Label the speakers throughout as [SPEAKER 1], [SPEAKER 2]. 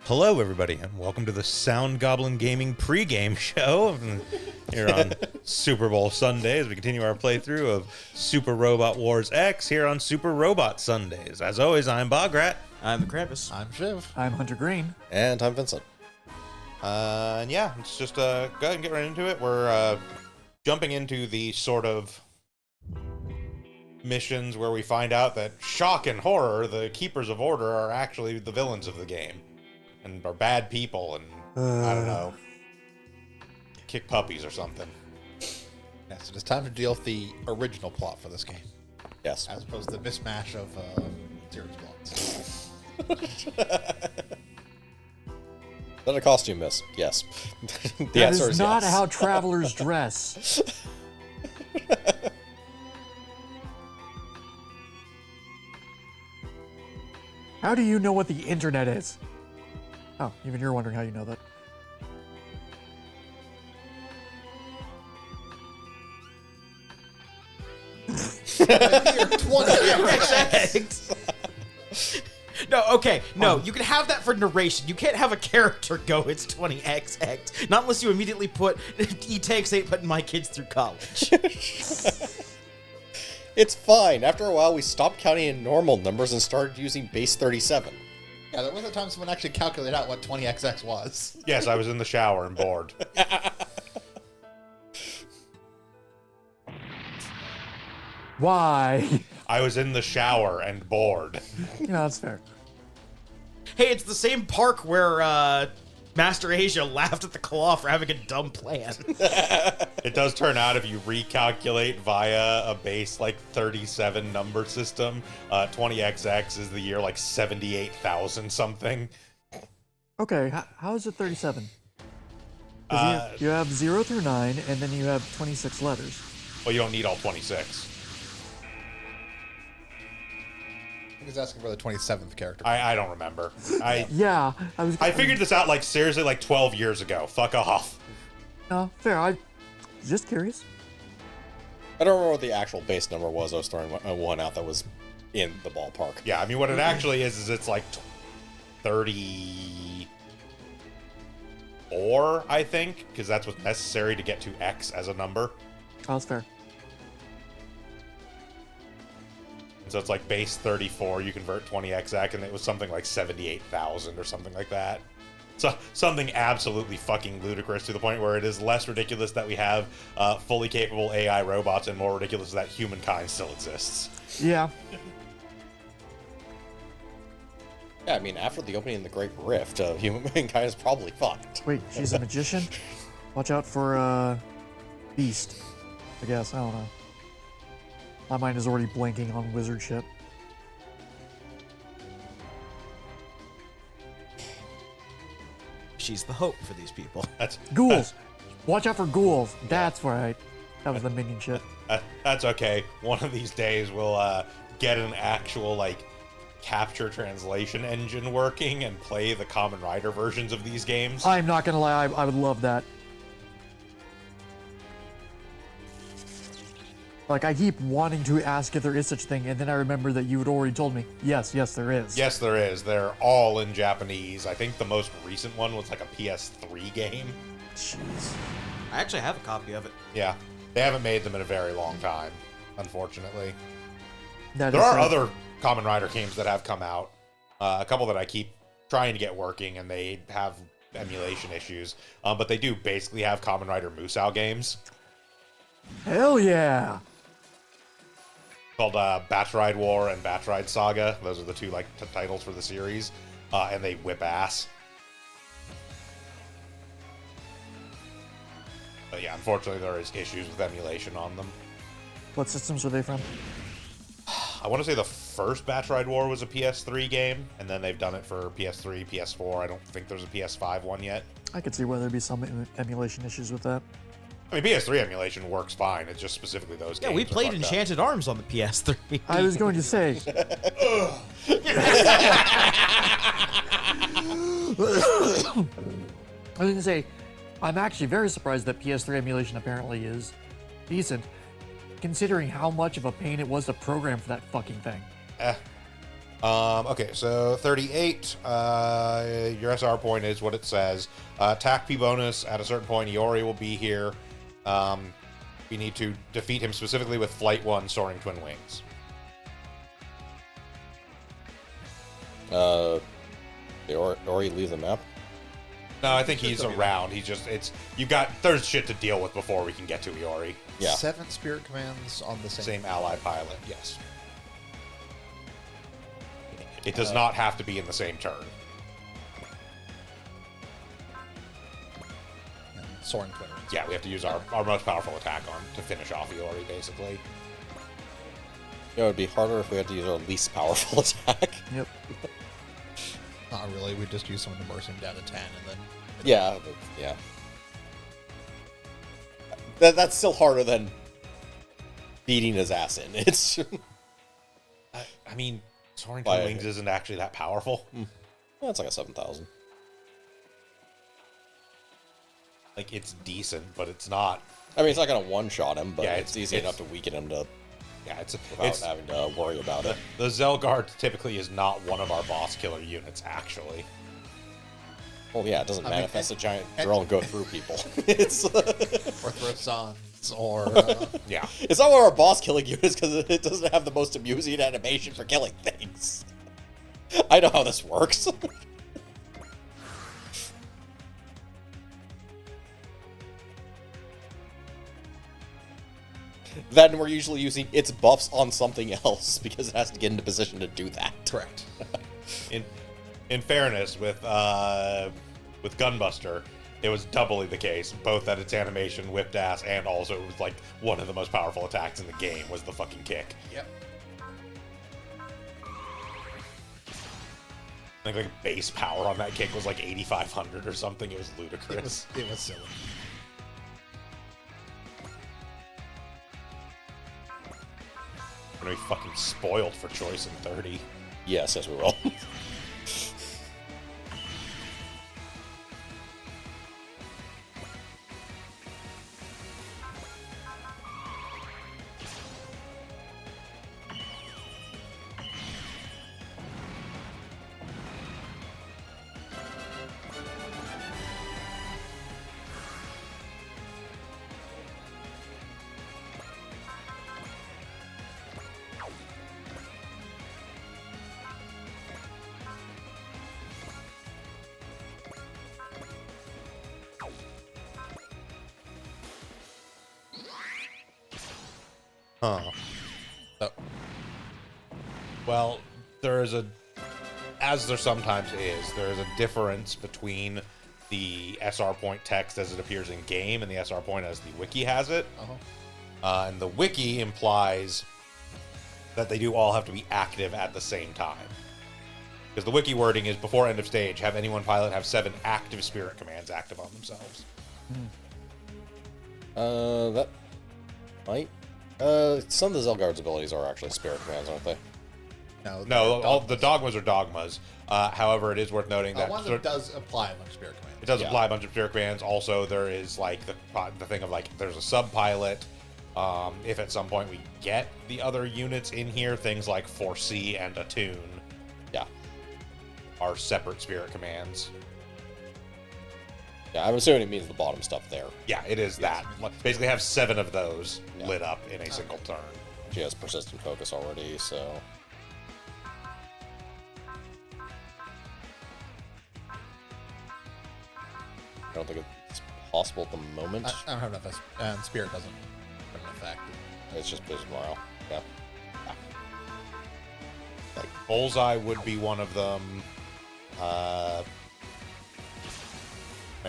[SPEAKER 1] Hello, everybody, and welcome to the Sound Goblin Gaming pregame show here on Super Bowl Sunday as we continue our playthrough of Super Robot Wars X here on Super Robot Sundays. As always, I'm Bograt.
[SPEAKER 2] I'm the Krampus.
[SPEAKER 3] I'm Shiv.
[SPEAKER 4] I'm Hunter Green.
[SPEAKER 5] And I'm Vincent.
[SPEAKER 1] And yeah, let's just go ahead and get right into it. We're jumping into the sort of missions where we find out that, shock and horror, the Keepers of Order are actually the villains of the game. And are bad people, and I don't know, kick puppies or something.
[SPEAKER 3] Yes, it is time to deal with the original plot for this game,
[SPEAKER 5] Yes.
[SPEAKER 3] as opposed to the mismatch of series plots.
[SPEAKER 5] Is that a costume miss? Yes. The
[SPEAKER 4] That
[SPEAKER 5] answer
[SPEAKER 4] is not
[SPEAKER 5] yes.
[SPEAKER 4] how travelers dress. How do you know what the internet is? Oh, even you're wondering how you know that.
[SPEAKER 3] You're 20.
[SPEAKER 2] No, okay, no, you can have that for narration. You can't have a character go, it's 20XX. Not unless you immediately put, E-Takes 8 putting my kids through college.
[SPEAKER 5] It's fine. After a while, we stopped counting in normal numbers and started using base 37.
[SPEAKER 3] Yeah, there was a time someone actually calculated out what 20XX was.
[SPEAKER 1] Yes, I was in the shower and bored.
[SPEAKER 4] Why?
[SPEAKER 1] I was in the shower and bored.
[SPEAKER 4] You know, that's fair.
[SPEAKER 2] Hey, it's the same park where, Master Asia laughed at the Claw for having a dumb plan.
[SPEAKER 1] It does turn out if you recalculate via a base like 37 number system, 20XX is the year like 78,000 something.
[SPEAKER 4] Okay, how is it 37? 'Cause you have 0 through 9, and then you have 26 letters.
[SPEAKER 1] Well, you don't need all 26.
[SPEAKER 3] I was asking for the 27th character.
[SPEAKER 1] I don't remember.
[SPEAKER 4] Yeah,
[SPEAKER 1] I figured this out like seriously like 12 years ago. Fuck off.
[SPEAKER 4] No, fair. I was just curious.
[SPEAKER 5] I don't remember what the actual base number was. I was throwing one out that was in the ballpark.
[SPEAKER 1] Yeah, I mean what it actually is it's like 34, I think, because that's what's necessary to get to X as a number.
[SPEAKER 4] Oh, that's fair.
[SPEAKER 1] And so it's like base 34, you convert 20XX, and it was something like 78,000 or something like that. So something absolutely fucking ludicrous to the point where it is less ridiculous that we have fully capable AI robots and more ridiculous that humankind still exists.
[SPEAKER 4] Yeah.
[SPEAKER 5] Yeah, I mean, after the opening of the Great Rift, humankind is probably fucked.
[SPEAKER 4] Wait, she's a magician? Watch out for, Beast. I guess, I don't know. My mind is already blanking on wizard shit.
[SPEAKER 2] She's the hope for these people.
[SPEAKER 1] That's
[SPEAKER 4] Ghouls! Watch out for ghouls. That's right. That was the minion shit.
[SPEAKER 1] that's okay. One of these days we'll get an actual like capture translation engine working and play the Kamen Rider versions of these games.
[SPEAKER 4] I'm not gonna lie, I would love that. Like, I keep wanting to ask if there is such a thing, and then I remember that you had already told me, yes, there is.
[SPEAKER 1] Yes, there is. They're all in Japanese. I think the most recent one was like a PS3 game.
[SPEAKER 4] Jeez.
[SPEAKER 2] I actually have a copy of it.
[SPEAKER 1] Yeah, they haven't made them in a very long time, unfortunately.
[SPEAKER 4] That
[SPEAKER 1] There
[SPEAKER 4] is
[SPEAKER 1] are
[SPEAKER 4] sad.
[SPEAKER 1] other Kamen Rider games that have come out. A couple that I keep trying to get working, and they have emulation issues. But they do basically have Kamen Rider Musou games
[SPEAKER 4] Hell yeah!
[SPEAKER 1] called Batch Ride War and Batch Ride Saga. Those are the two like titles for the series, and they whip ass. But yeah, unfortunately, there is issues with emulation on them.
[SPEAKER 4] What systems are they from?
[SPEAKER 1] I want to say the first Batch Ride War was a PS3 game, and then they've done it for PS3, PS4. I don't think there's a PS5 one yet.
[SPEAKER 4] I could see why there'd be some emulation issues with that.
[SPEAKER 1] I mean, PS3 emulation works fine. It's just specifically those games.
[SPEAKER 2] Yeah, we
[SPEAKER 1] are
[SPEAKER 2] played
[SPEAKER 1] fucked up.
[SPEAKER 2] Enchanted Arms on the PS3.
[SPEAKER 4] I was going to say. I was going to say, I'm actually very surprised that PS3 emulation apparently is decent, considering how much of a pain it was to program for that fucking thing.
[SPEAKER 1] Okay, so 38. Your SR point is what it says. Attack P bonus at a certain point. Iori will be here. We need to defeat him specifically with Flight 1 Soaring Twin Wings.
[SPEAKER 5] Did Ori leave the map?
[SPEAKER 1] No, I think he's around. There's shit to deal with before we can get to Iori.
[SPEAKER 5] Yeah.
[SPEAKER 3] 7 spirit commands on the same.
[SPEAKER 1] Same ally pilot, yes. It does not have to be in the same turn.
[SPEAKER 3] And Soaring Twin Wings.
[SPEAKER 1] Yeah, we have to use our most powerful attack on to finish off Iori, basically.
[SPEAKER 5] It would be harder if we had to use our least powerful attack.
[SPEAKER 4] Yep.
[SPEAKER 3] Not really. We just use someone to burst him down to 10 and then.
[SPEAKER 5] Yeah, yeah. That's still harder than beating his ass in. It's
[SPEAKER 1] I mean, Soaring
[SPEAKER 5] Why-
[SPEAKER 1] Twin Wings isn't actually that powerful.
[SPEAKER 5] that's like a 7,000.
[SPEAKER 1] Like, it's decent, but it's not.
[SPEAKER 5] I mean, it's not gonna one-shot him, but
[SPEAKER 1] Yeah,
[SPEAKER 5] it's easy enough to weaken him to
[SPEAKER 1] Yeah, it's
[SPEAKER 5] without having to worry about it.
[SPEAKER 1] the Zelgard typically is not one of our boss killer units, actually.
[SPEAKER 5] Well, yeah, it doesn't
[SPEAKER 3] I mean,
[SPEAKER 5] manifest a giant drill and go through people. It's
[SPEAKER 3] Or throw sons, or.
[SPEAKER 1] Yeah.
[SPEAKER 5] it's not one of our boss killing units because it doesn't have the most amusing animation for killing things. I know how this works. Then we're usually using its buffs on something else because it has to get into position to do that.
[SPEAKER 3] Correct.
[SPEAKER 1] In fairness, with Gunbuster, it was doubly the case. Both that its animation whipped ass, and also it was like one of the most powerful attacks in the game was the fucking kick.
[SPEAKER 3] Yep.
[SPEAKER 1] I think like base power on that kick was like 8,500 or something. It was ludicrous.
[SPEAKER 3] It was silly.
[SPEAKER 1] We're gonna be fucking spoiled for choice in 30.
[SPEAKER 5] Yes, we will.
[SPEAKER 1] Huh.
[SPEAKER 3] So,
[SPEAKER 1] Well, as there sometimes is, there is a difference between the SR point text as it appears in game and the SR point as the wiki has it. And the wiki implies that they do all have to be active at the same time. Because the wiki wording is before end of stage, have any one pilot have 7 active spirit commands active on themselves.
[SPEAKER 5] That might. Some of the Zelgard's abilities are actually spirit commands, aren't they?
[SPEAKER 1] No, all the dogmas are dogmas. However, it is worth noting that
[SPEAKER 3] one that does apply among spirit commands.
[SPEAKER 1] it does
[SPEAKER 5] Yeah.
[SPEAKER 1] apply a bunch of spirit commands. Also, there is like the thing of like there's a sub pilot. If at some point we get the other units in here, things like Foresee and Attune
[SPEAKER 5] Yeah.
[SPEAKER 1] are separate spirit commands.
[SPEAKER 5] Yeah, I'm assuming it means the bottom stuff there.
[SPEAKER 1] Yeah, it is that. Basically, have 7 of those
[SPEAKER 5] Yeah.
[SPEAKER 1] lit up in a single turn.
[SPEAKER 5] She has persistent focus already, so. I don't think it's possible at the moment.
[SPEAKER 3] I don't have enough. And spirit doesn't have an effect.
[SPEAKER 5] It's just business morale. Yeah.
[SPEAKER 1] Like Bullseye would be one of them. And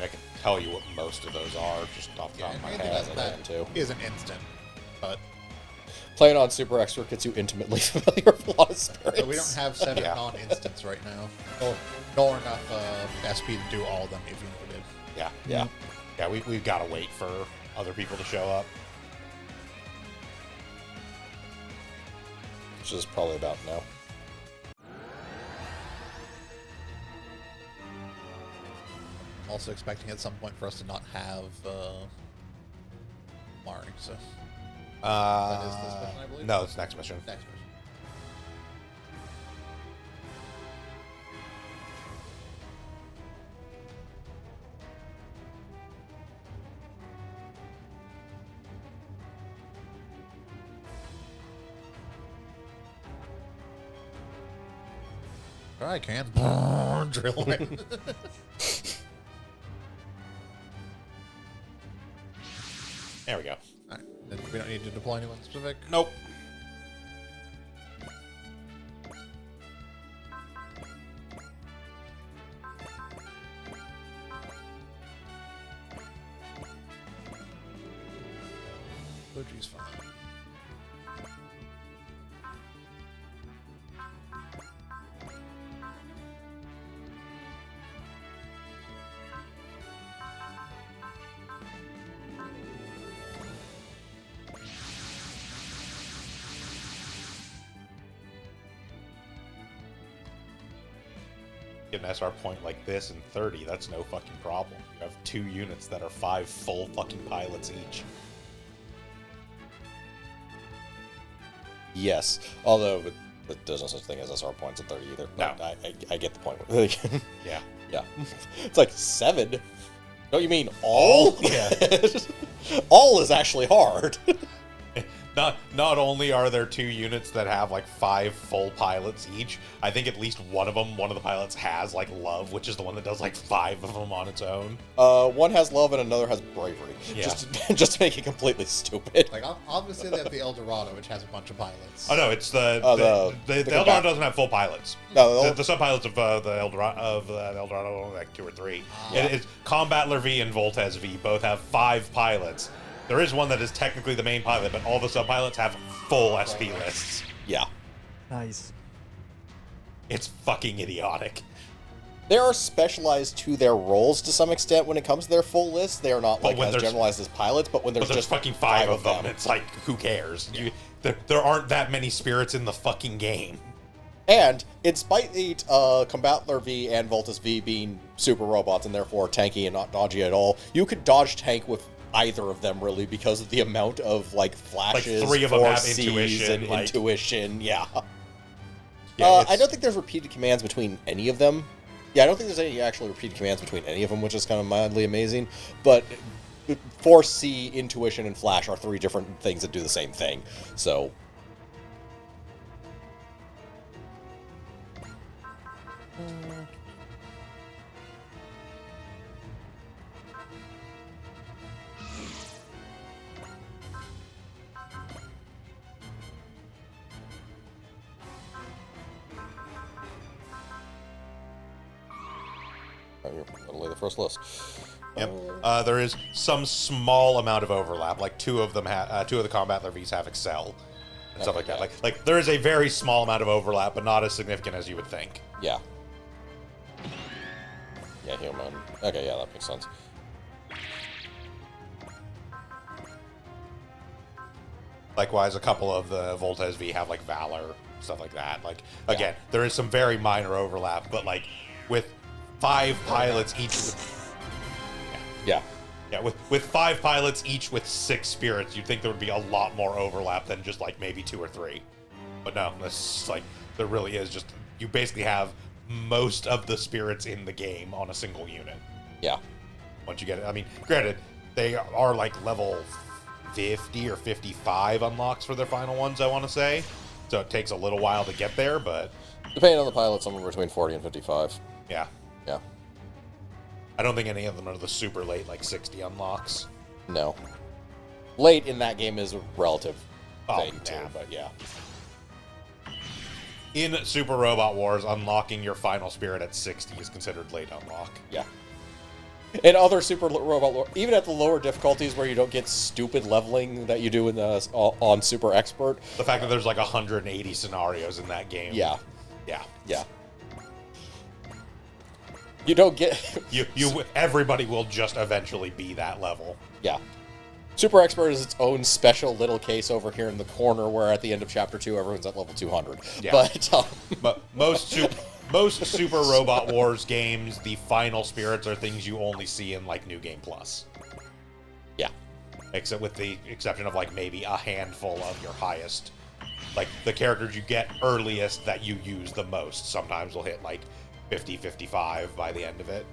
[SPEAKER 1] I can tell you what most of those are just off the top of my
[SPEAKER 3] Anything
[SPEAKER 1] head.
[SPEAKER 5] that too.
[SPEAKER 3] is an instant, but
[SPEAKER 5] Playing on Super Extra gets you intimately familiar with a lot of spirits.
[SPEAKER 3] we don't have 7
[SPEAKER 1] Yeah.
[SPEAKER 3] non-instants right now, nor enough SP to do all of them. Even if we did.
[SPEAKER 1] Yeah,
[SPEAKER 5] Yeah.
[SPEAKER 1] yeah. We've got to wait for other people to show up.
[SPEAKER 5] Which is probably about now.
[SPEAKER 3] Also expecting at some point for us to not have Mari. So
[SPEAKER 1] That
[SPEAKER 3] is this mission, I believe?
[SPEAKER 1] No, it's next mission.
[SPEAKER 3] next mission. I can. Drill it.
[SPEAKER 1] There we go.
[SPEAKER 3] Alright. Then we don't need to deploy anyone specific.
[SPEAKER 1] Nope.
[SPEAKER 3] Fuji's fine.
[SPEAKER 1] Get an SR point like this in 30, that's no fucking problem. You have 2 units that are 5 full fucking pilots each.
[SPEAKER 5] Yes, although there's no such thing as SR points at 30 either.
[SPEAKER 1] No.
[SPEAKER 5] I get the point.
[SPEAKER 1] Yeah.
[SPEAKER 5] Yeah. It's like 7. Don't you mean all?
[SPEAKER 1] Yeah.
[SPEAKER 5] All is actually hard.
[SPEAKER 1] Not only are there 2 units that have like 5 full pilots each, I think at least one of the pilots has like love, which is the one that does like 5 of them on its own.
[SPEAKER 5] One has love and another has bravery.
[SPEAKER 1] Yeah.
[SPEAKER 5] Just to make it completely stupid.
[SPEAKER 3] Like, obviously they have the El Dorado, which has a bunch of pilots.
[SPEAKER 1] Oh no, it's the
[SPEAKER 5] the
[SPEAKER 1] El Dorado doesn't have full pilots.
[SPEAKER 5] No,
[SPEAKER 1] The sub-pilots of the El Dorado are only like 2 or 3.
[SPEAKER 5] Yeah.
[SPEAKER 1] It's Combattler V and Voltes V both have 5 pilots. There is one that is technically the main pilot, but all the sub-pilots have full SP lists.
[SPEAKER 5] Yeah.
[SPEAKER 4] Nice.
[SPEAKER 1] It's fucking idiotic.
[SPEAKER 5] They are specialized to their roles to some extent when it comes to their full list. They are not
[SPEAKER 1] But
[SPEAKER 5] like
[SPEAKER 1] when
[SPEAKER 5] as
[SPEAKER 1] there's-
[SPEAKER 5] generalized as pilots, but when there's
[SPEAKER 1] But there's
[SPEAKER 5] just
[SPEAKER 1] fucking 5 of them. It's like, who cares? There aren't that many spirits in the fucking game.
[SPEAKER 5] And in spite of Combattler V and Voltus V being super robots and therefore tanky and not dodgy at all, you could dodge tank with either of them really because of the amount of like flashes,
[SPEAKER 1] 3 of them have
[SPEAKER 5] 4Cs,
[SPEAKER 1] intuition,
[SPEAKER 5] and
[SPEAKER 1] like-
[SPEAKER 5] intuition. Yeah.
[SPEAKER 1] Yeah,
[SPEAKER 5] I
[SPEAKER 1] it's-
[SPEAKER 5] don't think there's repeated commands between any of them. Yeah, I don't think there's any actual repeated commands between any of them, which is kind of mildly amazing. But 4C, intuition, and flash are 3 different things that do the same thing. So I'll lay the first list.
[SPEAKER 1] Yep. There is some small amount of overlap. Like 2 of them, 2 of the Combattler Vs have Excel and stuff like that. Like there is a very small amount of overlap, but not as significant as you would think.
[SPEAKER 5] Yeah. Yeah, human. Okay, yeah, that makes sense.
[SPEAKER 1] Likewise, a couple of the Voltes V have like Valor, stuff like that. Like again, there is some very minor overlap, but like with 5 pilots each.
[SPEAKER 5] Yeah.
[SPEAKER 1] Yeah, with 5 pilots each with 6 spirits, you'd think there would be a lot more overlap than just like maybe 2 or 3. But no, that's like there really is just you basically have most of the spirits in the game on a single unit.
[SPEAKER 5] Yeah.
[SPEAKER 1] Once you get it, I mean, granted, they are like level 50 or 55 unlocks for their final ones, I want to say. So it takes a little while to get there, but
[SPEAKER 5] Depending on the pilot, somewhere between 40 and 55.
[SPEAKER 1] yeah.
[SPEAKER 5] Yeah.
[SPEAKER 1] I don't think any of them are the super late, like 60 unlocks.
[SPEAKER 5] No. Late in that game is a relative
[SPEAKER 1] Oh,
[SPEAKER 5] thing, too,
[SPEAKER 1] yeah.
[SPEAKER 5] but yeah.
[SPEAKER 1] In Super Robot Wars, unlocking your final spirit at 60 is considered late unlock.
[SPEAKER 5] Yeah. And other Super Robot lore, even at the lower difficulties where you don't get stupid leveling that you do in the, on Super Expert.
[SPEAKER 1] The fact that there's like 180 scenarios in that game.
[SPEAKER 5] Yeah.
[SPEAKER 1] Yeah.
[SPEAKER 5] Yeah. You don't get...
[SPEAKER 1] Everybody will just eventually be that level.
[SPEAKER 5] Yeah. Super Expert is its own special little case over here in the corner where at the end of Chapter 2 everyone's at level 200.
[SPEAKER 1] Yeah.
[SPEAKER 5] But,
[SPEAKER 1] But most Super Robot Wars games, the final spirits are things you only see in like New Game Plus.
[SPEAKER 5] yeah.
[SPEAKER 1] Except with the exception of like maybe a handful of your highest. Like the characters you get earliest that you use the most sometimes will hit like 50, 55 by the end of it.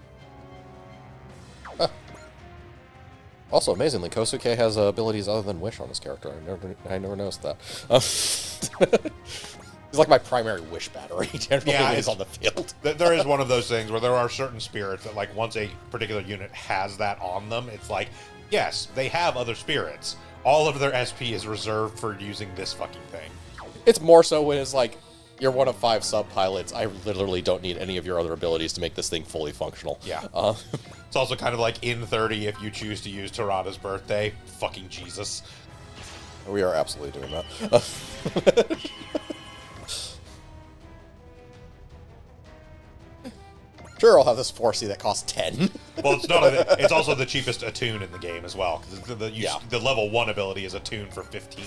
[SPEAKER 5] Also, amazingly, Kosuke has abilities other than Wish on his character. I never noticed that. He's like my primary wish battery. Generally
[SPEAKER 1] Yeah,
[SPEAKER 5] is
[SPEAKER 1] it's-
[SPEAKER 5] on the field.
[SPEAKER 1] There is one of those things where there are certain spirits that, like, once a particular unit has that on them, it's like, yes, they have other spirits. All of their SP is reserved for using this fucking thing.
[SPEAKER 5] It's more so when it's like, you're one of 5 sub-pilots. I literally don't need any of your other abilities to make this thing fully functional.
[SPEAKER 1] Yeah. It's also kind of like in 30 if you choose to use Tarada's birthday. Fucking Jesus.
[SPEAKER 5] We are absolutely doing that. Sure, I'll have this 4C that costs 10.
[SPEAKER 1] Well, it's also the cheapest attune in the game as well. Because the level 1 ability is attune for 15,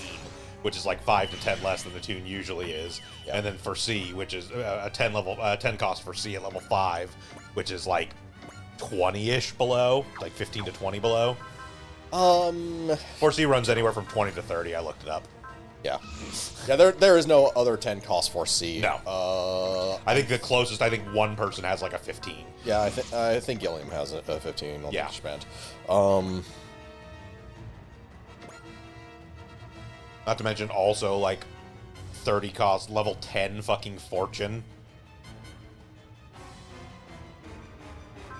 [SPEAKER 1] which is like 5 to 10 less than the tune usually is.
[SPEAKER 5] Yeah.
[SPEAKER 1] And then for C, which is a 10 cost for C at level 5, which is like 20-ish below, like 15 to 20 below. 4C runs anywhere from 20 to 30. I looked it up.
[SPEAKER 5] Yeah. Yeah, there is no other 10 cost 4C.
[SPEAKER 1] No. I think the closest, one person has like a 15.
[SPEAKER 5] Yeah, I think Gilliam has a 15 on
[SPEAKER 1] Yeah.
[SPEAKER 5] each band.
[SPEAKER 1] Not to mention also like 30 cost level 10 fucking fortune.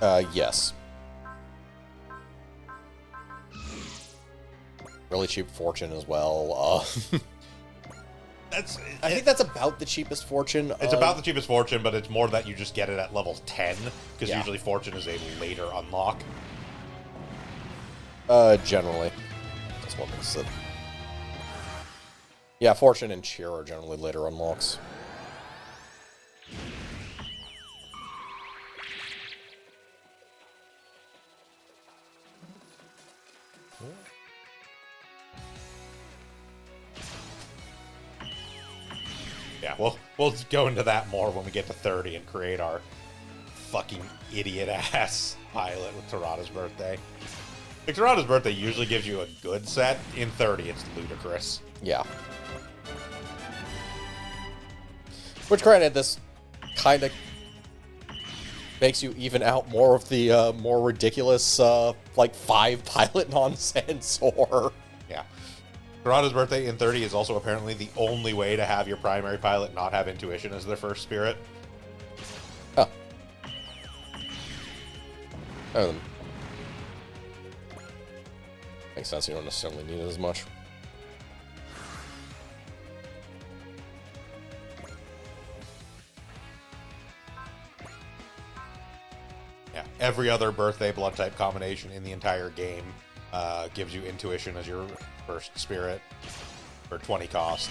[SPEAKER 5] Yes. Really cheap fortune as well. I think that's about the cheapest fortune.
[SPEAKER 1] It's about the cheapest fortune, but it's more that you just get it at level 10, because
[SPEAKER 5] Yeah.
[SPEAKER 1] usually fortune is a later unlock.
[SPEAKER 5] Generally. That's what makes it. Yeah, fortune and cheer are generally later unlocks.
[SPEAKER 1] Yeah, we'll go into that more when we get to 30 and create our fucking idiot-ass pilot with Tarada's birthday. Like, Tarada's birthday usually gives you a good set. In 30, it's ludicrous.
[SPEAKER 5] Yeah. Which, granted, this kind of makes you even out more of the more ridiculous, like, 5 pilot nonsense, or...
[SPEAKER 1] Yeah. Tarada's birthday in 30 is also apparently the only way to have your primary pilot not have intuition as their first spirit.
[SPEAKER 5] Huh. Makes sense, you don't necessarily need it as much.
[SPEAKER 1] Yeah. Every other birthday blood type combination in the entire game gives you intuition as your first spirit for 20 cost,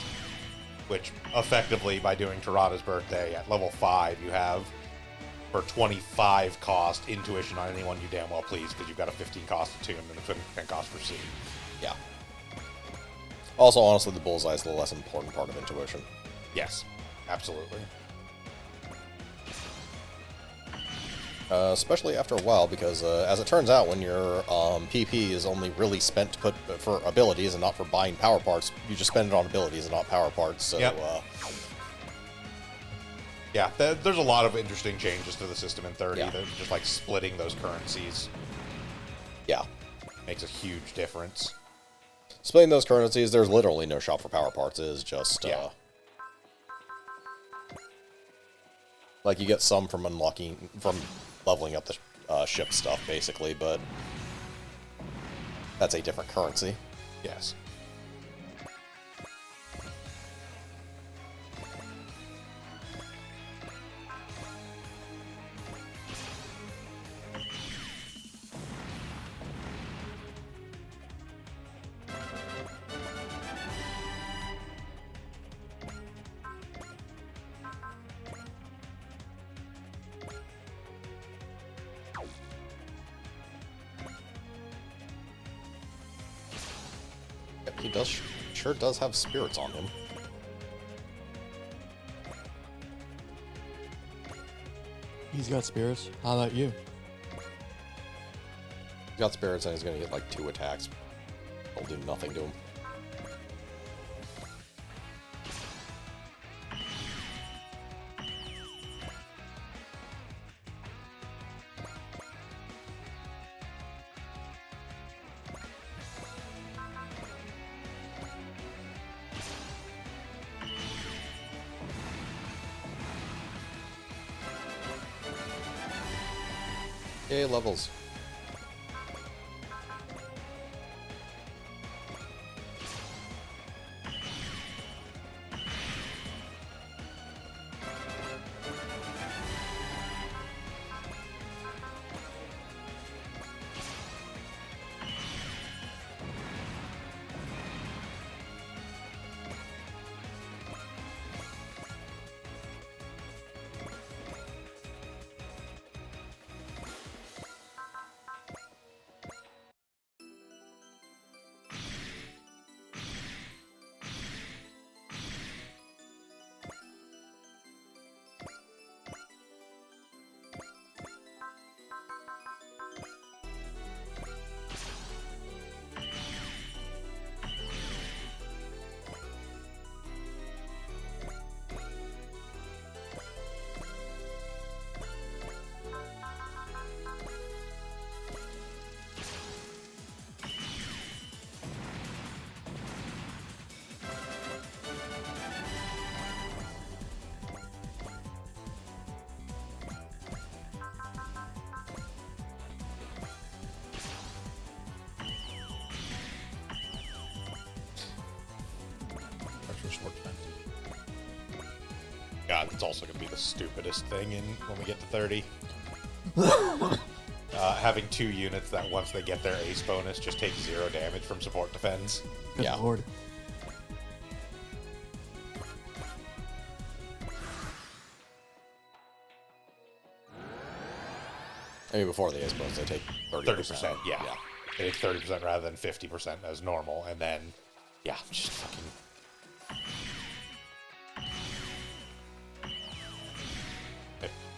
[SPEAKER 1] which effectively by doing Tarada's birthday at level 5 you have for 25 cost intuition on anyone you damn well please, because you've got a 15 cost attune and a 10 cost for C.
[SPEAKER 5] Yeah. Also, honestly, the bullseye is the less important part of intuition.
[SPEAKER 1] Yes, absolutely.
[SPEAKER 5] Especially after a while, because as it turns out, when your PP is only really spent to put for abilities and not for buying power parts, you just spend it on abilities and not power parts. So,
[SPEAKER 1] Yep. Yeah, there's a lot of interesting changes to the system in 30.
[SPEAKER 5] Yeah.
[SPEAKER 1] They're just like splitting those currencies
[SPEAKER 5] yeah.
[SPEAKER 1] makes a huge difference.
[SPEAKER 5] Splitting those currencies, there's literally no shop for power parts. It is just,
[SPEAKER 1] Yeah.
[SPEAKER 5] like, you get some from leveling up the ship stuff, basically, but that's a different currency.
[SPEAKER 1] Yes.
[SPEAKER 5] Yep, he sure does have spirits on him.
[SPEAKER 4] He's got spirits. How about you?
[SPEAKER 5] He's got spirits and he's gonna get like 2 attacks. It'll do nothing to him. Yay, levels.
[SPEAKER 3] Extra sport defense.
[SPEAKER 1] God, it's also going to be the stupidest thing when we get to 30. Having 2 units that once they get their ace bonus just take 0 damage from support defense.
[SPEAKER 4] Good
[SPEAKER 5] Yeah.
[SPEAKER 4] lord.
[SPEAKER 5] I mean, before the ace bonus, they take 30%.
[SPEAKER 1] 30%, yeah. They take 30% rather than 50% as normal, and then, yeah, just fucking...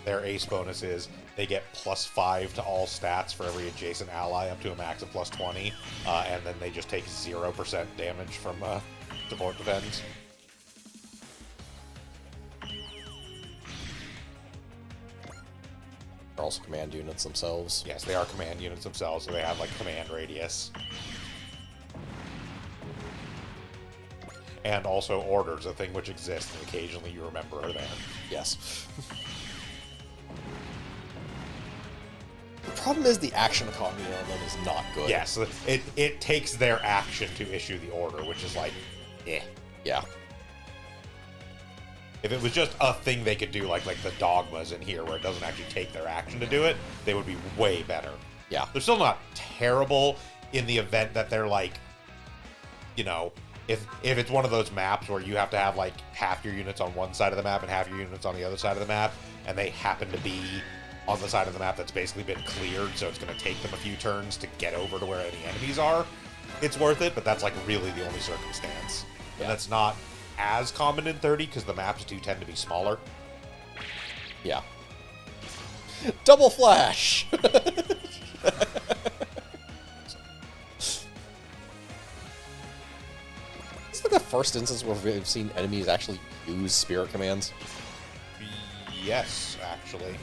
[SPEAKER 1] Their ace bonus is they get +5 to all stats for every adjacent ally up to a max of +20, and then they just take 0% damage from support defense.
[SPEAKER 5] They're also command units themselves.
[SPEAKER 1] Yes, they are command units themselves, so they have like command radius. And also orders, a thing which exists and occasionally you remember are there.
[SPEAKER 5] Yes. The problem is the action economy on them is not good.
[SPEAKER 1] Yes, it takes their action to issue the order, which is like, eh.
[SPEAKER 5] Yeah.
[SPEAKER 1] If it was just a thing they could do, like the dogmas in here, where it doesn't actually take their action to do it, they would be way better.
[SPEAKER 5] Yeah.
[SPEAKER 1] They're still not terrible in the event that they're like, you know, if it's one of those maps where you have to have like half your units on one side of the map and half your units on the other side of the map, and they happen to be on the side of the map that's basically been cleared, so it's going to take them a few turns to get over to where any enemies are, it's worth it, but that's like really the only circumstance.
[SPEAKER 5] Yeah.
[SPEAKER 1] And that's not as common in 30 because the maps do tend to be smaller.
[SPEAKER 5] Yeah. Double flash! It's like the first instance where we've seen enemies actually use spirit commands.
[SPEAKER 1] Yes, actually.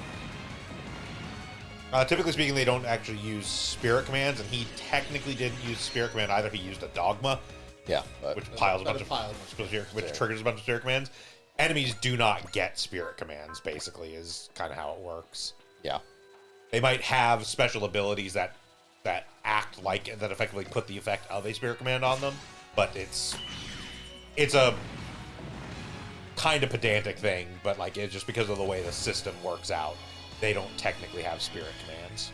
[SPEAKER 1] Typically speaking, they don't actually use spirit commands, and he technically didn't use spirit command either. He used a dogma,
[SPEAKER 5] Yeah, but
[SPEAKER 1] which piles a
[SPEAKER 3] That
[SPEAKER 1] bunch of
[SPEAKER 3] piles
[SPEAKER 1] which triggers a bunch of spirit commands. Enemies do not get spirit commands. Basically, is kind of how it works.
[SPEAKER 5] yeah.
[SPEAKER 1] They might have special abilities that act like that effectively put the effect of a spirit command on them, but it's a kind of pedantic thing. But like it's just because of the way the system works out, they don't technically have spirit commands.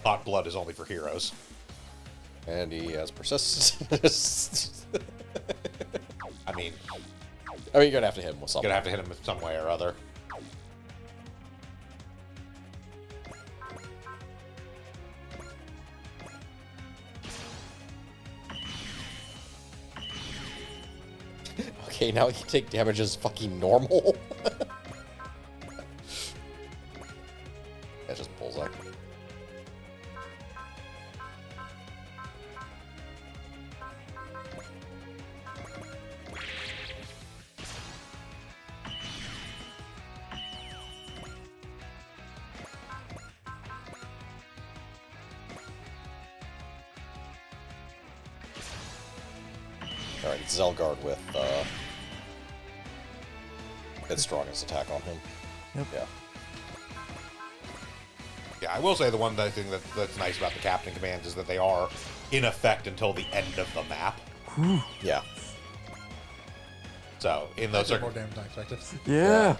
[SPEAKER 1] Hot blood is only for heroes.
[SPEAKER 5] And he has persistence.
[SPEAKER 1] I mean,
[SPEAKER 5] I mean, you're gonna have to hit him with
[SPEAKER 1] you're
[SPEAKER 5] something.
[SPEAKER 1] gonna have to hit him some way or other.
[SPEAKER 5] Okay, now he can take damage as fucking normal. That's just bullseye. Alright, it's Zelgard with its strongest attack on him.
[SPEAKER 4] Yep.
[SPEAKER 5] Yeah.
[SPEAKER 1] Yeah, I will say the one thing that's nice about the Captain commands is that they are in effect until the end of the map.
[SPEAKER 5] Yeah.
[SPEAKER 1] So in
[SPEAKER 3] That
[SPEAKER 1] those
[SPEAKER 3] did more damage than I expected.
[SPEAKER 4] Yeah.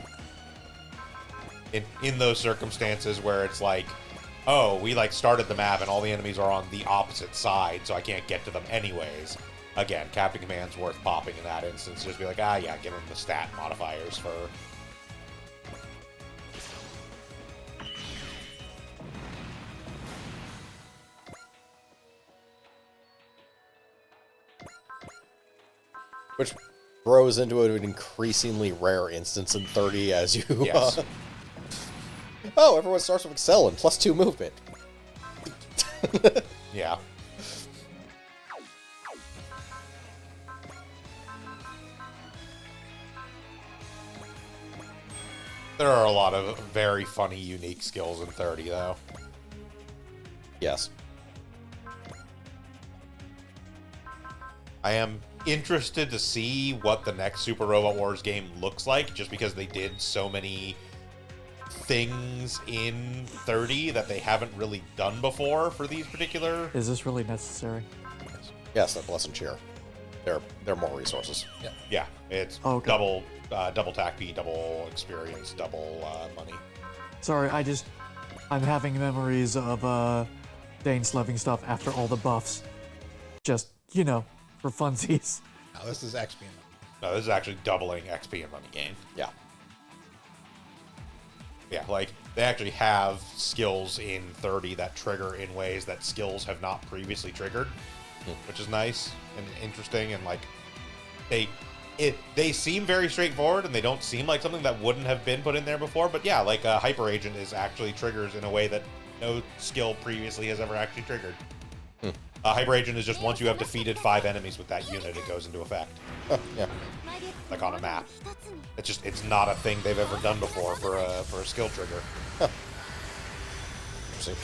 [SPEAKER 1] in those circumstances where it's like, oh, we like started the map and all the enemies are on the opposite side, so I can't get to them anyways. Again, Captain Command's worth popping in that instance. Just be like, ah, yeah, give them the stat modifiers for.
[SPEAKER 5] Which grows into an increasingly rare instance in 30 as you.
[SPEAKER 1] Yes.
[SPEAKER 5] Oh, everyone starts with Excel and +2 movement.
[SPEAKER 1] Yeah. There are a lot of very funny, unique skills in 30, though.
[SPEAKER 5] Yes.
[SPEAKER 1] I am interested to see what the next Super Robot Wars game looks like, just because they did so many things in 30 that they haven't really done before for these particular.
[SPEAKER 4] Is this really necessary?
[SPEAKER 5] Yes, that bless and cheer. They're more resources.
[SPEAKER 3] Yeah.
[SPEAKER 1] Yeah, it's
[SPEAKER 4] Oh, okay.
[SPEAKER 1] double TAC-P, double experience, double money.
[SPEAKER 4] Sorry, I'm having memories of Dane slaving stuff after all the buffs. Just, for funsies.
[SPEAKER 3] No, this is XP.
[SPEAKER 1] No, this is actually doubling XP and money gain.
[SPEAKER 5] Yeah.
[SPEAKER 1] Yeah, like, they actually have skills in 30 that trigger in ways that skills have not previously triggered, which is nice and interesting, and, like, they seem very straightforward, and they don't seem like something that wouldn't have been put in there before, but yeah, like, Hyper Agent is actually triggers in a way that no skill previously has ever actually triggered. Hyper Agent is just once you have defeated 5 enemies with that unit, it goes into effect.
[SPEAKER 5] Yeah.
[SPEAKER 1] Like on a map. It's not a thing they've ever done before for a skill trigger.
[SPEAKER 5] Interesting.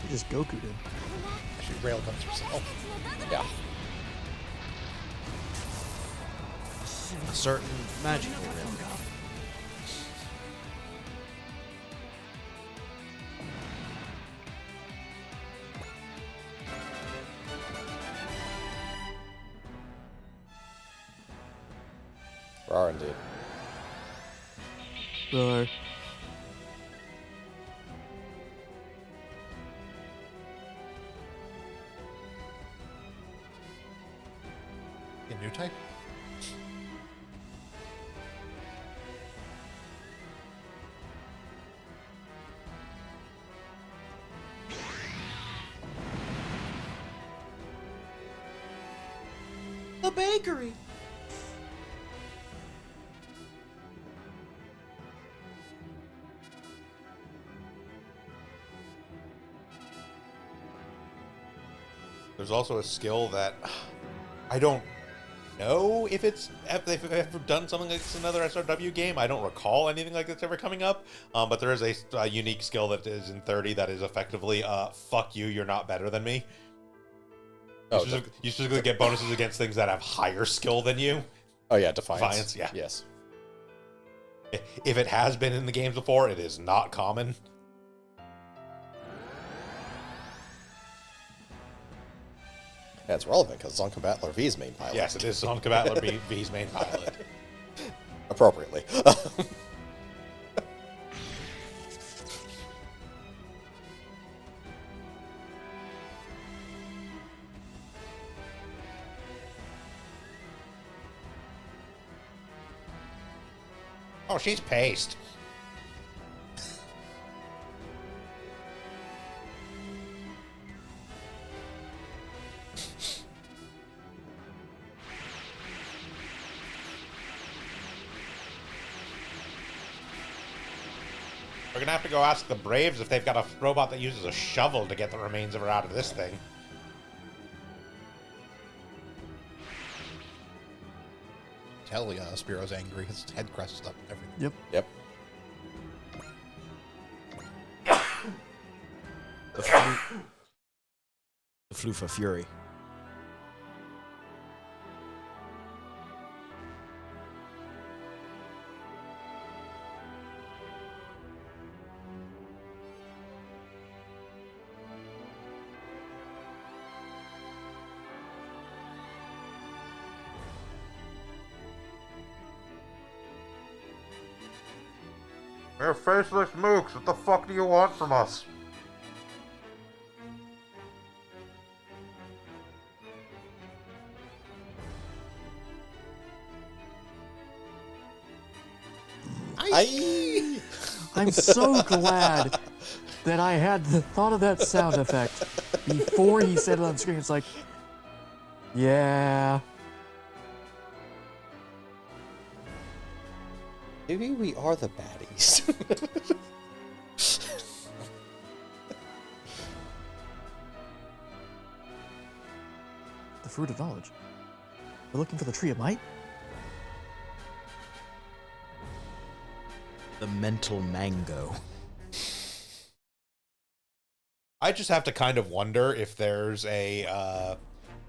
[SPEAKER 4] You just Goku did.
[SPEAKER 3] Actually, Railgun's herself.
[SPEAKER 5] Yeah.
[SPEAKER 2] A certain magical railgun.
[SPEAKER 5] Rar indeed.
[SPEAKER 4] Right.
[SPEAKER 3] In new type?
[SPEAKER 2] The bakery.
[SPEAKER 1] There's also a skill that I don't know if they've ever done something like this in another SRW game. I don't recall anything like this ever coming up. But there is a unique skill that is in 30 that is effectively, fuck you, you're not better than me.
[SPEAKER 5] Oh,
[SPEAKER 1] You specifically get bonuses against things that have higher skill than you.
[SPEAKER 5] oh yeah, Defiance.
[SPEAKER 1] Defiance, yeah.
[SPEAKER 5] Yes.
[SPEAKER 1] If it has been in the games before, it is not common.
[SPEAKER 5] Yeah, it's relevant because it's on Combattler V's main pilot.
[SPEAKER 1] Yes, it is on Combattler V's main pilot.
[SPEAKER 5] Appropriately.
[SPEAKER 1] Oh, she's paste. We're gonna have to go ask the Braves if they've got a robot that uses a shovel to get the remains of her out of this thing.
[SPEAKER 3] tell Spiro's angry. His head crosses up and everything.
[SPEAKER 4] Yep.
[SPEAKER 5] Yep.
[SPEAKER 2] The Floofa Fury.
[SPEAKER 1] We're faceless mooks. What the fuck do you want from us?
[SPEAKER 4] I'm so glad that I had the thought of that sound effect before he said it on screen. It's like, yeah.
[SPEAKER 5] Maybe we are the baddies.
[SPEAKER 4] The fruit of knowledge. We're looking for the tree of might?
[SPEAKER 2] The mental mango.
[SPEAKER 1] I just have to kind of wonder if there's a,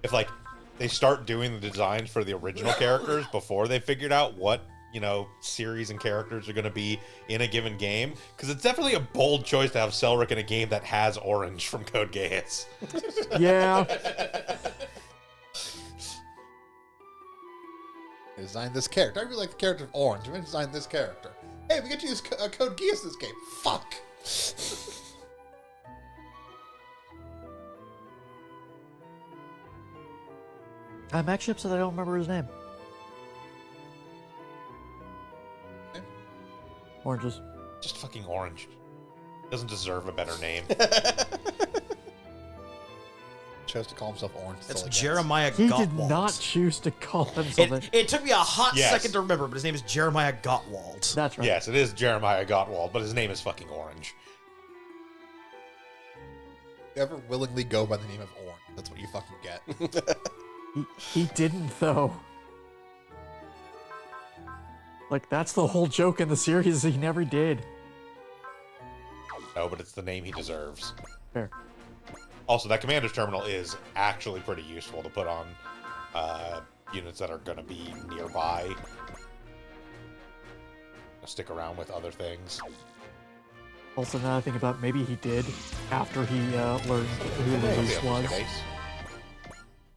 [SPEAKER 1] if like they start doing the designs for the original characters before they figured out what, you know, series and characters are going to be in a given game. Because it's definitely a bold choice to have Selric in a game that has Orange from Code Geass.
[SPEAKER 4] Yeah.
[SPEAKER 3] Design this character. I really like the character of Orange. I'm going to design this character. Hey, we get to use Code Geass in this game. Fuck.
[SPEAKER 4] I'm actually upset I don't remember his name. Oranges.
[SPEAKER 1] Just fucking Orange. Doesn't deserve a better name.
[SPEAKER 3] Chose to call himself Orange.
[SPEAKER 2] That's
[SPEAKER 3] all I guess.
[SPEAKER 2] Jeremiah
[SPEAKER 4] He
[SPEAKER 2] Gottwald.
[SPEAKER 4] did not choose to call him something.
[SPEAKER 2] It took me a hot
[SPEAKER 1] Yes.
[SPEAKER 2] second to remember, but his name is Jeremiah Gottwald.
[SPEAKER 4] That's right.
[SPEAKER 1] Yes, it is Jeremiah Gottwald, but his name is fucking Orange.
[SPEAKER 3] You ever willingly go by the name of Orange, that's what you fucking get.
[SPEAKER 4] He didn't, though. Like, that's the whole joke in the series. He never did.
[SPEAKER 1] No, but it's the name he deserves.
[SPEAKER 4] Fair.
[SPEAKER 1] Also, that commander's terminal is actually pretty useful to put on units that are going to be nearby. Stick around with other things.
[SPEAKER 4] Also, now I think about maybe he did after he learned who Luis was.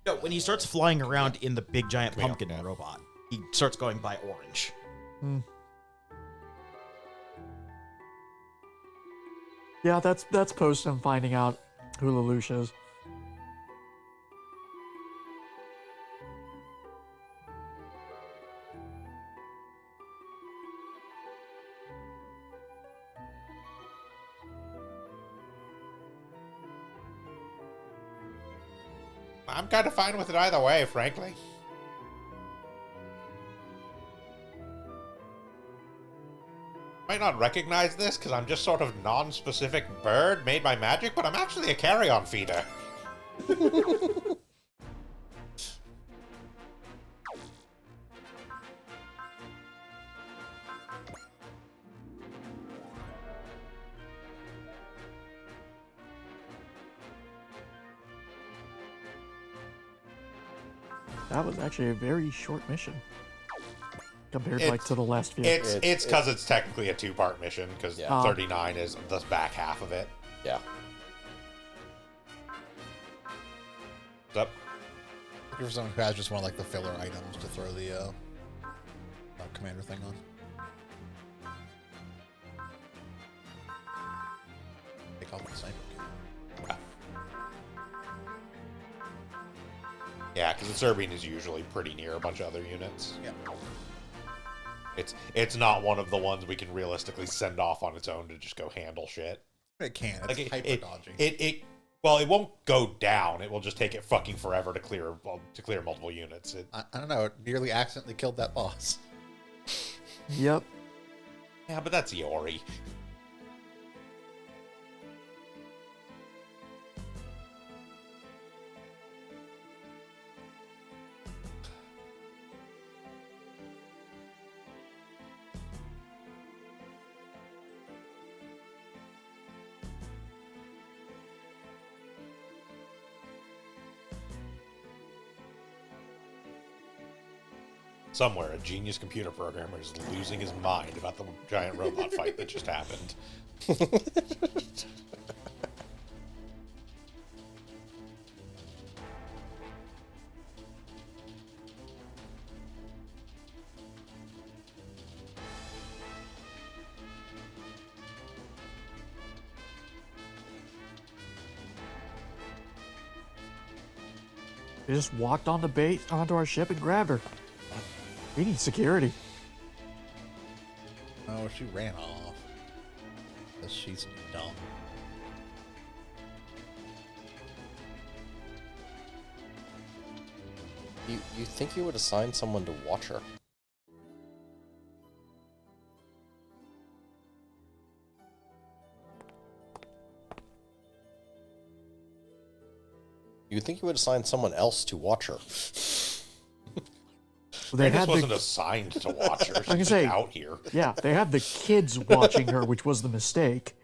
[SPEAKER 2] No, when he starts flying around in the big giant
[SPEAKER 1] Come here,
[SPEAKER 2] pumpkin
[SPEAKER 1] yeah.
[SPEAKER 2] robot, he starts going by Orange.
[SPEAKER 4] Yeah, that's post him finding out who Lelouch is.
[SPEAKER 1] I'm kind of fine with it either way, frankly. Might not recognize this because I'm just sort of non-specific bird made by magic, but I'm actually a carrion feeder.
[SPEAKER 4] That was actually a very short mission compared
[SPEAKER 1] It's-
[SPEAKER 4] like to the last few.
[SPEAKER 1] It's because it's technically a two-part mission because
[SPEAKER 5] Yeah.
[SPEAKER 1] 39 is the back half of it.
[SPEAKER 5] Yeah.
[SPEAKER 1] What's up?
[SPEAKER 3] Looking for someone who has just one of like the filler items to throw the commander thing on. Take off the sniper.
[SPEAKER 1] Yeah, because the Serbian is usually pretty near a bunch of other units.
[SPEAKER 3] Yeah.
[SPEAKER 1] It's not one of the ones we can realistically send off on its own to just go handle shit.
[SPEAKER 3] It can. It's
[SPEAKER 1] Like
[SPEAKER 3] hyper dodgy.
[SPEAKER 1] Well, it won't go down. It will just take it fucking forever to clear multiple units.
[SPEAKER 3] I don't know. It nearly accidentally killed that boss.
[SPEAKER 4] Yep.
[SPEAKER 1] Yeah, but that's Iori. Somewhere, a genius computer programmer is losing his mind about the giant robot fight that just happened.
[SPEAKER 4] They just walked on the base onto our ship and grabbed her. We need security.
[SPEAKER 3] Oh, she ran off. 'Cause she's dumb.
[SPEAKER 5] You think you would assign someone to watch her? You'd think you would assign someone else to watch her.
[SPEAKER 4] They
[SPEAKER 1] Candace
[SPEAKER 4] had
[SPEAKER 1] wasn't
[SPEAKER 4] the,
[SPEAKER 1] assigned to watch her. She's
[SPEAKER 4] gonna
[SPEAKER 1] just
[SPEAKER 4] say-
[SPEAKER 1] out here.
[SPEAKER 4] yeah, they had the kids watching her, which was the mistake.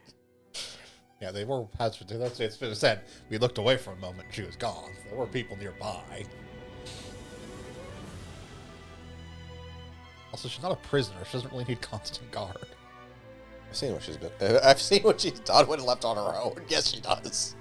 [SPEAKER 3] Yeah, they were. It's been said. We looked away for a moment. And she was gone. There were people nearby. Also, she's not a prisoner. She doesn't really need constant guard.
[SPEAKER 5] I've seen what she's been. I've seen what she's done when left on her own. Yes, she does.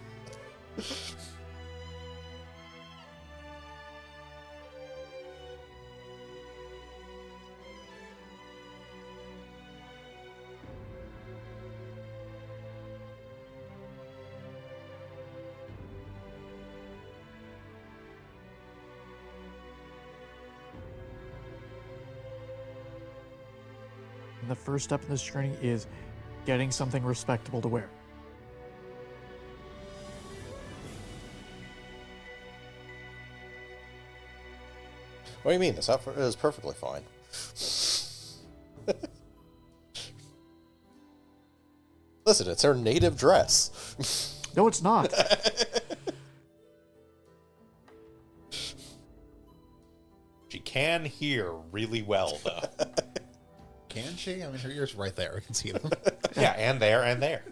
[SPEAKER 4] And the first step in this journey is getting something respectable to wear.
[SPEAKER 5] What do you mean? This outfit is perfectly fine. Listen, it's her native dress.
[SPEAKER 4] No, it's not.
[SPEAKER 1] She can hear really well, though.
[SPEAKER 3] Can she? I mean, her ears are right there. I can see them.
[SPEAKER 1] Yeah, and there, and there.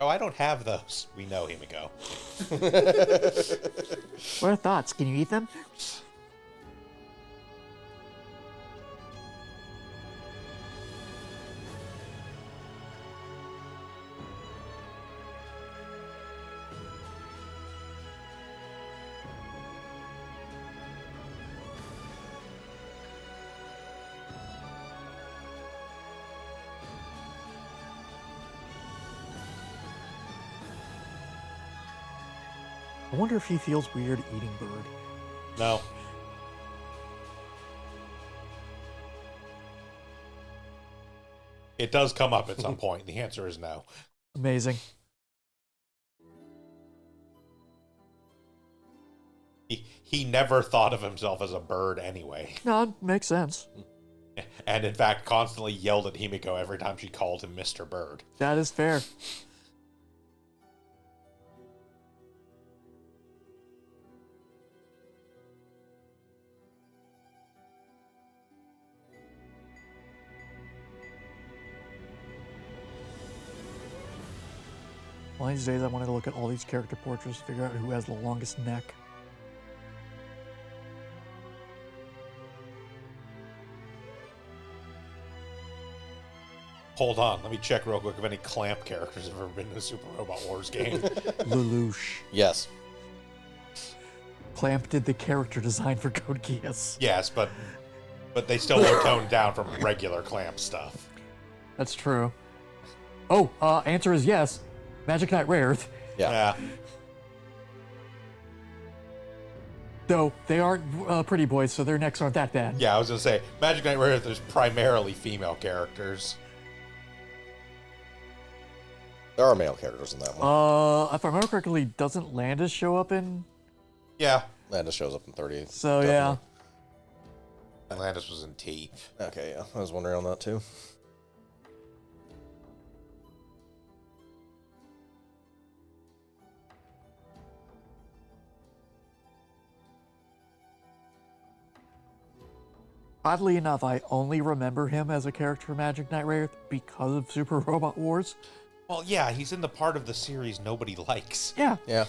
[SPEAKER 1] Oh, I don't have those. We know, Himiko.
[SPEAKER 4] What are thoughts? Can you eat them? I wonder if he feels weird eating bird.
[SPEAKER 1] No. It does come up at some point. The answer is no.
[SPEAKER 4] Amazing.
[SPEAKER 1] He never thought of himself as a bird anyway.
[SPEAKER 4] No, it makes sense.
[SPEAKER 1] And in fact, constantly yelled at Himiko every time she called him Mr. Bird.
[SPEAKER 4] That is fair. One of these days, I wanted to look at all these character portraits to figure out who has the longest neck.
[SPEAKER 1] Hold on, let me check real quick if any Clamp characters have ever been in a Super Robot Wars game.
[SPEAKER 4] Lelouch.
[SPEAKER 5] Yes.
[SPEAKER 4] Clamp did the character design for Code Geass.
[SPEAKER 1] Yes, but they still were toned down from regular Clamp stuff.
[SPEAKER 4] That's true. Oh, answer is yes. Magic Knight Rareath.
[SPEAKER 5] Yeah.
[SPEAKER 4] Though they aren't pretty boys, so their necks aren't that bad.
[SPEAKER 1] Yeah, I was gonna say Magic Knight Rareath is primarily female characters.
[SPEAKER 5] There are male characters in that one.
[SPEAKER 4] If I remember correctly, doesn't Landis show up in?
[SPEAKER 1] Yeah,
[SPEAKER 5] Landis shows up in 30.
[SPEAKER 4] So
[SPEAKER 5] definitely.
[SPEAKER 1] Atlantis was in T.
[SPEAKER 5] Okay, yeah. I was wondering on that too.
[SPEAKER 4] Oddly enough, I only remember him as a character from Magic Knight Wraith because of Super Robot Wars.
[SPEAKER 1] Well, yeah, he's in the part of the series nobody likes.
[SPEAKER 4] Yeah.
[SPEAKER 5] Yeah.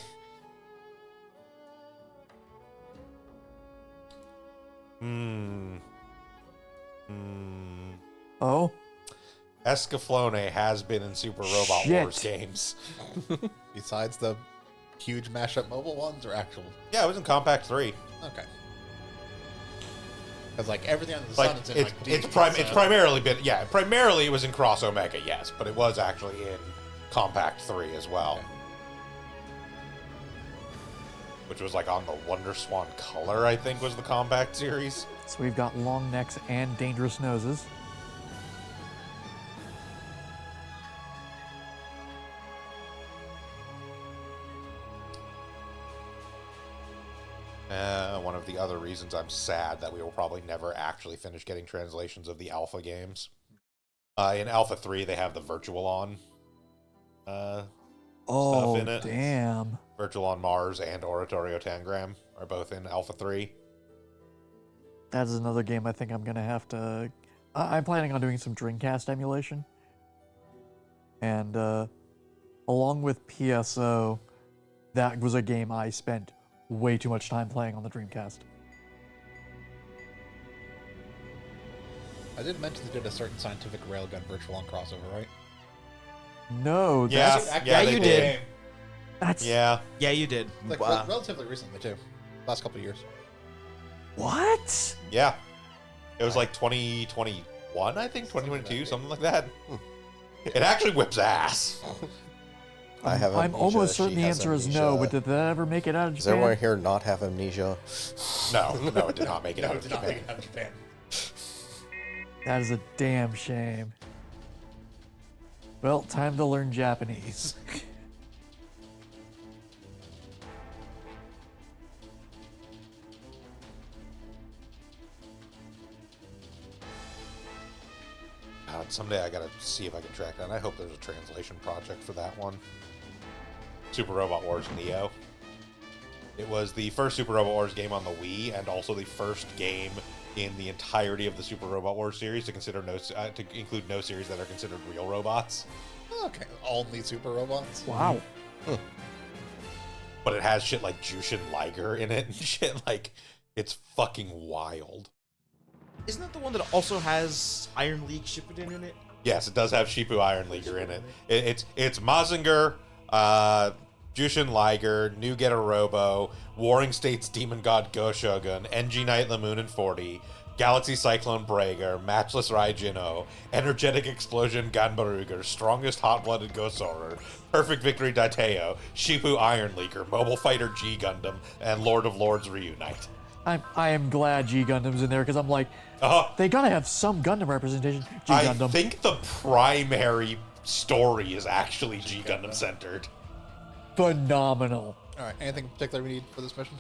[SPEAKER 4] Oh?
[SPEAKER 1] Escaflowne has been in Super Robot
[SPEAKER 4] Shit.
[SPEAKER 1] Wars games.
[SPEAKER 3] Besides the huge mashup mobile ones or actual?
[SPEAKER 1] Yeah, it was in Compact 3.
[SPEAKER 3] Okay. Because like everything under the
[SPEAKER 1] Like,
[SPEAKER 3] sun is in
[SPEAKER 1] it's,
[SPEAKER 3] like
[SPEAKER 1] it's,
[SPEAKER 3] DK,
[SPEAKER 1] it's
[SPEAKER 3] so-
[SPEAKER 1] primarily been, yeah, primarily it was in Cross Omega, yes, but it was actually in Compact 3 as well.
[SPEAKER 3] Okay.
[SPEAKER 1] Which was like on the Wonder Swan Color, I think, was the Compact series.
[SPEAKER 4] So we've got long necks and dangerous noses.
[SPEAKER 1] One of the other reasons I'm sad that we will probably never actually finish getting translations of the Alpha games. In Alpha 3, they have the Virtualon
[SPEAKER 4] Oh,
[SPEAKER 1] in it.
[SPEAKER 4] damn.
[SPEAKER 1] Virtualon Mars and Oratorio Tangram are both in Alpha 3.
[SPEAKER 4] That's another game I think I'm going to have to... I'm planning on doing some Dreamcast emulation. And along with PSO, that was a game I spent way too much time playing on the Dreamcast.
[SPEAKER 3] I did mention they did a certain scientific railgun virtual on crossover, right?
[SPEAKER 4] No,
[SPEAKER 1] Yeah,
[SPEAKER 4] that's...
[SPEAKER 2] Yeah,
[SPEAKER 1] they
[SPEAKER 2] you did.
[SPEAKER 4] That's...
[SPEAKER 1] Yeah.
[SPEAKER 2] Yeah, you did.
[SPEAKER 3] Like
[SPEAKER 2] Wow.
[SPEAKER 3] relatively recently too. Last couple of years.
[SPEAKER 4] What?
[SPEAKER 1] Yeah. It was like 2021, I think, 2022, something like that. It actually whips ass.
[SPEAKER 5] I have
[SPEAKER 4] I'm
[SPEAKER 5] amnesia,
[SPEAKER 4] almost
[SPEAKER 5] she
[SPEAKER 4] certain the
[SPEAKER 5] has
[SPEAKER 4] answer is no,
[SPEAKER 5] amnesia.
[SPEAKER 4] but did that ever make it out of
[SPEAKER 5] Does
[SPEAKER 4] Japan?
[SPEAKER 5] everyone here not have amnesia?
[SPEAKER 1] No, it did not make it
[SPEAKER 3] No,
[SPEAKER 1] out
[SPEAKER 3] it
[SPEAKER 1] of
[SPEAKER 3] did not make
[SPEAKER 1] Japan.
[SPEAKER 3] it out of Japan.
[SPEAKER 4] That is a damn shame. Well, time to learn Japanese.
[SPEAKER 1] God, someday I gotta see if I can track down. I hope there's a translation project for that one. Super Robot Wars Neo. It was the first Super Robot Wars game on the Wii, and also the first game in the entirety of the Super Robot Wars series to consider to include no series that are considered real robots.
[SPEAKER 3] Okay, only super robots.
[SPEAKER 4] Wow.
[SPEAKER 1] But it has shit like Jushin Liger in it and shit. Like, it's fucking wild.
[SPEAKER 2] Isn't that the one that also has Iron League Shippuden in it?
[SPEAKER 1] Yes, it does have Shipu Iron Leaguer in it. It's Mazinger, Jushin Liger, New Getter Robo, Warring States Demon God Go Shogun, NG Knight Lamoon and 40, Galaxy Cyclone Braeger, Matchless Raijino, Energetic Explosion Ganbaruger, Strongest Hot-Blooded Gosorer, Perfect Victory Daiteo, Shipu Iron Leaguer, Mobile Fighter G Gundam, and Lord of Lords Reunite.
[SPEAKER 4] I am glad G Gundam's in there because I'm like, they gotta have some Gundam representation. G
[SPEAKER 1] I
[SPEAKER 4] Gundam.
[SPEAKER 1] think the primary story is actually G Gundam centered.
[SPEAKER 4] Phenomenal.
[SPEAKER 3] All right. Anything in particular we need for this mission?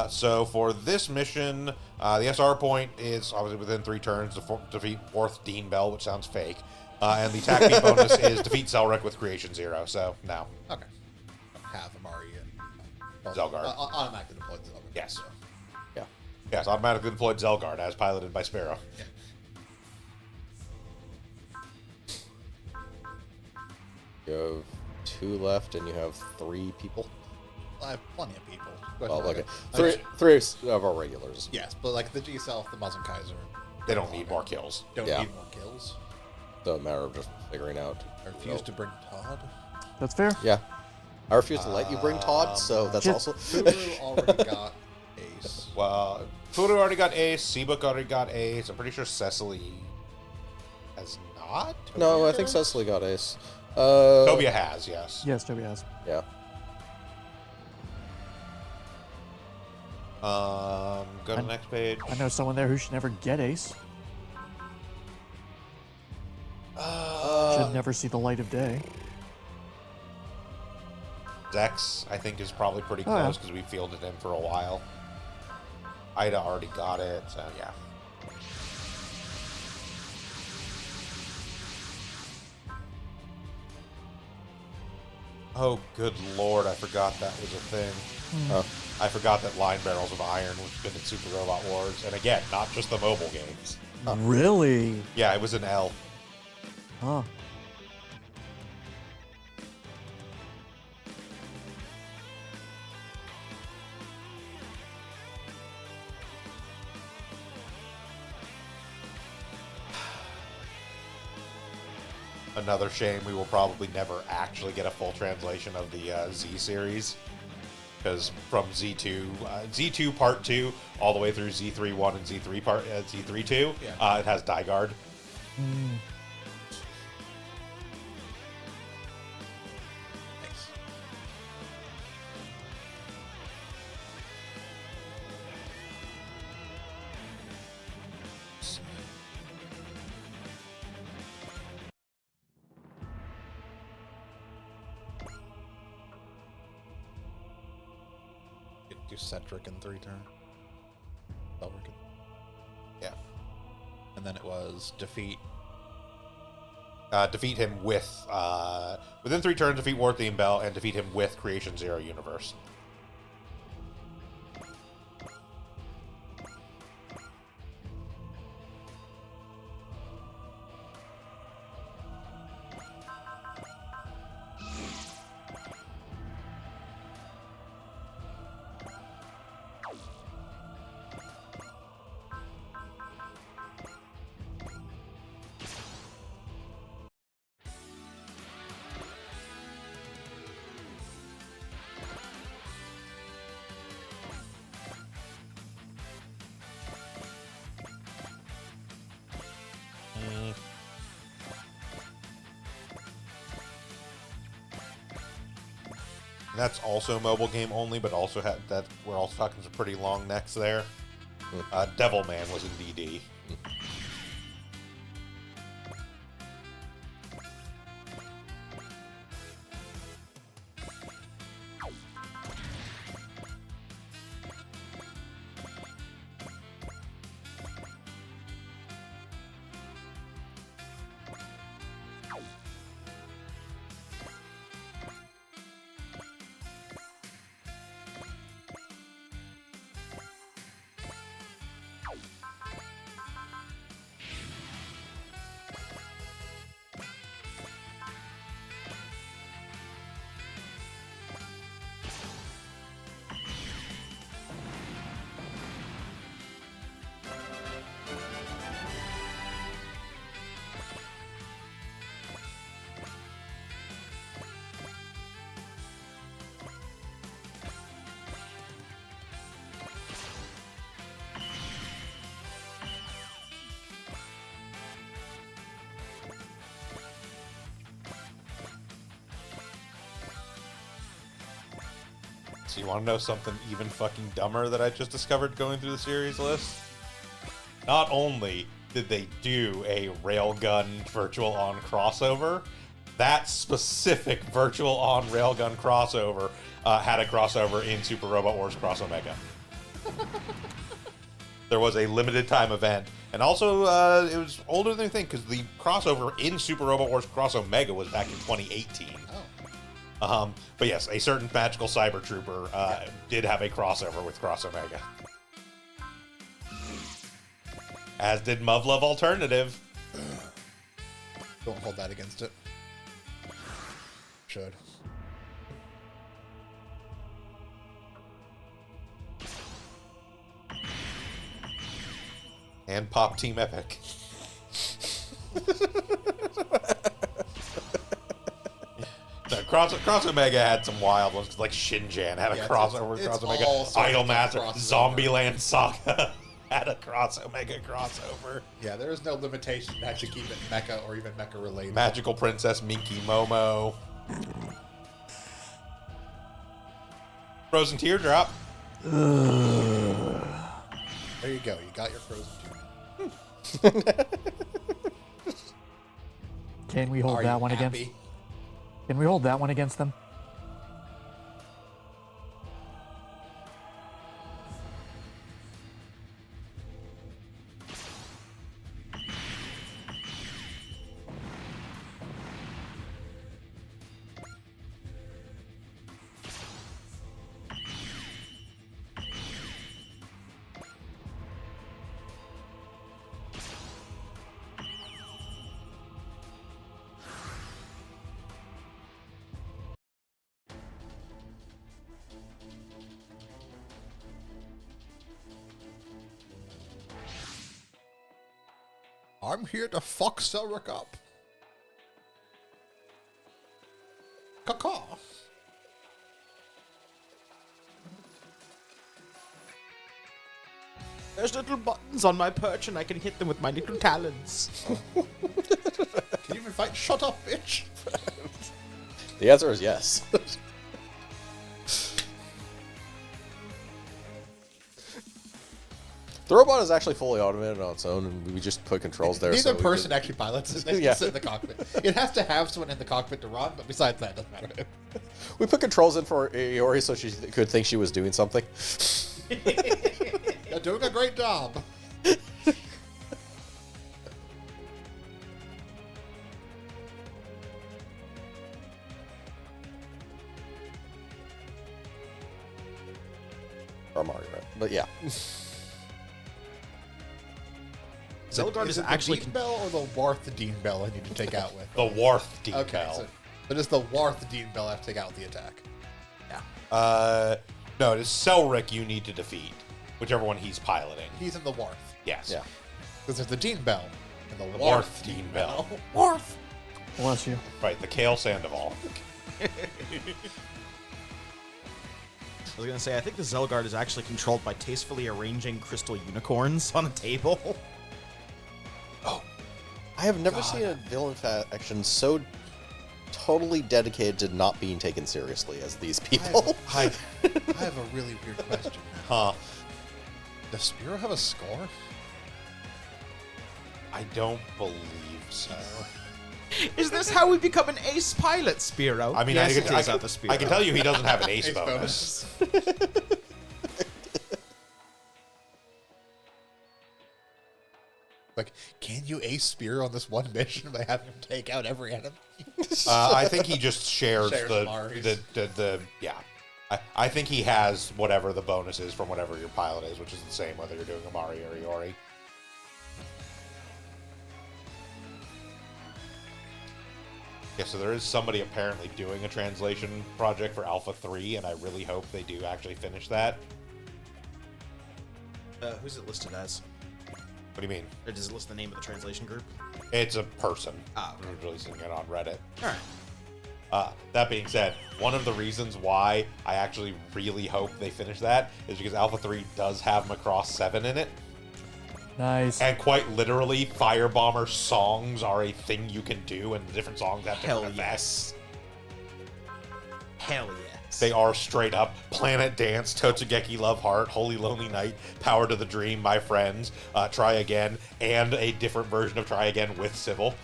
[SPEAKER 1] So for this mission, the SR point is obviously within 3 turns to defeat 4th Dean Bell, which sounds fake. And the attack beat bonus is defeat Zelrek with Creation 0. So, no.
[SPEAKER 3] Okay. Have Amari and
[SPEAKER 1] Zelgard.
[SPEAKER 3] Automatically deployed Zelgard.
[SPEAKER 1] Yes.
[SPEAKER 3] So,
[SPEAKER 5] Yeah.
[SPEAKER 1] Yes, automatically deployed Zelgard as piloted by Sparrow.
[SPEAKER 3] yeah.
[SPEAKER 5] You have 2 left, and you have 3 people.
[SPEAKER 3] I have plenty of people.
[SPEAKER 5] Well,
[SPEAKER 3] Question
[SPEAKER 5] okay.
[SPEAKER 3] mark.
[SPEAKER 5] Three of our regulars.
[SPEAKER 3] Yes, but like the G Self, the Muzzin Kaiser.
[SPEAKER 1] They don't need more kills.
[SPEAKER 3] Don't
[SPEAKER 5] Yeah.
[SPEAKER 3] need more kills.
[SPEAKER 5] The matter of just figuring out.
[SPEAKER 3] I refuse to bring Todd.
[SPEAKER 4] That's fair.
[SPEAKER 5] Yeah. I refuse to let you bring Todd, so that's
[SPEAKER 4] Just-
[SPEAKER 5] also.
[SPEAKER 3] Furu already got Ace.
[SPEAKER 1] Well, Furu already got Ace, Seabook already got Ace. I'm pretty sure Cecily has not.
[SPEAKER 5] No, I think Cecily got Ace.
[SPEAKER 1] Tobia has, yes.
[SPEAKER 4] Yes, Toby has.
[SPEAKER 5] Yeah.
[SPEAKER 1] Go to the next page.
[SPEAKER 4] I know someone there who should never get Ace. Should never see the light of day.
[SPEAKER 1] Zex, I think, is probably pretty
[SPEAKER 4] Oh, yeah.
[SPEAKER 1] close because we fielded him for a while. Ida already got it, so yeah. Oh, good lord, I forgot that was a thing.
[SPEAKER 5] Oh.
[SPEAKER 1] I forgot that Line Barrels of Iron was been in Super Robot Wars, and again, not just the mobile games.
[SPEAKER 4] Really?
[SPEAKER 1] Yeah, it was an L.
[SPEAKER 4] Huh.
[SPEAKER 1] Another shame we will probably never actually get a full translation of the Z series. Because from Z2 Part 2 all the way through Z3 1 and Z3 2, it has Dygard.
[SPEAKER 3] Nice. Do Centric in 3 turns. That working. Yeah. And then it was defeat.
[SPEAKER 1] Defeat him with within 3 turns. Defeat War Theme Bell and defeat him with Creation Zero Universe. That's also mobile game only, but also had that we're also talking some pretty long necks there. Devilman was in DD. So you want to know something even fucking dumber that I just discovered going through the series list? Not only did they do a Railgun Virtual On crossover, that specific Virtual On Railgun crossover had a crossover in Super Robot Wars Cross Omega. There was a limited time event, and also it was older than you think because the crossover in Super Robot Wars Cross Omega was back in 2018. But yes, a certain magical cyber trooper did have a crossover with Cross Omega. As did Muv-Luv Alternative.
[SPEAKER 3] Don't hold that against it. Should.
[SPEAKER 1] And Pop Team Epic. No, Cross Omega had some wild ones, like Shinjan had a crossover with Cross Omega. Idolmaster, Zombieland Saga had a Cross Omega crossover.
[SPEAKER 3] Yeah, there is no limitation that should keep it mecha or even mecha related.
[SPEAKER 1] Magical Princess Minky Momo. Frozen Teardrop.
[SPEAKER 3] There you go. You got your Frozen Teardrop.
[SPEAKER 4] Can we hold
[SPEAKER 3] Are
[SPEAKER 4] that
[SPEAKER 3] you
[SPEAKER 4] one
[SPEAKER 3] happy?
[SPEAKER 4] against? Can we hold that one against them?
[SPEAKER 3] I'm here to fuck Selric up. Caw.
[SPEAKER 2] There's little buttons on my perch, and I can hit them with my little talons.
[SPEAKER 3] Can you even fight? Shut up, bitch.
[SPEAKER 5] The answer is yes. The robot is actually fully automated on its own, and we just put controls there.
[SPEAKER 3] Neither
[SPEAKER 5] so we
[SPEAKER 3] person
[SPEAKER 5] can-
[SPEAKER 3] actually pilots it. They
[SPEAKER 5] Yeah.
[SPEAKER 3] just sit in the cockpit. It has to have someone in the cockpit to run, but besides that, it doesn't matter.
[SPEAKER 5] We put controls in for Iori so she could think she was doing something.
[SPEAKER 3] You're doing a great job.
[SPEAKER 5] Or Mario, right? But yeah.
[SPEAKER 2] Zelgard is
[SPEAKER 3] it
[SPEAKER 2] actually
[SPEAKER 3] the Dean Bell or the Warth Dean Bell I need to take out with?
[SPEAKER 1] The Warth Dean
[SPEAKER 3] Okay,
[SPEAKER 1] Bell.
[SPEAKER 3] so it is the Warth Dean Bell I have to take out with the attack.
[SPEAKER 1] No, it is Selric you need to defeat. Whichever one he's piloting.
[SPEAKER 3] He's in the Warth.
[SPEAKER 1] Yes.
[SPEAKER 5] Yeah.
[SPEAKER 3] Because there's the Dean Bell and the
[SPEAKER 1] The
[SPEAKER 3] Warth
[SPEAKER 1] Warth Dean Bell.
[SPEAKER 2] Worf.
[SPEAKER 4] Bless you.
[SPEAKER 1] Right, the Kale Sandoval.
[SPEAKER 2] I was gonna say, I think the Zelgard is actually controlled by tastefully arranging crystal unicorns on a table.
[SPEAKER 5] I have never seen a villain faction so totally dedicated to not being taken seriously as these people.
[SPEAKER 3] I have a really weird question.
[SPEAKER 1] Huh.
[SPEAKER 3] Does Spiro have a score?
[SPEAKER 1] I don't believe so.
[SPEAKER 2] Is this how we become an ace pilot, Spiro?
[SPEAKER 1] I mean,
[SPEAKER 2] yes,
[SPEAKER 1] I,
[SPEAKER 2] it
[SPEAKER 1] can, I,
[SPEAKER 2] is
[SPEAKER 1] can,
[SPEAKER 2] out the Spiro.
[SPEAKER 1] I can tell you he doesn't have an ace
[SPEAKER 3] Ace
[SPEAKER 1] bonus.
[SPEAKER 3] Like, can you ace Spiro on this one mission by having him take out every enemy?
[SPEAKER 1] I think he just shares,
[SPEAKER 3] Shares
[SPEAKER 1] the,
[SPEAKER 3] Mari's.
[SPEAKER 1] the yeah. I think he has whatever the bonus is from whatever your pilot is, which is the same whether you're doing Amari or Iori. Yeah, so there is somebody apparently doing a translation project for Alpha 3, and I really hope they do actually finish that.
[SPEAKER 2] Who's it listed as?
[SPEAKER 1] What do you mean?
[SPEAKER 2] Or does it list the name of the translation group?
[SPEAKER 1] It's a person
[SPEAKER 2] Ah, okay.
[SPEAKER 1] who's releasing it on Reddit.
[SPEAKER 2] All right.
[SPEAKER 1] That being said, one of the reasons why I actually really hope they finish that is because Alpha 3 does have Macross 7 in it.
[SPEAKER 4] Nice.
[SPEAKER 1] And quite literally, Firebomber songs are a thing you can do, and the different songs have
[SPEAKER 2] Hell
[SPEAKER 1] different effects.
[SPEAKER 2] Hell yes.
[SPEAKER 1] They are straight up Planet Dance, Totsugeki Love Heart, Holy Lonely Night, Power to the Dream, My Friends, Try Again, and a different version of Try Again with Civil.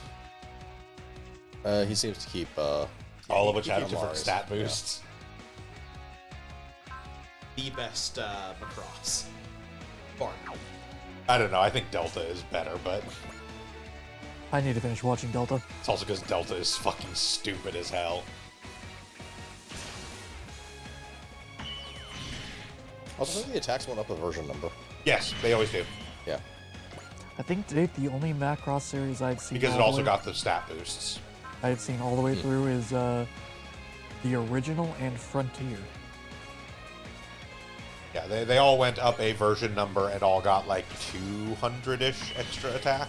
[SPEAKER 5] He seems to keep
[SPEAKER 1] All of which
[SPEAKER 5] he
[SPEAKER 1] have
[SPEAKER 5] keeps
[SPEAKER 1] different
[SPEAKER 5] Amari's.
[SPEAKER 1] stat boosts.
[SPEAKER 2] the best Macross. Bar none.
[SPEAKER 1] I don't know, I think Delta is better, but
[SPEAKER 4] I need to finish watching Delta.
[SPEAKER 1] it's also because Delta is fucking stupid as hell.
[SPEAKER 5] Also, the attacks went up a version number.
[SPEAKER 1] Yes, they always do.
[SPEAKER 5] Yeah.
[SPEAKER 4] I think to date the only Macross series I've seen
[SPEAKER 1] Because it
[SPEAKER 4] all
[SPEAKER 1] also
[SPEAKER 4] the way-
[SPEAKER 1] got the stat boosts.
[SPEAKER 4] I've seen all the way through is the original and Frontier.
[SPEAKER 1] Yeah, they all went up a version number and all got like 200-ish extra attack.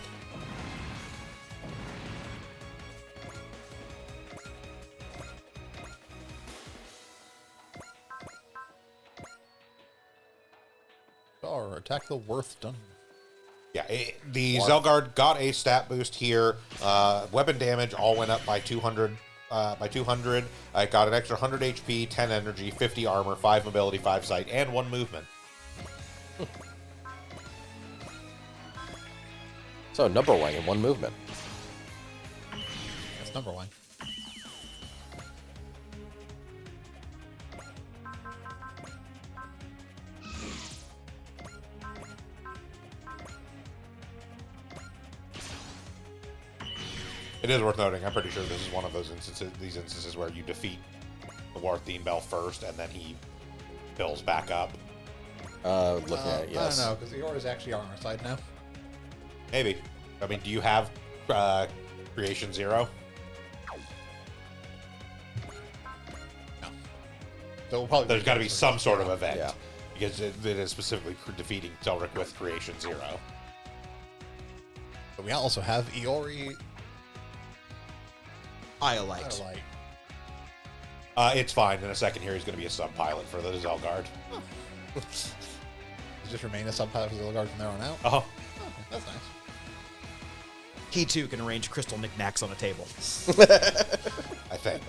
[SPEAKER 3] Or attack the Worth done.
[SPEAKER 1] Yeah, the Zelgard got a stat boost here. Weapon damage all went up by 200. It got an extra 100 HP, 10 energy, 50 armor, 5 mobility, 5 sight, and 1 movement.
[SPEAKER 5] So, number one in one movement.
[SPEAKER 3] That's number one.
[SPEAKER 1] It is worth noting, I'm pretty sure this is one of those instances where you defeat the Warthine Bell first, and then he builds back up.
[SPEAKER 5] Looking at it, yes.
[SPEAKER 3] I don't know, because Eeyore is actually on our side now.
[SPEAKER 1] Maybe. I mean, do you have Creation Zero?
[SPEAKER 3] So we'll probably
[SPEAKER 1] There's got to be some sort of event.
[SPEAKER 5] Yeah.
[SPEAKER 1] Because it is specifically defeating Telric with Creation Zero.
[SPEAKER 3] So we also have Iori
[SPEAKER 2] Iolite.
[SPEAKER 3] Iolite.
[SPEAKER 1] It's fine. In a second here, he's going to be a sub-pilot for the Zelgard.
[SPEAKER 3] He just remain a sub-pilot for the Zelgard from there on out.
[SPEAKER 1] Oh,
[SPEAKER 3] Oh, that's nice.
[SPEAKER 2] He too can arrange crystal knickknacks on a table.
[SPEAKER 1] I think.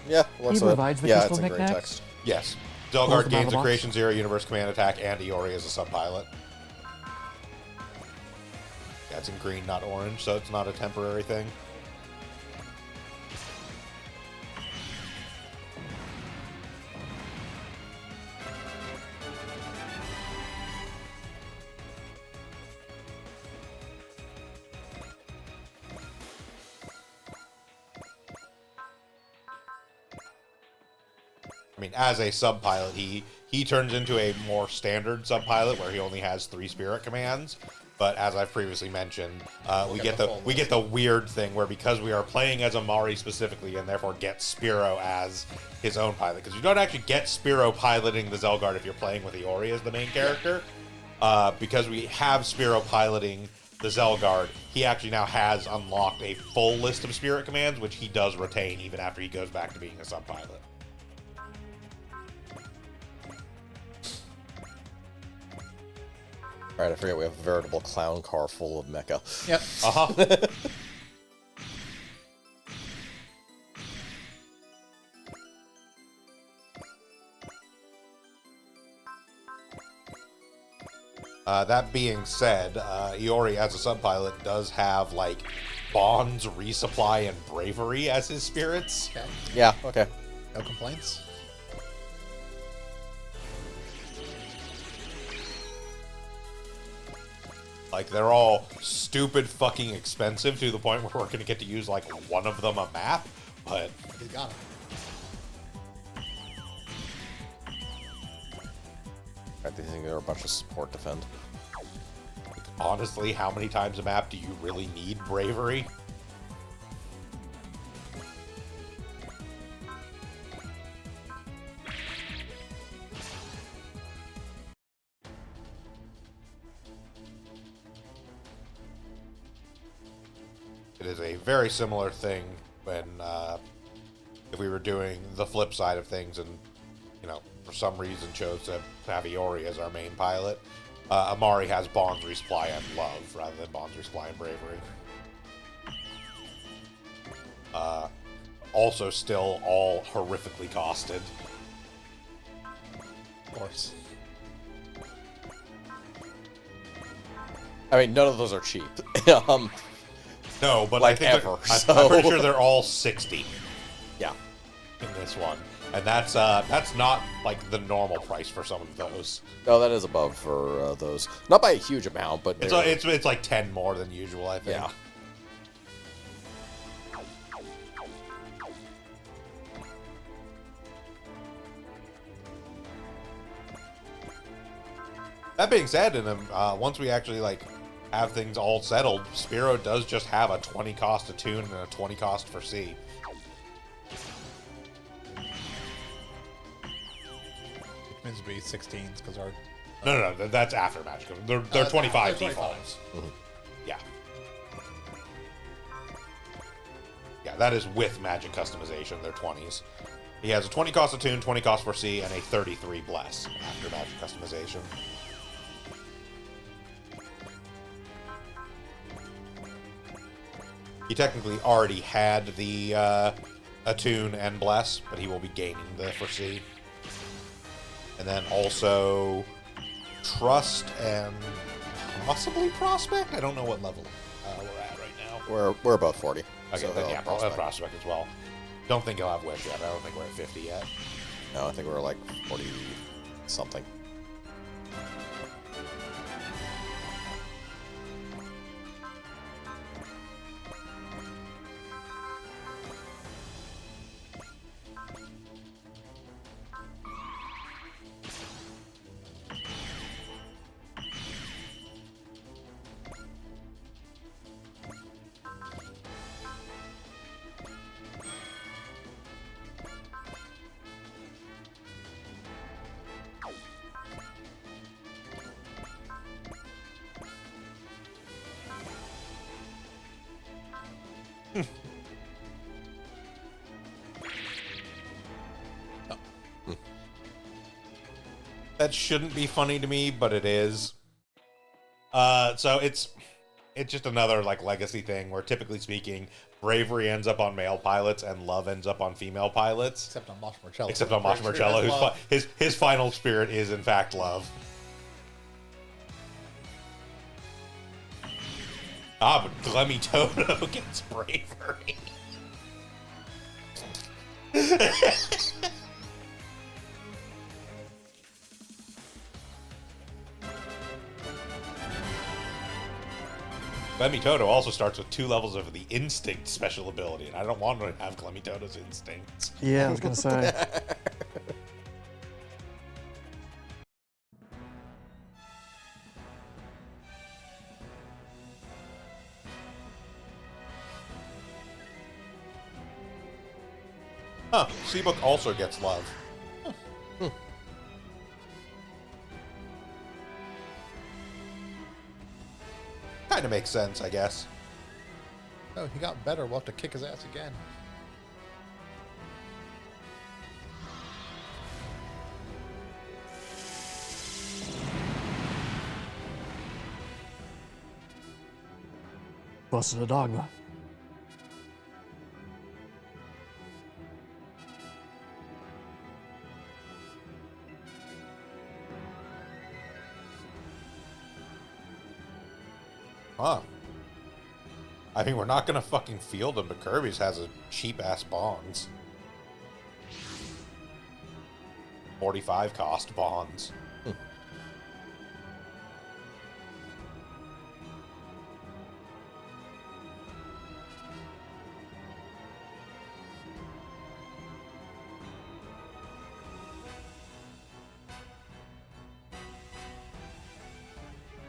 [SPEAKER 5] Yeah, looks
[SPEAKER 4] provides the
[SPEAKER 5] yeah,
[SPEAKER 4] crystal
[SPEAKER 5] it's a great
[SPEAKER 4] knickknacks?
[SPEAKER 5] text.
[SPEAKER 1] Yes.
[SPEAKER 4] Close
[SPEAKER 1] Zelgard
[SPEAKER 4] them out
[SPEAKER 1] gains
[SPEAKER 4] of the
[SPEAKER 1] a
[SPEAKER 4] box?
[SPEAKER 1] Creation Zero Universe Command Attack and Iori as a sub-pilot. Yeah, it's in green, not orange, so it's not a temporary thing. I mean, as a sub-pilot, he turns into a more standard sub-pilot where he only has 3 spirit commands. But as I've previously mentioned, we get the weird thing where because we are playing as Amari specifically and therefore get Spiro as his own pilot, because you don't actually get Spiro piloting the Zelgard if you're playing with Iori as the main character. Because we have Spiro piloting the Zelgard, he actually now has unlocked a full list of spirit commands, which he does retain even after he goes back to being a sub-pilot.
[SPEAKER 5] All right, I forget we have a veritable clown car full of mecha.
[SPEAKER 3] Yep.
[SPEAKER 1] Uh-huh. That being said, Iori as a sub-pilot does have, like, bonds, resupply, and bravery as his spirits.
[SPEAKER 3] Okay.
[SPEAKER 5] Yeah, okay.
[SPEAKER 3] No complaints.
[SPEAKER 1] Like, they're all stupid fucking expensive to the point where we're going to get to use, like, one of them a map, but
[SPEAKER 3] You got it.
[SPEAKER 5] I think there are a bunch of support defend.
[SPEAKER 1] honestly, how many times a map do you really need bravery? It is a very similar thing when, if we were doing the flip side of things and, you know, for some reason chose to have Iori as our main pilot. Amari has Bonds Resupply and Love rather than Bonds Resupply and Bravery. Also still all horrifically costed.
[SPEAKER 3] Of course.
[SPEAKER 5] I mean, none of those are cheap.
[SPEAKER 1] No, but
[SPEAKER 5] Like
[SPEAKER 1] I think
[SPEAKER 5] ever,
[SPEAKER 1] I'm pretty
[SPEAKER 5] so-
[SPEAKER 1] sure they're all 60
[SPEAKER 5] Yeah.
[SPEAKER 1] in this one. And that's not like the normal price for some of those.
[SPEAKER 5] No, that is above for those. Not by a huge amount, but
[SPEAKER 1] It's
[SPEAKER 5] they're-
[SPEAKER 1] it's like 10 more than usual, I think.
[SPEAKER 5] yeah.
[SPEAKER 1] That being said, and once we actually like have things all settled, Spiro does just have a 20 cost to tune and a 20 cost for C.
[SPEAKER 3] Which means it'd be 16s because our.
[SPEAKER 1] No, that's after Magic. They're
[SPEAKER 3] that's
[SPEAKER 1] 25
[SPEAKER 3] they're
[SPEAKER 1] defaults. Yeah. Yeah, that is with Magic customization. They're 20s. He has a 20 cost to tune, 20 cost for C, and a 33 bless after Magic customization. He technically already had the attune and bless, but he will be gaining the for C. And then also trust and possibly prospect. I don't know what level we're at right now.
[SPEAKER 5] We're above 40.
[SPEAKER 1] Okay,
[SPEAKER 5] so
[SPEAKER 1] then
[SPEAKER 5] they'll
[SPEAKER 1] yeah, prospect as well. Don't think he'll have wish yet. I don't think we're at 50 yet.
[SPEAKER 5] No, I think we're like 40 something.
[SPEAKER 1] That shouldn't be funny to me, but it is. So it's just another like legacy thing where, typically speaking, bravery ends up on male pilots and love ends up on female pilots.
[SPEAKER 3] Except on Mosh Marcello.
[SPEAKER 1] Except on Mosh Marcello, his final spirit is in fact love. But Glemmy Toto gets bravery. Glemmy Toto also starts with 2 levels of the Instinct special ability, and I don't want to have Glemmy Toto's instincts.
[SPEAKER 4] Yeah, I was gonna say.
[SPEAKER 1] Huh, Seabook also gets love. Kind of makes sense, I guess.
[SPEAKER 3] Oh, he got better. We'll have to kick his ass again.
[SPEAKER 4] Busted a dogma.
[SPEAKER 1] Huh. I mean, we're not gonna fucking field him, but Kirby's has a cheap-ass bonds. 45 cost bonds.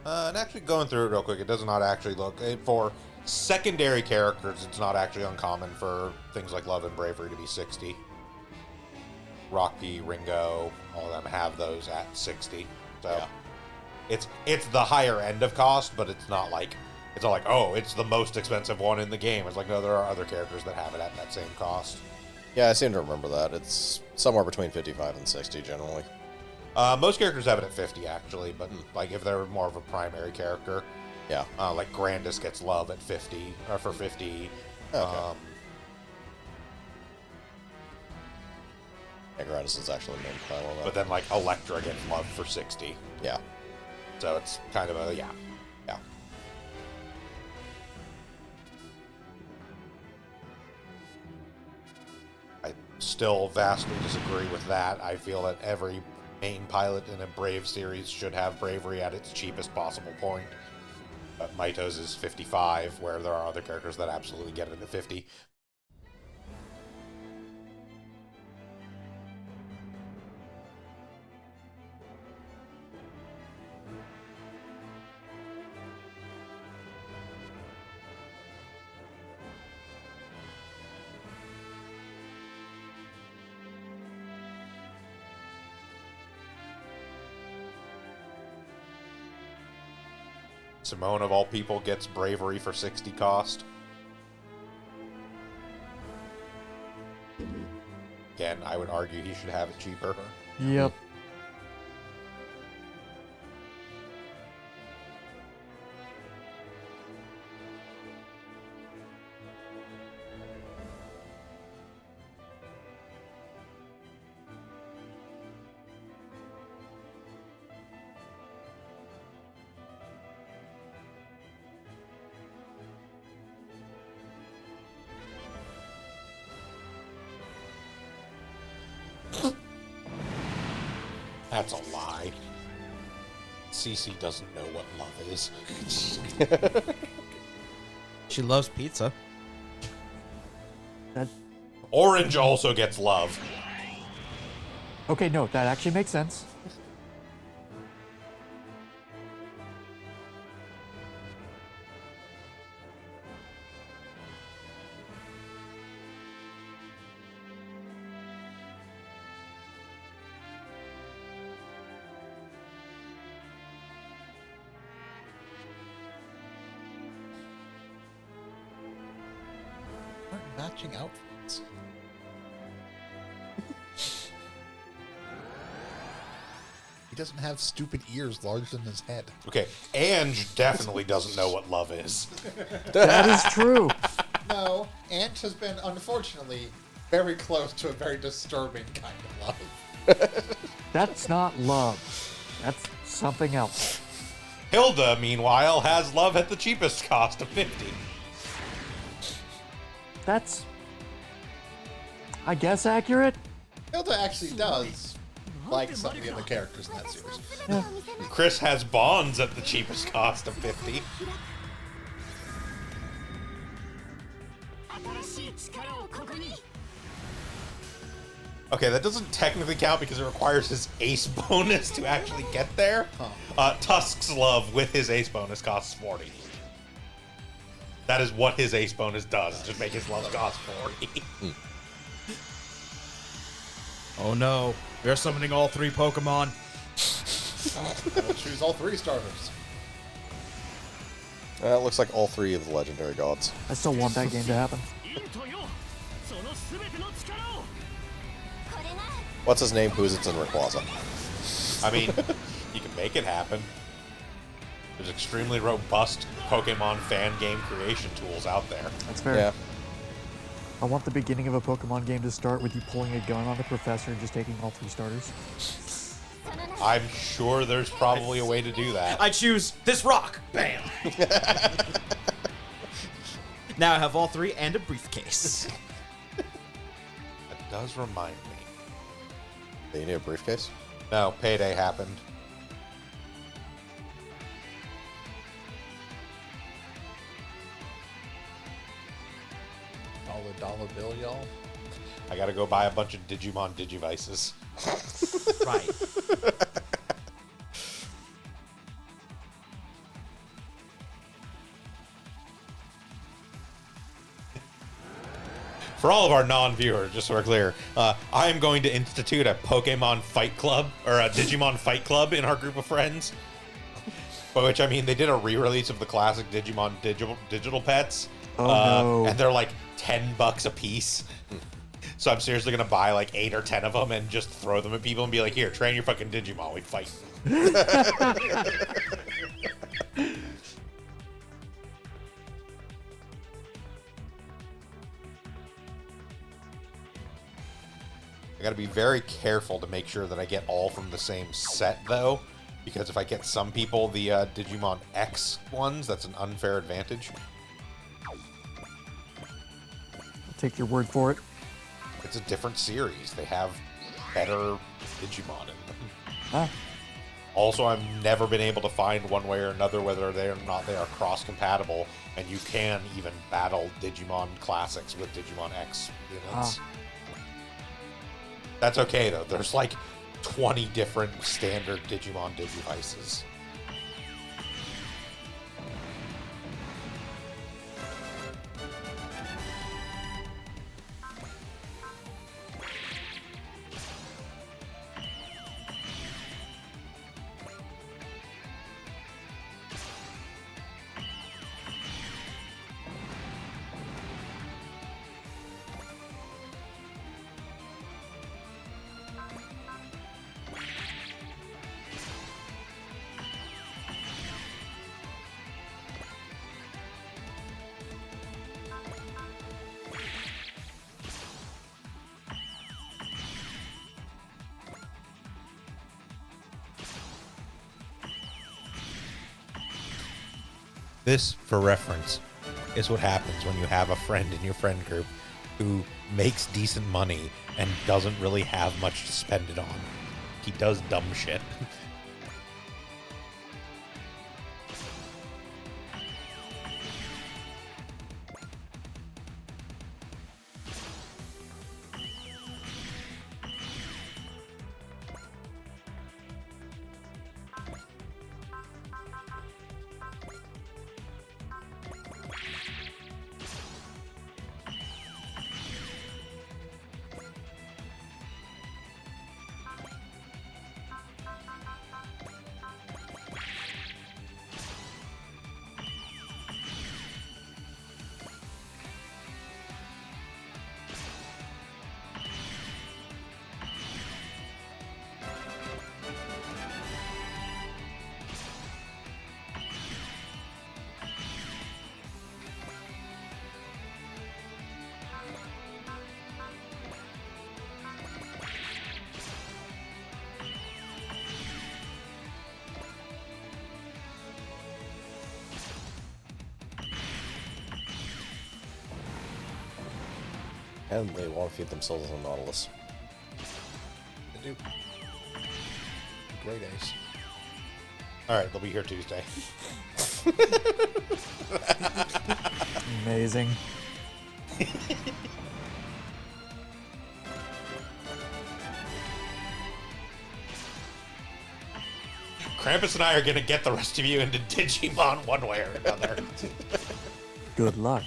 [SPEAKER 1] And actually going through it real quick, it does not actually look... For secondary characters, it's not actually uncommon for things like Love and Bravery to be 60. Rocky, Ringo, all of them have those at 60. So
[SPEAKER 5] Yeah.
[SPEAKER 1] it's the higher end of cost, but it's not like... It's not like, oh, it's the most expensive one in the game. It's like, no, there are other characters that have it at that same cost.
[SPEAKER 5] Yeah, I seem to remember that. It's somewhere between 55 and 60 generally.
[SPEAKER 1] Most characters have it at 50, actually, but like if they're more of a primary character,
[SPEAKER 5] Yeah.
[SPEAKER 1] like Grandis gets love at 50, or for 50.
[SPEAKER 5] Okay. Grandis is actually named Kylo.
[SPEAKER 1] But then like Electra gets love for 60.
[SPEAKER 5] Yeah.
[SPEAKER 1] So it's kind of a, yeah.
[SPEAKER 5] Yeah.
[SPEAKER 1] I still vastly disagree with that. I feel that every main pilot in a Brave series should have bravery at its cheapest possible point. But Maito's is 55, where there are other characters that absolutely get it at 50. Simone, of all people, gets bravery for 60 cost. Again, I would argue he should have it cheaper.
[SPEAKER 4] Yep.
[SPEAKER 1] That's a lie. Cece doesn't know what love is.
[SPEAKER 2] She loves pizza.
[SPEAKER 4] That,
[SPEAKER 1] Orange also gets love.
[SPEAKER 4] okay, no, that actually makes sense.
[SPEAKER 3] Aren't matching outfits.
[SPEAKER 2] Hmm.
[SPEAKER 3] doesn't have stupid ears larger than his head.
[SPEAKER 1] Okay, Ange definitely doesn't know what love is.
[SPEAKER 4] That is true.
[SPEAKER 3] No, Ant has been, unfortunately, very close to a very disturbing kind of love.
[SPEAKER 4] That's not love. That's something else.
[SPEAKER 1] Hilda, meanwhile, has love at the cheapest cost of 50.
[SPEAKER 4] That's, I guess, accurate.
[SPEAKER 3] Hilda actually does like some of the other characters in that series.
[SPEAKER 4] Yeah.
[SPEAKER 1] Chris has bonds at the cheapest cost of 50. Okay, that doesn't technically count because it requires his ace bonus to actually get there. Tusk's love with his ace bonus costs 40. That is what his ace bonus does, just make his love cost 40.
[SPEAKER 2] Oh no, we're summoning all 3 Pokemon.
[SPEAKER 3] I'll choose all 3 starters.
[SPEAKER 5] It looks like all 3 of the legendary gods.
[SPEAKER 4] I still want that game to happen.
[SPEAKER 5] What's his name? Who's it's in Rayquaza?
[SPEAKER 1] I mean, you can make it happen. There's extremely robust Pokemon fan game creation tools out there.
[SPEAKER 4] That's fair.
[SPEAKER 5] Yeah.
[SPEAKER 4] I want the beginning of a Pokemon game to start with you pulling a gun on the professor and just taking all 3 starters.
[SPEAKER 1] I'm sure there's probably a way to do that.
[SPEAKER 2] I choose this rock. Bam. Now I have all 3 and a briefcase.
[SPEAKER 1] That does remind me.
[SPEAKER 5] Do you need a briefcase?
[SPEAKER 1] No, payday happened.
[SPEAKER 3] Dollar bill, y'all.
[SPEAKER 1] I gotta go buy a bunch of Digimon Digivices.
[SPEAKER 2] Right.
[SPEAKER 1] For all of our non-viewers, just so we're clear, I am going to institute a Pokemon Fight Club, or a Digimon Fight Club in our group of friends. By which I mean they did a re-release of the classic Digimon digital pets.
[SPEAKER 4] Oh, no.
[SPEAKER 1] And they're like $10 a piece. So I'm seriously gonna buy like 8 or 10 of them and just throw them at people and be like, here, train your fucking Digimon, we fight. I gotta be very careful to make sure that I get all from the same set, though, because if I get some people the Digimon X ones, that's an unfair advantage.
[SPEAKER 4] I'll take your word for it.
[SPEAKER 1] It's a different series. They have better Digimon in them.
[SPEAKER 4] Ah,
[SPEAKER 1] Also, I've never been able to find one way or another whether they or not they are cross-compatible, and you can even battle Digimon Classics with Digimon X units. That's okay, though. There's like 20 different standard Digimon Digivices. This, for reference, is what happens when you have a friend in your friend group who makes decent money and doesn't really have much to spend it on. He does dumb shit.
[SPEAKER 5] And they want to feed themselves on Nautilus.
[SPEAKER 3] They do. Great ace.
[SPEAKER 1] All right, they'll be here Tuesday.
[SPEAKER 4] Amazing.
[SPEAKER 1] Krampus and I are gonna get the rest of you into Digimon one way or another.
[SPEAKER 4] Good luck.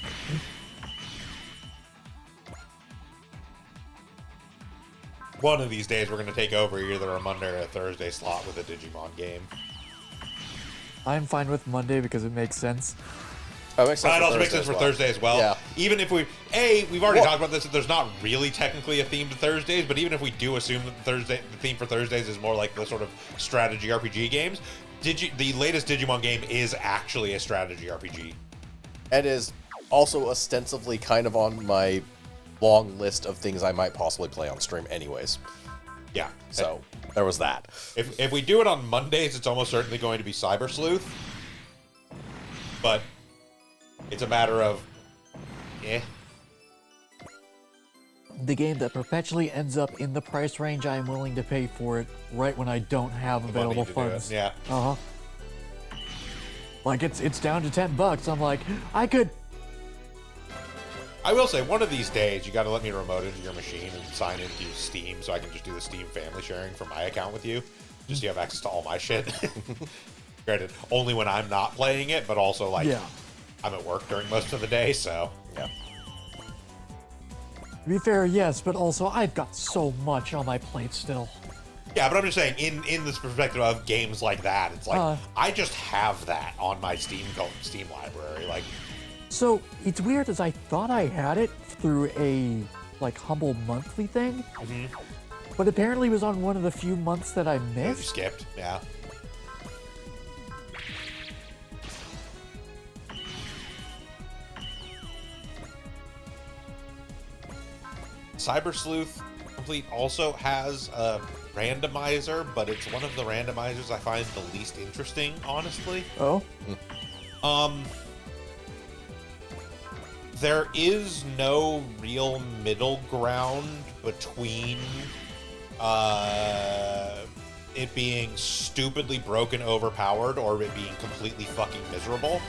[SPEAKER 1] One of these days, we're gonna take over either a Monday or a Thursday slot with a Digimon game.
[SPEAKER 4] I'm fine with Monday because it makes sense.
[SPEAKER 5] That makes sense.
[SPEAKER 1] It also makes sense for Thursday as well.
[SPEAKER 5] Yeah.
[SPEAKER 1] Even if we've already talked about this. There's not really technically a theme to Thursdays, but even if we do assume that the theme for Thursdays is more like the sort of strategy RPG games, the latest Digimon game is actually a strategy RPG.
[SPEAKER 5] And is also ostensibly kind of on my long list of things I might possibly play on stream anyways.
[SPEAKER 1] Yeah.
[SPEAKER 5] So there was that.
[SPEAKER 1] If we do it on Mondays, it's almost certainly going to be Cyber Sleuth. But it's a matter of,
[SPEAKER 4] The game that perpetually ends up in the price range I am willing to pay for it right when I don't have available
[SPEAKER 1] to do it.
[SPEAKER 4] funds.
[SPEAKER 1] Yeah.
[SPEAKER 4] Uh-huh. Like it's down to $10. I'm like, I could.
[SPEAKER 1] I will say, one of these days, you got to let me remote into your machine and sign into Steam so I can just do the Steam family sharing from my account with you. Just so you have access to all my shit. Granted, only when I'm not playing it, but also, like,
[SPEAKER 4] Yeah.
[SPEAKER 1] I'm at work during most of the day, so.
[SPEAKER 5] Yeah.
[SPEAKER 4] To be fair, yes, but also I've got so much on my plate still.
[SPEAKER 1] Yeah, but I'm just saying, in this perspective of games like that, it's like, I just have that on my Steam library. Like,
[SPEAKER 4] So it's weird as I thought I had it through a like Humble monthly thing, but apparently it was on one of the few months that I
[SPEAKER 1] you
[SPEAKER 4] missed.
[SPEAKER 1] skipped, yeah. Cyber Sleuth Complete also has a randomizer, but it's one of the randomizers I find the least interesting, honestly.
[SPEAKER 4] Oh,
[SPEAKER 1] There is no real middle ground between it being stupidly broken overpowered or it being completely fucking miserable.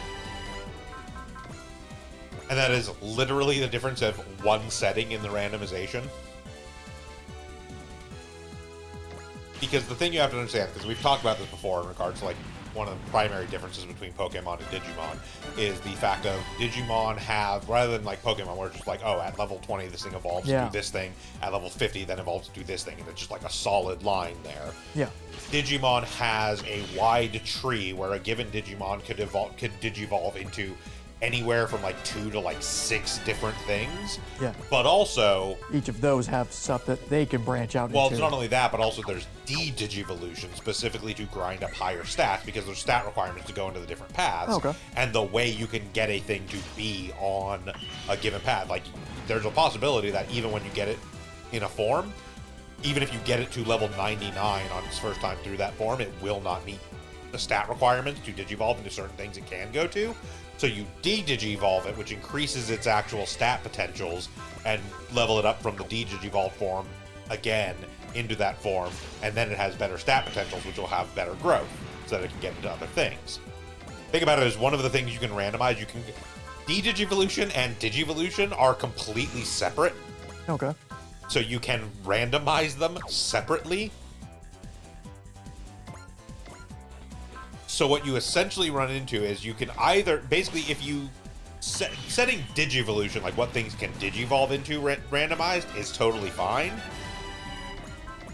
[SPEAKER 1] And that is literally the difference of one setting in the randomization. Because the thing you have to understand, because we've talked about this before in regards to like one of the primary differences between Pokemon and Digimon is the fact of Digimon have, rather than like Pokemon where it's just like, oh, at level 20 this thing evolves to do this thing, at level 50 then evolves to do this thing, and it's just like a solid line there.
[SPEAKER 4] yeah.
[SPEAKER 1] Digimon has a wide tree where a given Digimon could digivolve into anywhere from like 2 to like 6 different things.
[SPEAKER 4] Yeah.
[SPEAKER 1] But also,
[SPEAKER 4] Each of those have stuff that they can branch out
[SPEAKER 1] well,
[SPEAKER 4] into.
[SPEAKER 1] it's not only that, but also there's D-Digivolution specifically to grind up higher stats because there's stat requirements to go into the different paths.
[SPEAKER 4] Okay.
[SPEAKER 1] And the way you can get a thing to be on a given path. Like, there's a possibility that even when you get it in a form, even if you get it to level 99 on its first time through that form, it will not meet the stat requirements to digivolve into certain things it can go to. So you de-digivolve it, which increases its actual stat potentials, and level it up from the de-digivolve form again into that form, and then it has better stat potentials, which will have better growth, so that it can get into other things. Think about it as one of the things you can randomize. You can de-digivolution and digivolution are completely separate,
[SPEAKER 4] Okay.
[SPEAKER 1] so you can randomize them separately. So what you essentially run into is you can either, basically, if you setting Digivolution, like what things can Digivolve into randomized, is totally fine.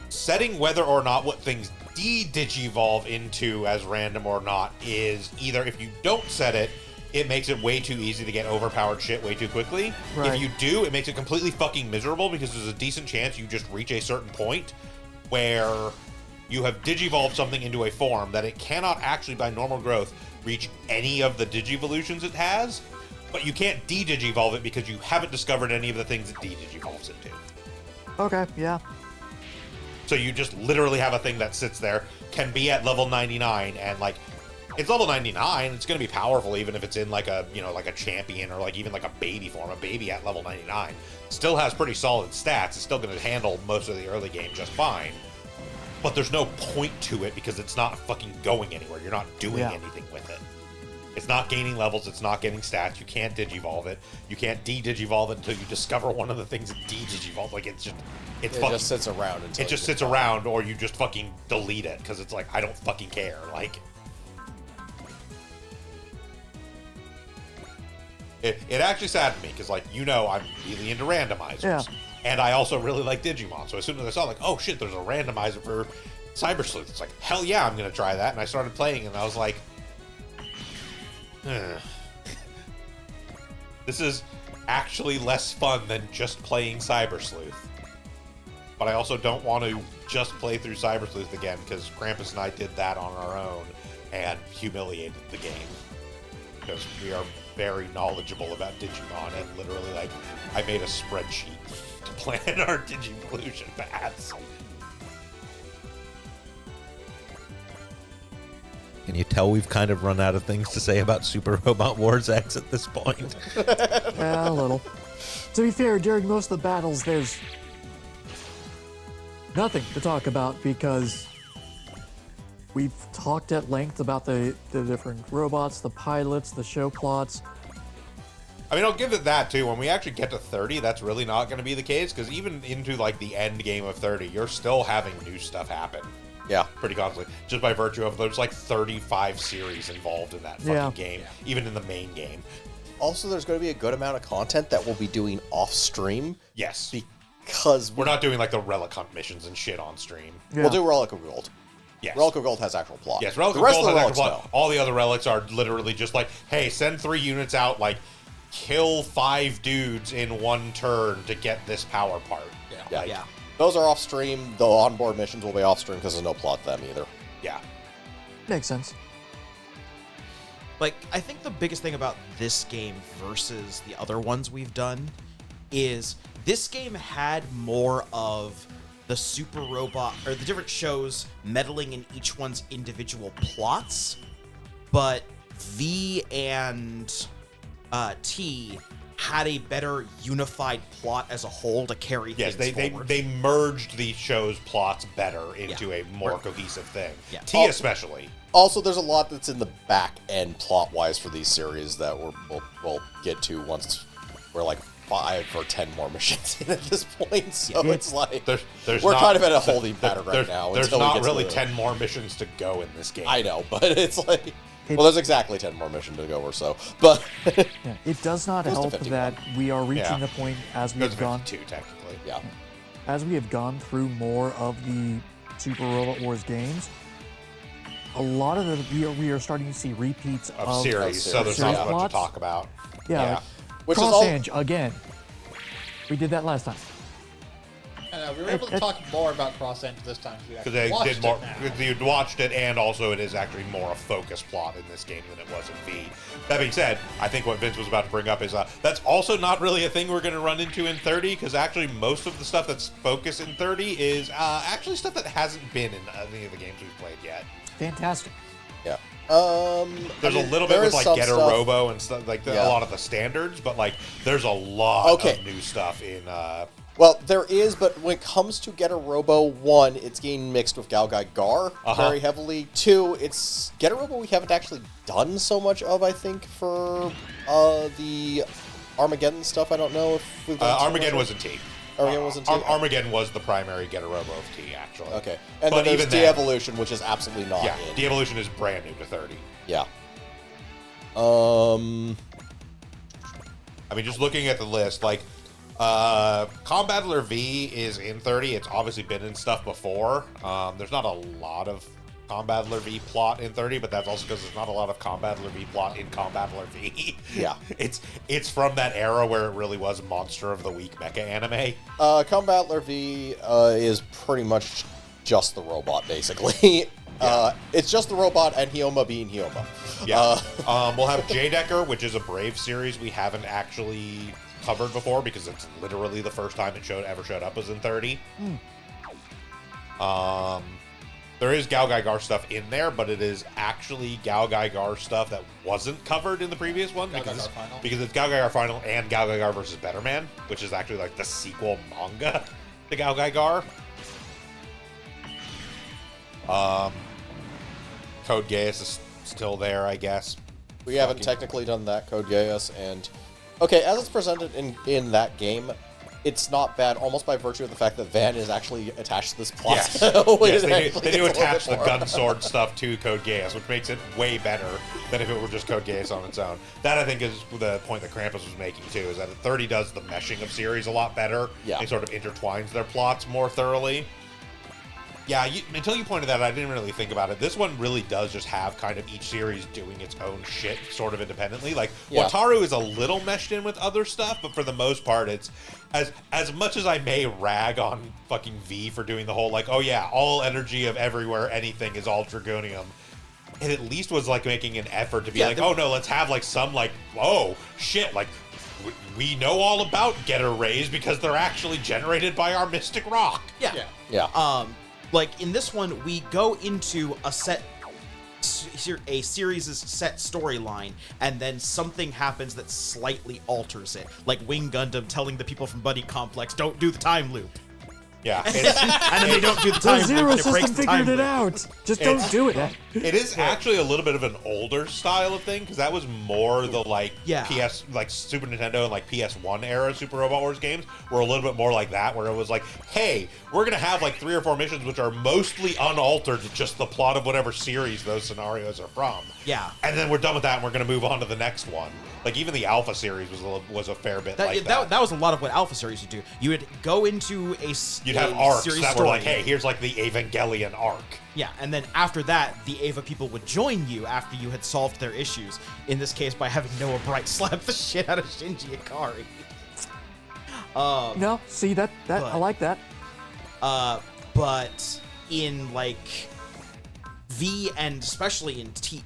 [SPEAKER 1] Setting whether or not what things de-Digivolve into as random or not is either, if you don't set it, it makes it way too easy to get overpowered shit way too quickly.
[SPEAKER 4] Right.
[SPEAKER 1] If you do, it makes it completely fucking miserable because there's a decent chance you just reach a certain point where you have digivolved something into a form that it cannot actually, by normal growth, reach any of the digivolutions it has, but you can't de-digivolve it because you haven't discovered any of the things it de-digivolves into.
[SPEAKER 4] Okay, yeah.
[SPEAKER 1] So you just literally have a thing that sits there, can be at level 99, and like it's level 99. It's going to be powerful even if it's in like a, you know, like a champion or like even like a baby form. A baby at level 99 still has pretty solid stats. It's still going to handle most of the early game just fine. But there's no point to it because it's not fucking going anywhere. You're not doing anything with it. It's not gaining levels. It's not getting stats. You can't digivolve it. You can't de-digivolve it until you discover one of the things that de-digivolve. Like, it's
[SPEAKER 5] It
[SPEAKER 1] fucking,
[SPEAKER 5] just sits around until
[SPEAKER 1] it just sits around, or you just fucking delete it because it's like, I don't fucking care. Like, it actually saddened me because, like, you know, I'm really into randomizers.
[SPEAKER 4] Yeah.
[SPEAKER 1] And I also really like Digimon. So as soon as I saw, like, oh shit, there's a randomizer for Cyber Sleuth, it's like, hell yeah, I'm going to try that. And I started playing, and I was like, this is actually less fun than just playing Cyber Sleuth. But I also don't want to just play through Cyber Sleuth again, because Krampus and I did that on our own and humiliated the game. Because we are very knowledgeable about Digimon, and literally, like, I made a spreadsheet to plan our Digivolution paths. Can you tell we've kind of run out of things to say about Super Robot Wars X at this point?
[SPEAKER 4] Yeah, a little. To be fair, during most of the battles, there's nothing to talk about because we've talked at length about the different robots, the pilots, the show plots.
[SPEAKER 1] I mean, I'll give it that, too. When we actually get to 30, that's really not going to be the case, because even into, like, the end game of 30, you're still having new stuff happen.
[SPEAKER 5] Yeah.
[SPEAKER 1] Pretty constantly. Just by virtue of there's, like, 35 series involved in that fucking game, even in the main game.
[SPEAKER 5] Also, there's going to be a good amount of content that we'll be doing off-stream.
[SPEAKER 1] Yes.
[SPEAKER 5] Because
[SPEAKER 1] We're not doing, like, the Relic Hunt missions and shit on stream.
[SPEAKER 4] Yeah.
[SPEAKER 5] we'll do Relic of Gold.
[SPEAKER 1] Yes.
[SPEAKER 5] Relic of Gold has actual plot.
[SPEAKER 1] Yes, Relic
[SPEAKER 5] the
[SPEAKER 1] of
[SPEAKER 5] rest
[SPEAKER 1] Gold
[SPEAKER 5] of the
[SPEAKER 1] has
[SPEAKER 5] relics,
[SPEAKER 1] actual plot.
[SPEAKER 5] no.
[SPEAKER 1] All the other relics are literally just like, hey, send 3 units out, like, kill 5 dudes in 1 turn to get this power part.
[SPEAKER 5] Yeah.
[SPEAKER 1] Like,
[SPEAKER 2] Yeah.
[SPEAKER 5] Those are off-stream. The onboard missions will be off-stream because there's no plot to them either.
[SPEAKER 1] Yeah.
[SPEAKER 4] Makes sense.
[SPEAKER 2] Like, I think the biggest thing about this game versus the other ones we've done is this game had more of the Super Robot, or the different shows meddling in each one's individual plots, but V and T had a better unified plot as a whole to carry
[SPEAKER 1] Yes,
[SPEAKER 2] things forward.
[SPEAKER 1] they merged the show's plots better into a more cohesive thing.
[SPEAKER 2] Yeah.
[SPEAKER 1] T especially.
[SPEAKER 5] Also, there's a lot that's in the back end plot-wise for these series that we'll get to once we're like 5 or 10 more missions in at this point. So it's like
[SPEAKER 1] There's
[SPEAKER 5] we're
[SPEAKER 1] not-
[SPEAKER 5] kind of in a holding pattern right
[SPEAKER 1] there's-
[SPEAKER 5] now.
[SPEAKER 1] There's
[SPEAKER 5] until we
[SPEAKER 1] not
[SPEAKER 5] get to
[SPEAKER 1] really
[SPEAKER 5] the-
[SPEAKER 1] 10 more missions to go in this game.
[SPEAKER 5] I know, but it's like well, there's exactly 10 more missions to go or so. But
[SPEAKER 4] Yeah. It does not
[SPEAKER 5] Close to
[SPEAKER 4] help
[SPEAKER 5] 51.
[SPEAKER 4] that we are reaching
[SPEAKER 1] Yeah.
[SPEAKER 4] the point as we
[SPEAKER 1] Goes
[SPEAKER 4] have
[SPEAKER 1] to
[SPEAKER 4] gone
[SPEAKER 1] 52 technically.
[SPEAKER 5] yeah,
[SPEAKER 4] as we have gone through more of the Super Robot Wars games. A lot of we are starting to see repeats
[SPEAKER 1] Of series, so there's
[SPEAKER 4] series
[SPEAKER 1] not much
[SPEAKER 4] plots.
[SPEAKER 1] to talk about.
[SPEAKER 4] Yeah, like
[SPEAKER 5] which is
[SPEAKER 4] Cross
[SPEAKER 5] all.
[SPEAKER 4] Ange again. We did that last time.
[SPEAKER 3] And we were able to talk more about Cross End this time.
[SPEAKER 1] Because they did more. You watched it, and also it is actually more a focused plot in this game than it was in V. That being said, I think what Vince was about to bring up is that's also not really a thing we're going to run into in 30. Because actually, most of the stuff that's focused in 30 is actually stuff that hasn't been in any of the games we've played yet.
[SPEAKER 4] Fantastic.
[SPEAKER 5] Yeah.
[SPEAKER 1] There's
[SPEAKER 5] I mean,
[SPEAKER 1] a little
[SPEAKER 5] there
[SPEAKER 1] bit with
[SPEAKER 5] is
[SPEAKER 1] like
[SPEAKER 5] some
[SPEAKER 1] Getter
[SPEAKER 5] stuff-
[SPEAKER 1] Robo and stuff like
[SPEAKER 5] Yeah.
[SPEAKER 1] a lot of the standards, but like there's a lot
[SPEAKER 5] Okay.
[SPEAKER 1] of new stuff in.
[SPEAKER 5] Well, there is, but when it comes to Getter Robo, 1, it's getting mixed with Galgai Gar very heavily. 2, it's Getter Robo we haven't actually done so much of, I think, for the Armageddon stuff. I don't know if we've done too
[SPEAKER 1] Armageddon
[SPEAKER 5] much
[SPEAKER 1] was in T.
[SPEAKER 5] Armageddon was in T?
[SPEAKER 1] Armageddon was the primary Getter Robo of T, actually.
[SPEAKER 5] Okay. And
[SPEAKER 1] But
[SPEAKER 5] then there's
[SPEAKER 1] even then-
[SPEAKER 5] De-Evolution, which is absolutely not
[SPEAKER 1] Yeah,
[SPEAKER 5] in.
[SPEAKER 1] De-Evolution is brand new to 30.
[SPEAKER 5] Yeah.
[SPEAKER 1] I mean, just looking at the list, like, Combattler V is in 30. It's obviously been in stuff before. There's not a lot of Combattler V plot in 30, but that's also because there's not a lot of Combattler V plot in Combattler V.
[SPEAKER 5] Yeah.
[SPEAKER 1] It's from that era where it really was Monster of the Week mecha anime.
[SPEAKER 5] Combattler V is pretty much just the robot, basically. It's just the robot and Hyoma being Hyoma.
[SPEAKER 1] Yeah. We'll have J-Decker, which is a Brave series we haven't actually covered before because it's literally the first time it ever showed up was in 30. There is Gal Gaigar stuff in there, but it is actually Gal Gaigar stuff that wasn't covered in the previous one
[SPEAKER 3] Gal
[SPEAKER 1] because
[SPEAKER 3] Gaigar Final.
[SPEAKER 1] because it's Gal Gaigar Final and Gal Gaigar versus Better Man, which is actually like the sequel manga to Gal Gaigar. Code Geass is still there, I guess.
[SPEAKER 5] We haven't technically done that, Code Geass, and okay, as it's presented in that game, it's not bad, almost by virtue of the fact that Van is actually attached to this plot.
[SPEAKER 1] Yes,
[SPEAKER 5] When
[SPEAKER 1] yes
[SPEAKER 5] it
[SPEAKER 1] they
[SPEAKER 5] actually
[SPEAKER 1] do
[SPEAKER 5] gets a little
[SPEAKER 1] attach
[SPEAKER 5] bit
[SPEAKER 1] the
[SPEAKER 5] more.
[SPEAKER 1] gun sword stuff to Code Geass, which makes it way better than if it were just Code Geass on its own. That, I think, is the point that Krampus was making, too, is that 30 does the meshing of series a lot better.
[SPEAKER 5] Yeah.
[SPEAKER 1] It sort of intertwines their plots more thoroughly. Yeah, until you pointed that out, I didn't really think about it. This one really does just have kind of each series doing its own shit sort of independently. Like,
[SPEAKER 5] Yeah.
[SPEAKER 1] Wataru is a little meshed in with other stuff, but for the most part, it's as much as I may rag on fucking V for doing the whole, like, oh yeah, all energy of everywhere, anything is all Dragonium. It at least was, like, making an effort to be like, oh no, let's have, like, some, like, oh, shit, like, we know all about Getter Rays because they're actually generated by our Mystic Rock.
[SPEAKER 2] Yeah.
[SPEAKER 5] Yeah.
[SPEAKER 2] Like in this one, we go into a series' set storyline, and then something happens that slightly alters it. Like Wing Gundam telling the people from Buddy Complex, "Don't do the time loop,"
[SPEAKER 1] Yeah.
[SPEAKER 2] and then they don't do the
[SPEAKER 4] The
[SPEAKER 2] time
[SPEAKER 4] Zero
[SPEAKER 2] loop, and it breaks
[SPEAKER 4] system
[SPEAKER 2] the time
[SPEAKER 4] figured it
[SPEAKER 2] loop.
[SPEAKER 4] out. Just don't do it.
[SPEAKER 1] It is actually a little bit of an older style of thing because that was more the like
[SPEAKER 2] Yeah.
[SPEAKER 1] PS like Super Nintendo and like PS1 era Super Robot Wars games were a little bit more like that, where it was like, hey, we're gonna have like 3 or 4 missions which are mostly unaltered, just the plot of whatever series those scenarios are from.
[SPEAKER 2] Yeah.
[SPEAKER 1] And then we're done with that, and we're gonna move on to the next one. Like even the Alpha series was a fair bit like that.
[SPEAKER 2] That was a lot of what Alpha series would do. You would go into
[SPEAKER 1] You'd have arcs
[SPEAKER 2] series
[SPEAKER 1] that
[SPEAKER 2] story.
[SPEAKER 1] were like, hey, here's like the Evangelion arc.
[SPEAKER 2] Yeah, and then after that, the Ava people would join you after you had solved their issues. In this case, by having Noah Bright slap the shit out of Shinji Ikari.
[SPEAKER 4] No, see that I
[SPEAKER 2] But-
[SPEAKER 4] like that.
[SPEAKER 2] But in like V and especially in T,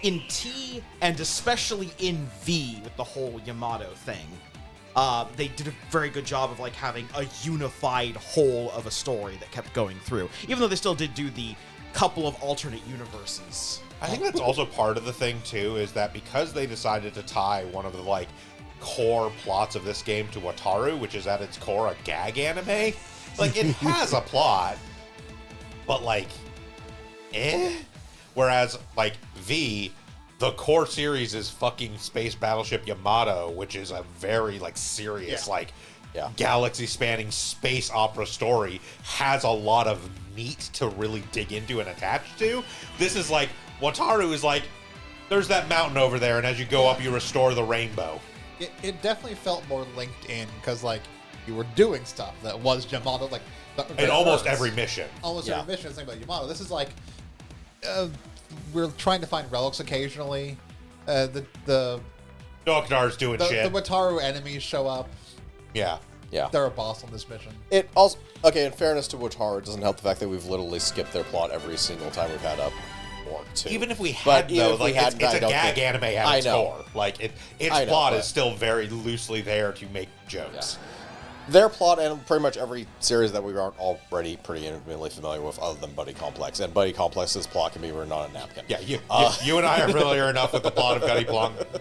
[SPEAKER 2] in T and especially in V with the whole Yamato thing, they did a very good job of like having a unified whole of a story that kept going through. Even though they still did do the couple of alternate universes.
[SPEAKER 1] I think that's also part of the thing too, is that because they decided to tie one of the like core plots of this game to Wataru, which is at its core a gag anime, like it has a plot, but like, Whereas like V, the core series is fucking Space Battleship Yamato, which is a very like serious galaxy spanning space opera story, has a lot of meat to really dig into and attach to. This is like Wataru is like, there's that mountain over there, and as you go up, you restore the rainbow.
[SPEAKER 3] It definitely felt more linked in because like you were doing stuff that was Yamato, like
[SPEAKER 1] In almost every mission.
[SPEAKER 3] Almost
[SPEAKER 5] Yeah.
[SPEAKER 3] every mission is something about Yamato. This is like we're trying to find relics occasionally. The
[SPEAKER 1] Dokkanar's doing shit.
[SPEAKER 3] the Wataru enemies show up.
[SPEAKER 1] Yeah.
[SPEAKER 5] Yeah.
[SPEAKER 3] They're a boss on this mission.
[SPEAKER 5] It also, okay, in fairness to Wataru, it doesn't help the fact that we've literally skipped their plot every single time we've had a Orc 2.
[SPEAKER 1] Even if we
[SPEAKER 5] But
[SPEAKER 1] had,
[SPEAKER 5] even
[SPEAKER 1] though,
[SPEAKER 5] if we
[SPEAKER 1] like
[SPEAKER 5] hadn't,
[SPEAKER 1] it's
[SPEAKER 5] I
[SPEAKER 1] a
[SPEAKER 5] don't
[SPEAKER 1] gag
[SPEAKER 5] think-
[SPEAKER 1] anime at
[SPEAKER 5] I
[SPEAKER 1] its
[SPEAKER 5] know.
[SPEAKER 1] core. Like its
[SPEAKER 5] I know,
[SPEAKER 1] plot
[SPEAKER 5] but-
[SPEAKER 1] is still very loosely there to make jokes.
[SPEAKER 5] Their plot and pretty much every series that we aren't already pretty intimately familiar with other than Buddy Complex. And Buddy Complex's plot can be written on a napkin.
[SPEAKER 1] Yeah, you and I are familiar enough with the plot of Gutty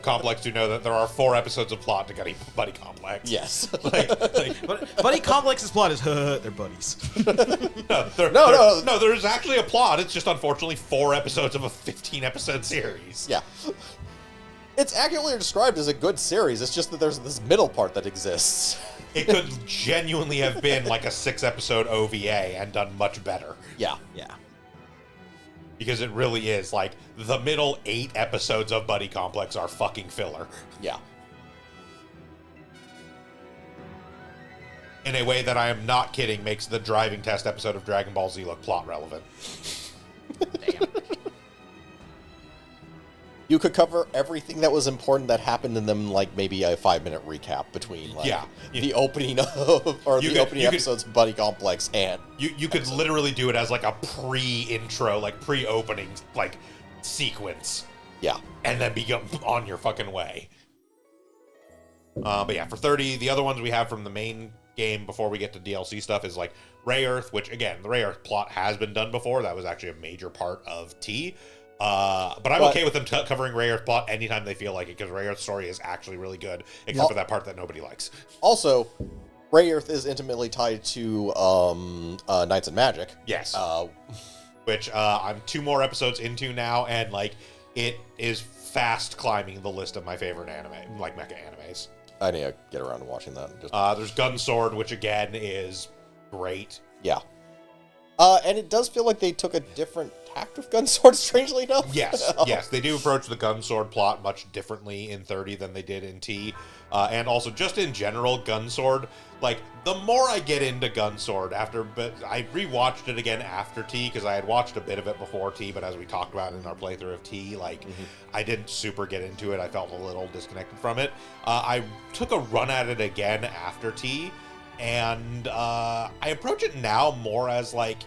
[SPEAKER 1] Complex to know that there are 4 episodes of plot to Buddy Complex.
[SPEAKER 5] Yes.
[SPEAKER 2] But Buddy Complex's plot is they're buddies.
[SPEAKER 5] No.
[SPEAKER 1] There's actually a plot. It's just unfortunately 4 episodes of a 15-episode series.
[SPEAKER 5] Yeah. It's accurately described as a good series. It's just that there's this middle part that exists.
[SPEAKER 1] It could genuinely have been like a 6-episode OVA and done much better.
[SPEAKER 5] Yeah.
[SPEAKER 2] Yeah.
[SPEAKER 1] Because it really is. Like, the middle 8 episodes of Buddy Complex are fucking filler.
[SPEAKER 5] Yeah.
[SPEAKER 1] In a way that I am not kidding makes the driving test episode of Dragon Ball Z look plot relevant.
[SPEAKER 5] You could cover everything that was important that happened in them, like maybe a 5-minute recap between, like, the opening of, or the opening episodes of Buddy Complex and...
[SPEAKER 1] You could literally do it as like a pre-intro, like pre-opening, like, sequence.
[SPEAKER 5] Yeah.
[SPEAKER 1] And then be on your fucking way. But yeah, for 30, the other ones we have from the main game before we get to DLC stuff is like Ray Earth, which again, the Ray Earth plot has been done before. That was actually a major part of T. But I'm okay with them covering Ray Earth plot anytime they feel like it, because Ray Earth's story is actually really good, except for that part that nobody likes.
[SPEAKER 5] Also, Ray Earth is intimately tied to Knights and Magic.
[SPEAKER 1] Yes. Which I'm 2 more episodes into now, and like it is fast climbing the list of my favorite anime, like mecha animes.
[SPEAKER 5] I need to get around to watching that.
[SPEAKER 1] There's Gunsword, which again is great.
[SPEAKER 5] Yeah. And it does feel like they took a different tact with Gunsword, strangely enough.
[SPEAKER 1] Yes, yes, they do approach the Gunsword plot much differently in 30 than they did in T. And also, just in general, Gunsword, like, the more I get into Gunsword but I rewatched it again after T, because I had watched a bit of it before T, but as we talked about in our playthrough of T, like, I didn't super get into it. I felt a little disconnected from it. I took a run at it again after T, and I approach it now more as, like,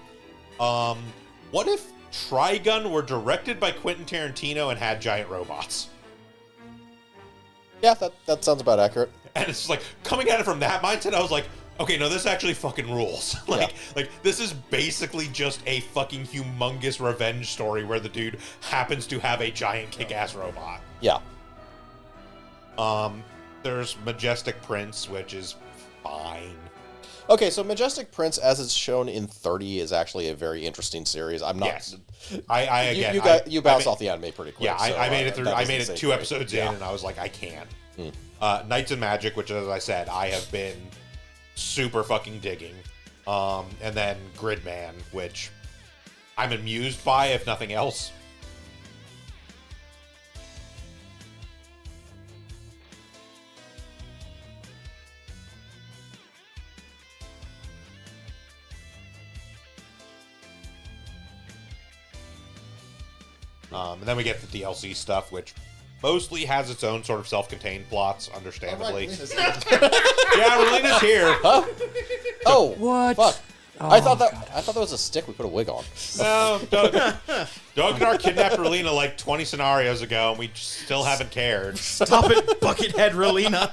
[SPEAKER 1] what if Trigun were directed by Quentin Tarantino and had giant robots?
[SPEAKER 5] Yeah, that sounds about accurate.
[SPEAKER 1] And it's just like, coming at it from that mindset, I was like, okay, no, this actually fucking rules. like this is basically just a fucking humongous revenge story where the dude happens to have a giant kick-ass robot.
[SPEAKER 5] Yeah.
[SPEAKER 1] There's Majestic Prince, which is fine.
[SPEAKER 5] Okay, so Majestic Prince, as it's shown in 30, is actually a very interesting series. I'm not.
[SPEAKER 1] Yes. You
[SPEAKER 5] bounced off the anime pretty quick.
[SPEAKER 1] Yeah,
[SPEAKER 5] so,
[SPEAKER 1] I made it through. I made it 2
[SPEAKER 5] great.
[SPEAKER 1] episodes in, and I was like, I can't. Knights and Magic, which, as I said, I have been super fucking digging. And then Gridman, which I'm amused by, if nothing else. And then we get the DLC stuff, which mostly has its own sort of self-contained plots, understandably. Yeah, Relina's here.
[SPEAKER 5] Huh? Oh,
[SPEAKER 4] What?
[SPEAKER 5] fuck.
[SPEAKER 4] Oh,
[SPEAKER 5] I thought that was a stick we put a wig on.
[SPEAKER 1] No, Doug and I kidnapped Relina like 20 scenarios ago, and we still haven't cared.
[SPEAKER 2] Stop it, Buckethead Relina.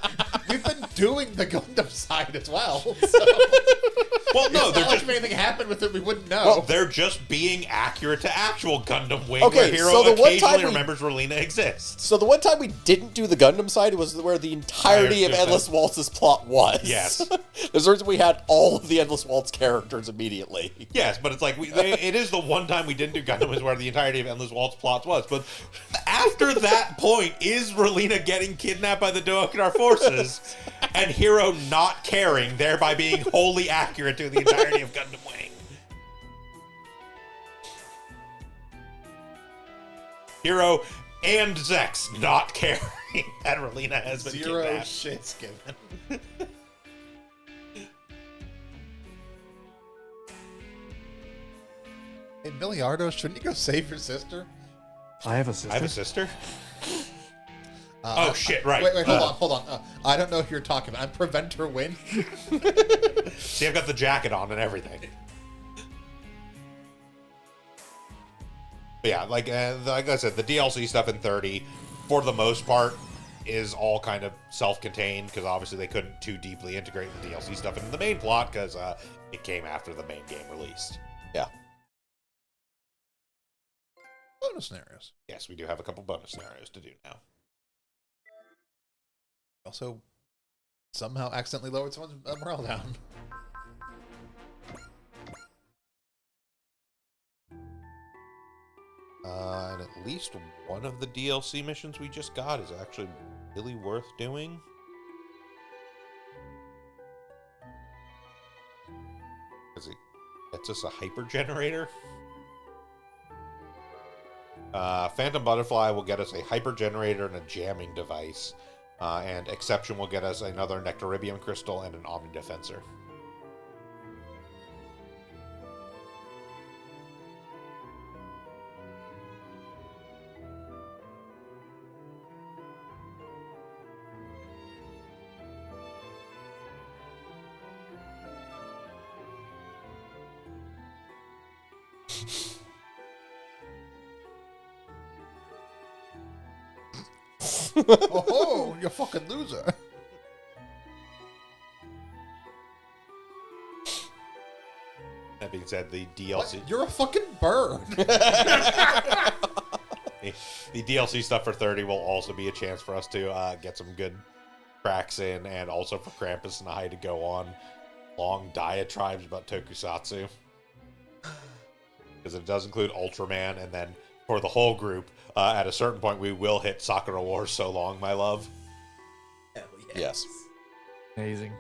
[SPEAKER 3] We've been doing the Gundam side as well. So
[SPEAKER 1] Well, no,
[SPEAKER 3] it's
[SPEAKER 1] they're
[SPEAKER 3] not like
[SPEAKER 1] just
[SPEAKER 3] if anything happened with it, we wouldn't know.
[SPEAKER 1] well, they're just being accurate to actual Gundam Wing,
[SPEAKER 5] Okay,
[SPEAKER 1] where Hero
[SPEAKER 5] so the one time
[SPEAKER 1] occasionally
[SPEAKER 5] we-
[SPEAKER 1] remembers Relina exists.
[SPEAKER 5] So the one time we didn't do the Gundam side was where the entirety of Endless Waltz's plot was.
[SPEAKER 1] Yes.
[SPEAKER 5] There's a reason we had all of the Endless Waltz characters immediately.
[SPEAKER 1] Yes, but it's like it is the one time we didn't do Gundam is where the entirety of Endless Waltz plots was. But after that point, is Relina getting kidnapped by the Dokinar forces and Hero not caring, thereby being wholly accurate to the entirety of Gundam Wing? Hero and Zex not caring that Relina has been
[SPEAKER 3] Zero
[SPEAKER 1] kidnapped.
[SPEAKER 3] shits given. Hey, Milliardo, shouldn't you go save your sister?
[SPEAKER 4] I have a sister.
[SPEAKER 1] I have a sister? Oh, shit, right.
[SPEAKER 3] Wait, hold on. I don't know who you're talking about. I'm Preventer Win.
[SPEAKER 1] See, I've got the jacket on and everything. But yeah, like I said, the DLC stuff in 30, for the most part, is all kind of self-contained, because obviously they couldn't too deeply integrate the DLC stuff into the main plot, because it came after the main game released.
[SPEAKER 5] Yeah.
[SPEAKER 3] Bonus scenarios.
[SPEAKER 1] Yes, we do have a couple bonus scenarios to do now.
[SPEAKER 3] Also, somehow accidentally lowered someone's morale down.
[SPEAKER 1] And at least one of the DLC missions we just got is actually really worth doing. Because it gets us a hyper generator. Phantom Butterfly will get us a hyper generator and a jamming device. And Exception will get us another Nectarybium crystal and an Omni Defensor.
[SPEAKER 3] Oh, you fucking loser.
[SPEAKER 1] That being said, the
[SPEAKER 3] What?
[SPEAKER 1] DLC,
[SPEAKER 3] You're a fucking bird.
[SPEAKER 1] the DLC stuff for 30 will also be a chance for us to get some good tracks in, and also for Krampus and I to go on long diatribes about Tokusatsu. Because it does include Ultraman, and then for the whole group, at a certain point, we will hit Sakura Wars So Long, My Love.
[SPEAKER 2] Hell
[SPEAKER 5] Yes.
[SPEAKER 4] Amazing.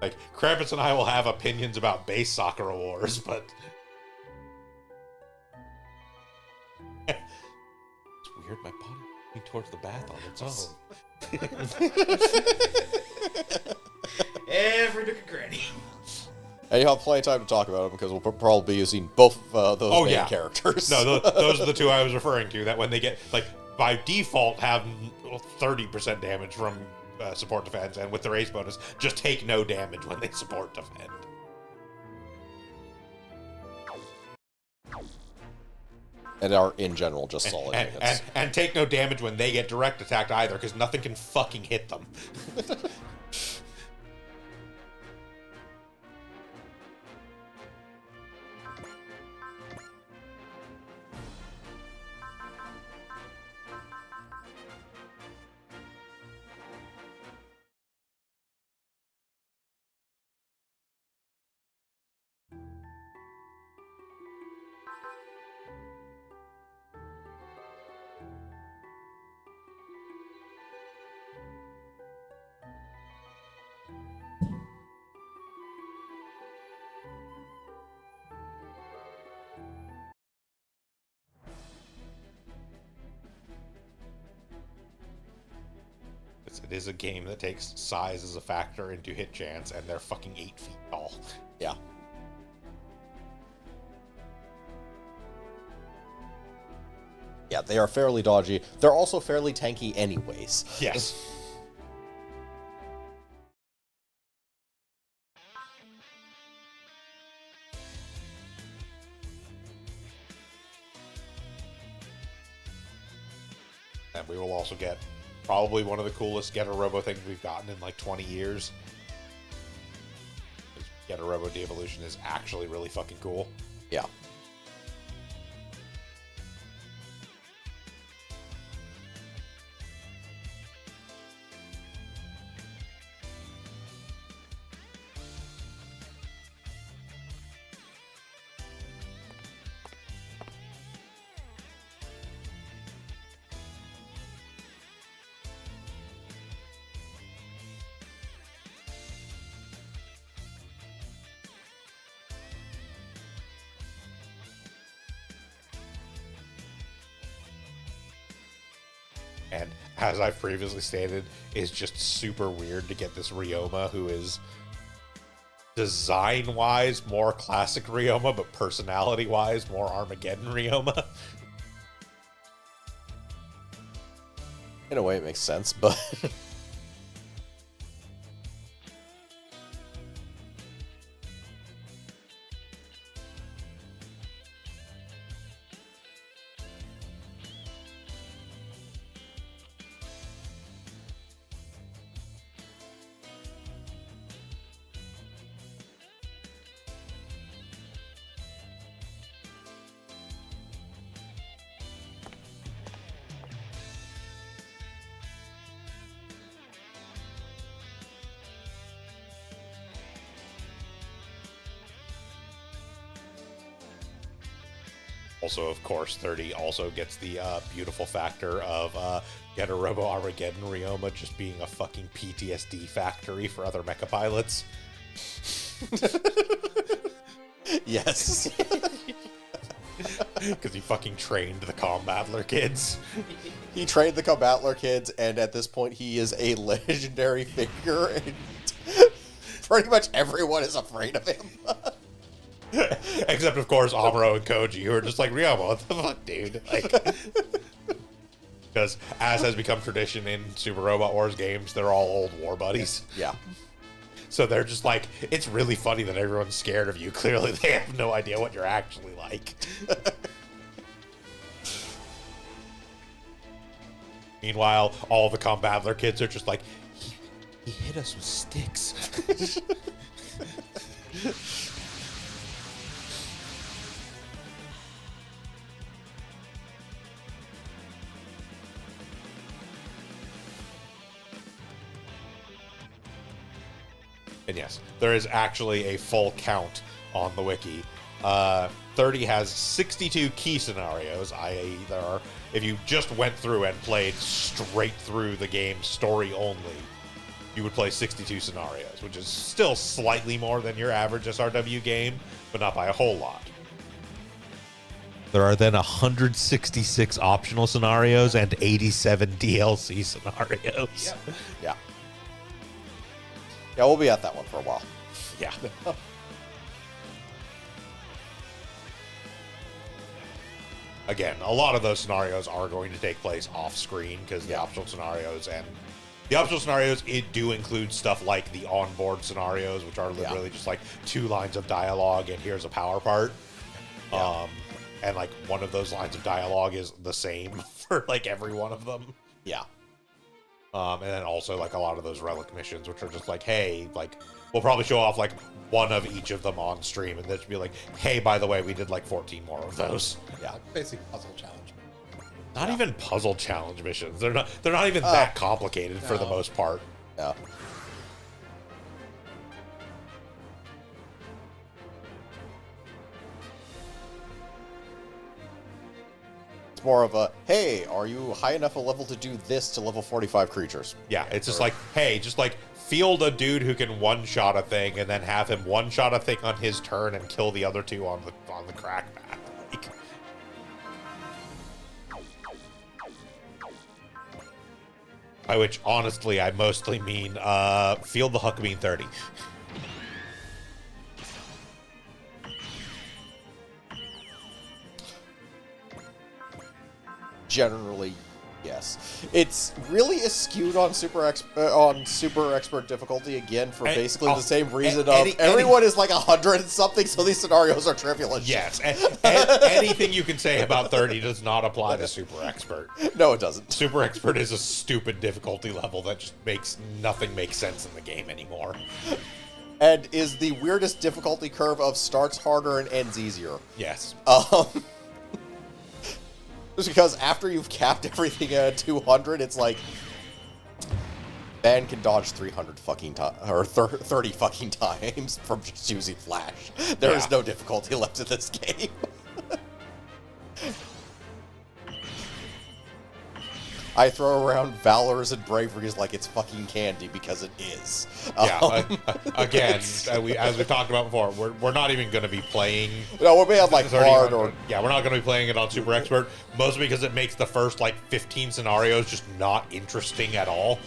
[SPEAKER 1] Like, Krampus and I will have opinions about base Sakura Wars, but... It's weird, my body moving towards the bath on its own.
[SPEAKER 2] Every nook and cranny.
[SPEAKER 5] And you have plenty of time to talk about them because we'll probably be using both those main characters.
[SPEAKER 1] No, those are the two I was referring to, that when they get, like, by default have 30% damage from support defense, and with the race bonus, just take no damage when they support defend.
[SPEAKER 5] And are, in general, just solid units.
[SPEAKER 1] And take no damage when they get direct attacked either, because nothing can fucking hit them. It is a game that takes size as a factor into hit chance, and they're fucking 8 feet tall.
[SPEAKER 5] Yeah. Yeah, they are fairly dodgy. They're also fairly tanky anyways.
[SPEAKER 1] Yes. And we will also get probably one of the coolest Getter Robo things we've gotten in like 20 years. Getter Robo De-Evolution is actually really fucking cool.
[SPEAKER 5] Yeah.
[SPEAKER 1] And as I've previously stated, it's just super weird to get this Ryoma, who is design-wise more classic Ryoma, but personality-wise more Armageddon Ryoma.
[SPEAKER 5] In a way, it makes sense, but...
[SPEAKER 1] Also, of course, 30 also gets the beautiful factor of Getter Robo Armageddon Ryoma just being a fucking PTSD factory for other mecha pilots.
[SPEAKER 5] Yes.
[SPEAKER 1] Because he fucking trained the Combattler kids.
[SPEAKER 5] He trained the Combattler kids, and at this point, he is a legendary figure, and pretty much everyone is afraid of him.
[SPEAKER 1] Except, of course, Amuro and Koji, who are just like, Ryoma, what the fuck, dude? Like, because as has become tradition in Super Robot Wars games, they're all old war buddies.
[SPEAKER 5] Yeah.
[SPEAKER 1] So they're just like, it's really funny that everyone's scared of you. Clearly, they have no idea what you're actually like. Meanwhile, all the Combattler kids are just like, he hit us with sticks. there is actually a full count on the wiki. 30 has 62 key scenarios, i.e. if you just went through and played straight through the game story only, you would play 62 scenarios, which is still slightly more than your average SRW game, but not by a whole lot. There are then 166 optional scenarios and 87 DLC scenarios.
[SPEAKER 5] Yeah. Yeah, we'll be at that one for a while.
[SPEAKER 1] Yeah. Again, a lot of those scenarios are going to take place off screen because the optional scenarios it do include stuff like the onboard scenarios, which are literally just like 2 lines of dialogue and here's a power part. And like one of those lines of dialogue is the same for like every one of them.
[SPEAKER 5] Yeah.
[SPEAKER 1] And then also like a lot of those relic missions, which are just like, hey, like we'll probably show off like one of each of them on stream, and then just be like, hey, by the way, we did like 14 more of those.
[SPEAKER 3] Yeah, basic puzzle challenge.
[SPEAKER 1] Not even puzzle challenge missions. They're not even that complicated for the most part.
[SPEAKER 5] Yeah. It's more of a, hey, are you high enough a level to do this to level 45 creatures?
[SPEAKER 1] Yeah, it's just like, hey, just like field a dude who can one-shot a thing and then have him one-shot a thing on his turn and kill the other 2 on the crack map. Like, by which, honestly, I mostly mean field the Huckabee 30.
[SPEAKER 5] Generally, yes. It's really skewed on super expert difficulty again for basically the same reason everyone is like 100 and something, so these scenarios are trivial as
[SPEAKER 1] yes, anything you can say about 30 does not apply to super expert.
[SPEAKER 5] No, it doesn't.
[SPEAKER 1] Super expert is a stupid difficulty level that just makes nothing make sense in the game anymore.
[SPEAKER 5] And is the weirdest difficulty curve of starts harder and ends easier.
[SPEAKER 1] Yes.
[SPEAKER 5] Just because after you've capped everything at 200, it's like, Ben can dodge 300 fucking times, or 30 fucking times from just using Flash. There is no difficulty left in this game. I throw around Valors and Braveries like it's fucking candy because it is.
[SPEAKER 1] Yeah, again, as we talked about before, we're not even going to be playing.
[SPEAKER 5] No, we're being like
[SPEAKER 1] 30
[SPEAKER 5] hard or
[SPEAKER 1] yeah, we're not going to be playing it on Super Expert, mostly because it makes the first like 15 scenarios just not interesting at all.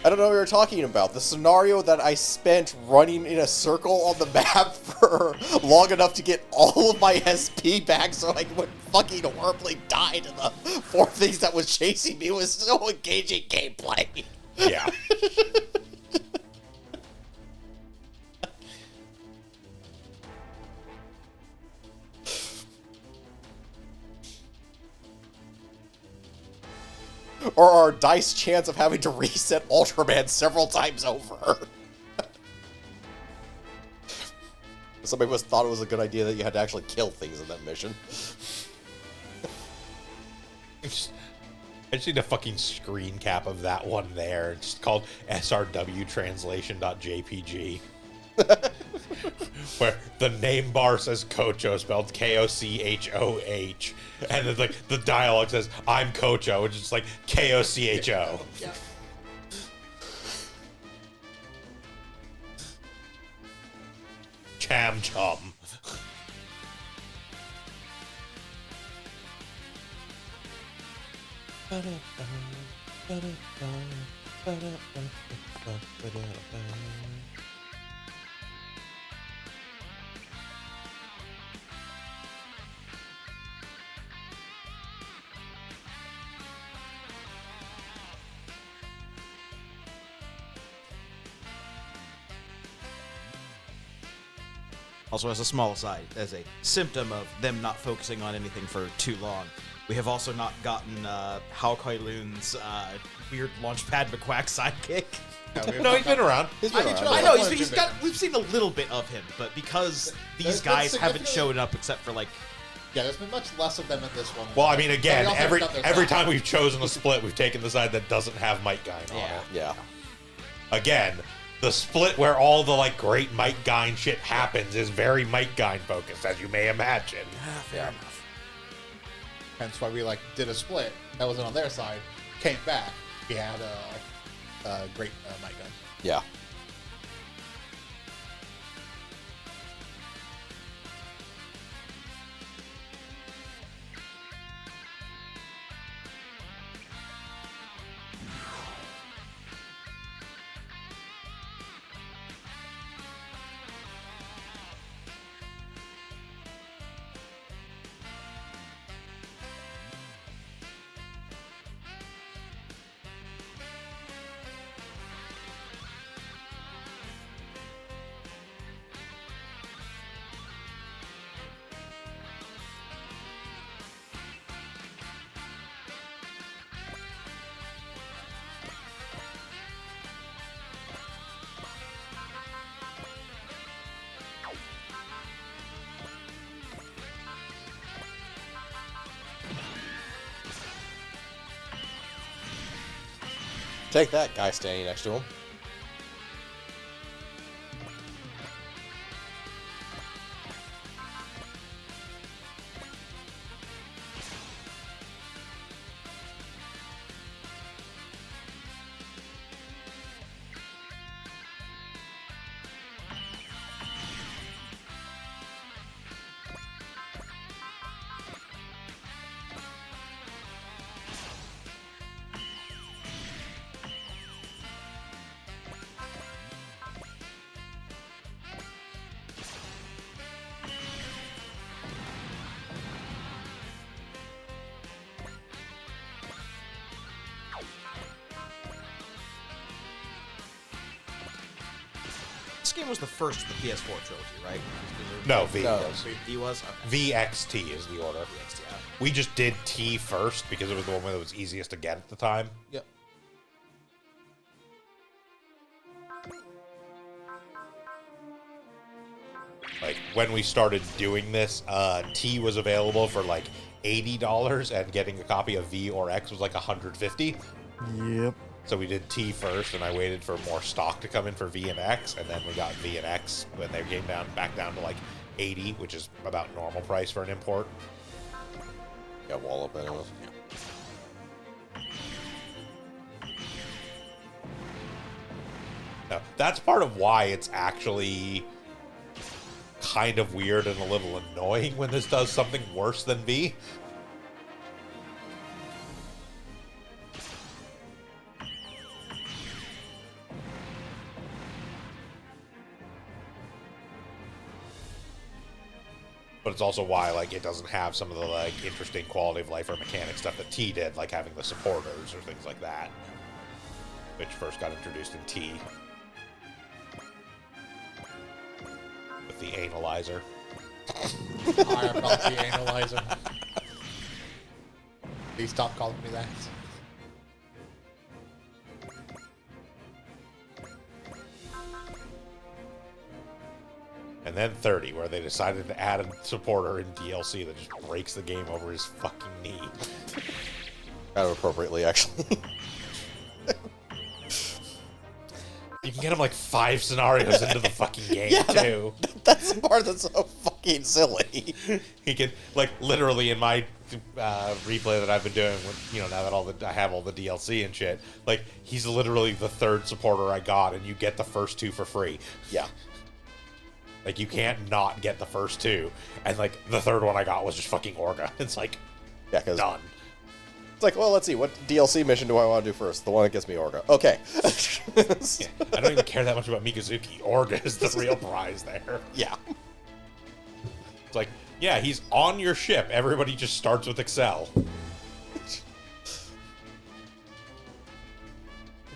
[SPEAKER 5] I don't know what you're talking about. The scenario that I spent running in a circle on the map for long enough to get all of my SP back so I would fucking horribly die to the 4 things that was chasing me was so engaging gameplay.
[SPEAKER 1] Yeah.
[SPEAKER 5] Or our dice chance of having to reset Ultraman several times over. Somebody must thought it was a good idea that you had to actually kill things in that mission.
[SPEAKER 1] I just need a fucking screen cap of that one there. It's called srwtranslation.jpg. Where the name bar says Kocho, spelled Kochoh, and then like the dialogue says I'm Kocho, which is like Kocho.
[SPEAKER 3] Yeah.
[SPEAKER 1] Cham chum.
[SPEAKER 2] Also, as a small aside, as a symptom of them not focusing on anything for too long, we have also not gotten Hao Kai-Lun's weird Launchpad McQuack sidekick.
[SPEAKER 1] No, he's been around.
[SPEAKER 2] I know he's got. We've seen a little bit of him, but because these guys haven't showed up except for like.
[SPEAKER 3] Yeah, there's been much less of them in this one.
[SPEAKER 1] Well, I mean, again,
[SPEAKER 3] But we also got their
[SPEAKER 1] every
[SPEAKER 3] side.
[SPEAKER 1] time we've chosen a split, we've taken the side that doesn't have Mike Guy on it.
[SPEAKER 5] Yeah.
[SPEAKER 1] Again, the split where all the like great Mike Gine shit happens is very Mike Gine focused, as you may imagine.
[SPEAKER 5] Yeah.
[SPEAKER 3] Hence why we like did a split that wasn't on their side, came back. We had a great Mike gun.
[SPEAKER 5] Yeah. Take that, guy standing next to him.
[SPEAKER 2] This game was the first of the PS4 trilogy, right?
[SPEAKER 1] No, V.
[SPEAKER 5] No.
[SPEAKER 1] was.
[SPEAKER 2] V was? Okay.
[SPEAKER 1] VXT is the order.
[SPEAKER 2] VXT, yeah.
[SPEAKER 1] We just did T first because it was the one that was easiest to get at the time.
[SPEAKER 3] Yep.
[SPEAKER 1] Like when we started doing this, T was available for like $80, and getting a copy of V or X was like $150.
[SPEAKER 4] Yep.
[SPEAKER 1] So we did T first, and I waited for more stock to come in for V and X, and then we got V and X when they came back down to like 80, which is about normal price for an import.
[SPEAKER 5] Yeah, wall up anyways.
[SPEAKER 1] Now, that's part of why it's actually kind of weird and a little annoying when this does something worse than V. But it's also why like it doesn't have some of the like interesting quality of life or mechanic stuff that T did, like having the supporters or things like that, which first got introduced in T with the analyzer.
[SPEAKER 3] I am not the analyzer. Please stop calling me that.
[SPEAKER 1] And then 30, where they decided to add a supporter in DLC that just breaks the game over his fucking knee.
[SPEAKER 5] Kind of appropriately, actually.
[SPEAKER 1] You can get him like 5 scenarios into the fucking game, too.
[SPEAKER 5] That's the part that's so fucking silly.
[SPEAKER 1] He can, like, literally in my replay that I've been doing, with, you know, now that I have all the DLC and shit, like, he's literally the 3rd supporter I got, and you get the first 2 for free.
[SPEAKER 5] Yeah.
[SPEAKER 1] Like, you can't not get the first 2. And, like, the 3rd one I got was just fucking Orga. It's like,
[SPEAKER 5] Yeah, because
[SPEAKER 1] done.
[SPEAKER 5] it's like, well, let's see, what DLC mission do I want to do first? The one that gets me Orga. Okay.
[SPEAKER 1] Yeah, I don't even care that much about Mikazuki. Orga is the real prize there.
[SPEAKER 5] Yeah.
[SPEAKER 1] It's like, yeah, he's on your ship. Everybody just starts with Excel.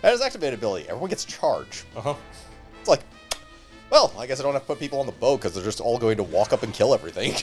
[SPEAKER 5] That is activated ability. Everyone gets charge.
[SPEAKER 1] Uh-huh.
[SPEAKER 5] It's like, well, I guess I don't have to put people on the boat because they're just all going to walk up and kill everything.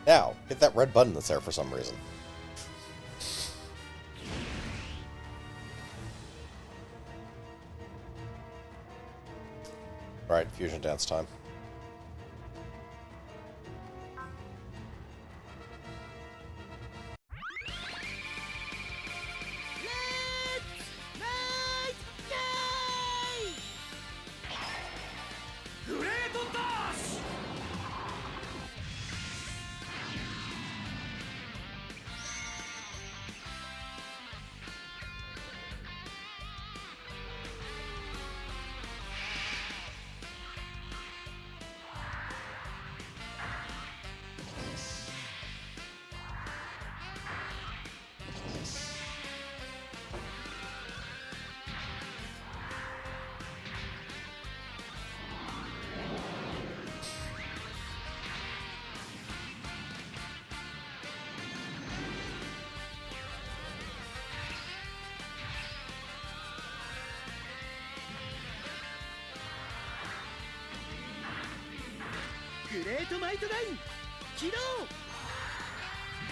[SPEAKER 5] Now, hit that red button that's there for some reason. Alright, fusion dance time.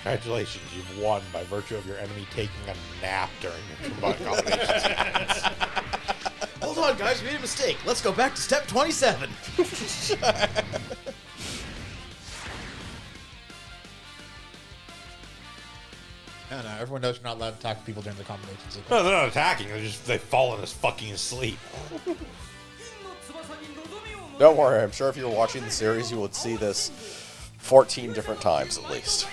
[SPEAKER 1] Congratulations, you've won by virtue of your enemy taking a nap during your combination sequence.
[SPEAKER 2] Hold on, guys, we made a mistake. Let's go back to step 27.
[SPEAKER 3] No, everyone knows you're not allowed to attack people during the combinations.
[SPEAKER 1] No, they're not attacking. They've fallen fucking asleep.
[SPEAKER 5] Don't worry, I'm sure if you were watching the series, you would see this 14 different times at least.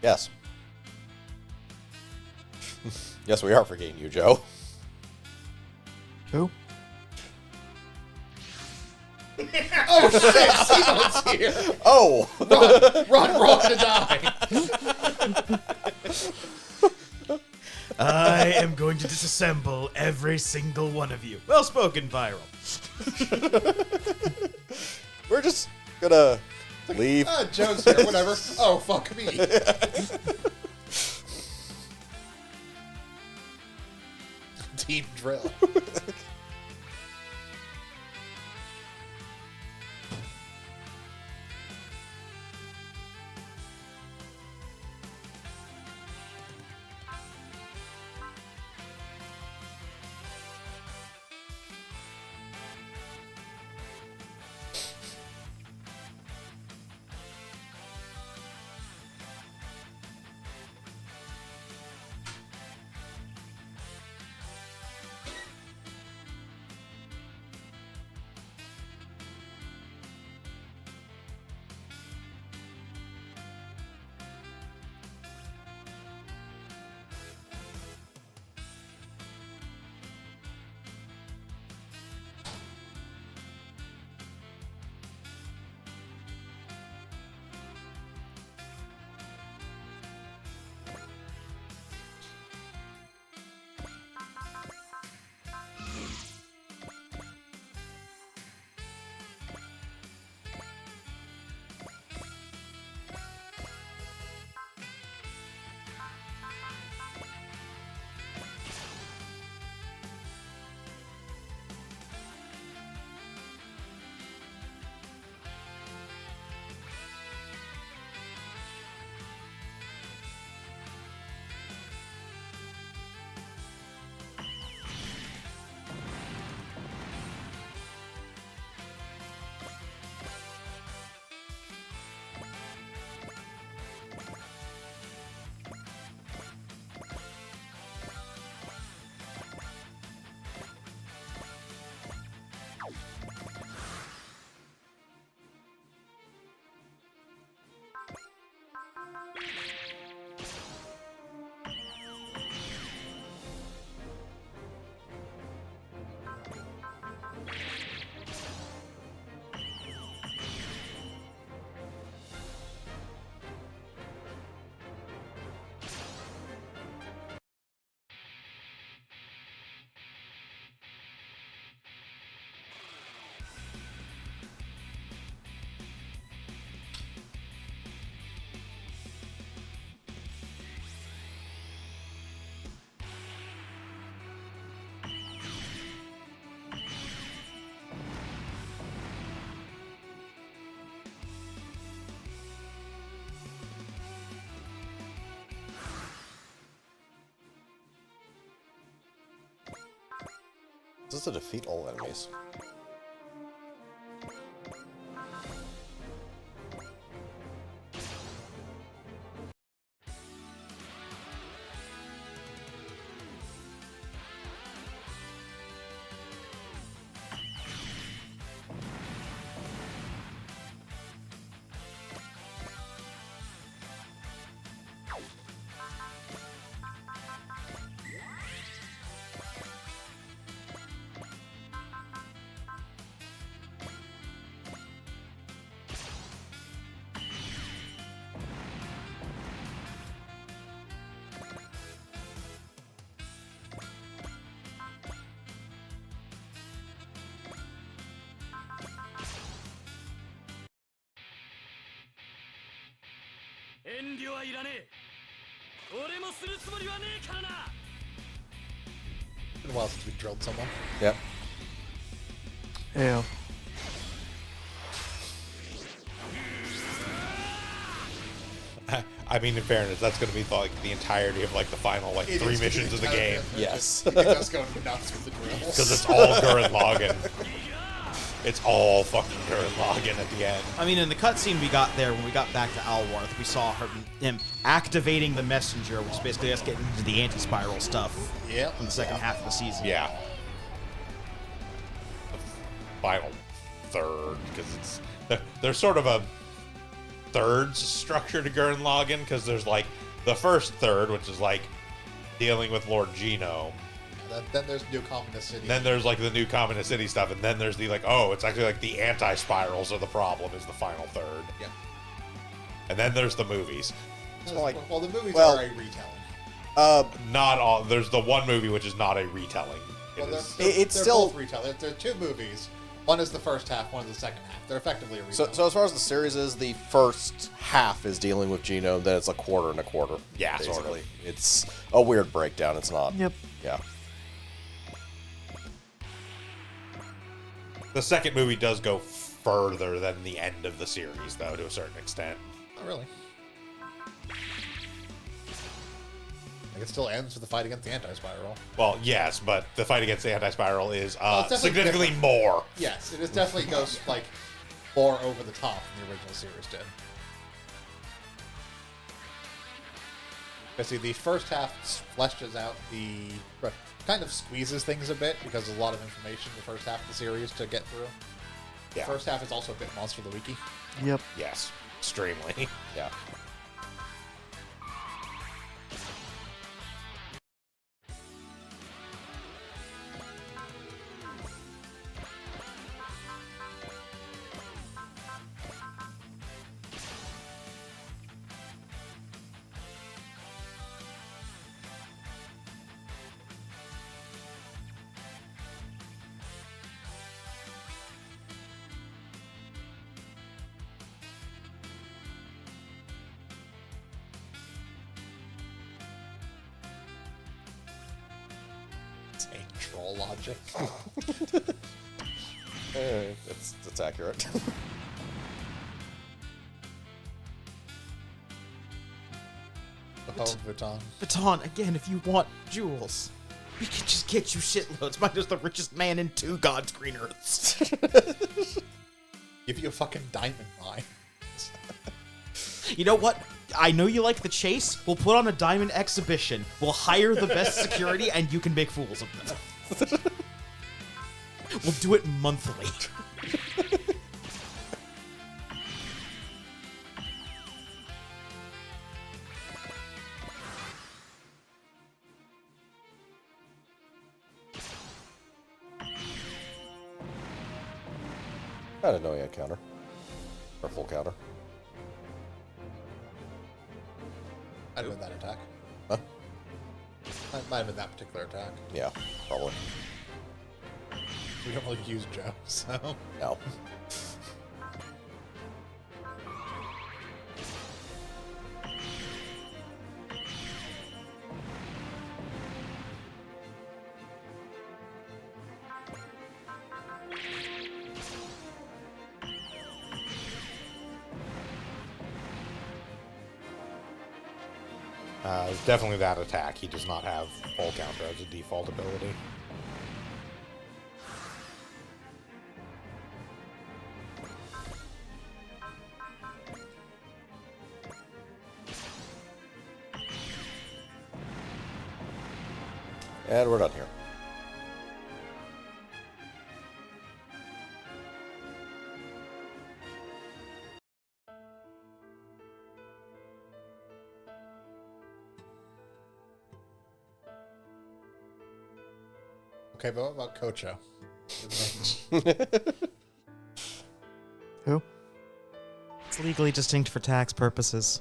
[SPEAKER 5] Yes. Yes, we are forgetting you, Joe.
[SPEAKER 4] Who?
[SPEAKER 3] Oh shit! Simo's here!
[SPEAKER 5] Oh!
[SPEAKER 3] Run, we're all gonna die!
[SPEAKER 2] I am going to disassemble every single one of you. Well spoken, Viral.
[SPEAKER 5] We're just gonna leave.
[SPEAKER 3] Joe's here, whatever. Oh, fuck me. Team drill.
[SPEAKER 5] This is to defeat all enemies.
[SPEAKER 3] Been a while since we drilled someone.
[SPEAKER 5] Yep.
[SPEAKER 4] Yeah.
[SPEAKER 1] I mean, in fairness, that's going to be like the entirety of like the final like
[SPEAKER 3] It
[SPEAKER 1] 3
[SPEAKER 3] is
[SPEAKER 1] missions of the
[SPEAKER 3] kind
[SPEAKER 1] game,
[SPEAKER 5] Yes.
[SPEAKER 3] It does go nuts with the drills.
[SPEAKER 1] because it's all Gurren Lagann. It's all fucking Gurren Lagann at the end.
[SPEAKER 2] I mean, in the cutscene we got there, when we got back to Alworth, we saw him activating the messenger, which is basically us getting into the anti-spiral stuff
[SPEAKER 3] Yep.
[SPEAKER 2] in the second half of the season.
[SPEAKER 1] Yeah. The final third, because it's there's sort of a thirds structure to Gurren Lagann, because there's like the first third, which is like dealing with Lord Geno.
[SPEAKER 3] Then there's New Communist City.
[SPEAKER 1] And then there's like the new Communist City stuff, and then there's the like, oh, it's actually like the anti-spirals are the problem is the final third.
[SPEAKER 3] Yeah.
[SPEAKER 1] And then there's the movies.
[SPEAKER 5] So, like,
[SPEAKER 3] well, the movies
[SPEAKER 5] well-
[SPEAKER 3] are a retelling.
[SPEAKER 1] Not all. There's the one movie which is not a retelling.
[SPEAKER 3] Well,
[SPEAKER 1] is,
[SPEAKER 5] It's
[SPEAKER 3] they're
[SPEAKER 5] still-
[SPEAKER 3] both retelling. There are two movies. One is the first half, one is the second half. They're effectively a retelling.
[SPEAKER 5] So as far as the series is, the first half is dealing with Geno, then it's a quarter and a quarter.
[SPEAKER 1] Yeah, sort of.
[SPEAKER 5] basically. It's a weird breakdown. It's not.
[SPEAKER 4] Yep.
[SPEAKER 5] Yeah.
[SPEAKER 1] the second movie does go further than the end of the series, though, to a certain extent.
[SPEAKER 3] Not really. Like it still ends with the fight against the anti-spiral.
[SPEAKER 1] Well, yes, but the fight against the anti-spiral is
[SPEAKER 3] it's definitely
[SPEAKER 1] significantly
[SPEAKER 3] different.
[SPEAKER 1] more.
[SPEAKER 3] Yes, it is definitely goes like more over the top than the original series did. Because see, the first half fleshes out kind of squeezes things a bit because there's a lot of information in the first half of the series to get through.
[SPEAKER 1] Yeah.
[SPEAKER 3] The first half is also a bit Monster of the Wiki.
[SPEAKER 4] Yep.
[SPEAKER 1] Yes, extremely.
[SPEAKER 5] Yeah.
[SPEAKER 3] Insane troll logic.
[SPEAKER 5] That's accurate.
[SPEAKER 3] Oh, Vuitton.
[SPEAKER 2] Baton, again, if you want jewels, we can just get you shitloads. Mine is the richest man in 2 God's green earths.
[SPEAKER 3] Give you a fucking diamond mine.
[SPEAKER 2] You know what? I know you like the chase. We'll put on a diamond exhibition. We'll hire the best security, and you can make fools of them. We'll do it monthly.
[SPEAKER 5] I didn't know he had counter. Or full counter.
[SPEAKER 3] Might have been that attack.
[SPEAKER 5] Huh?
[SPEAKER 3] Might have been that particular attack.
[SPEAKER 5] Yeah, probably.
[SPEAKER 3] We don't really use Joe, so.
[SPEAKER 5] No.
[SPEAKER 1] Definitely that attack. He does not have full counter as a default ability.
[SPEAKER 5] And we're done here.
[SPEAKER 3] Okay, but what about Kocho?
[SPEAKER 4] Who?
[SPEAKER 2] It's legally distinct for tax purposes.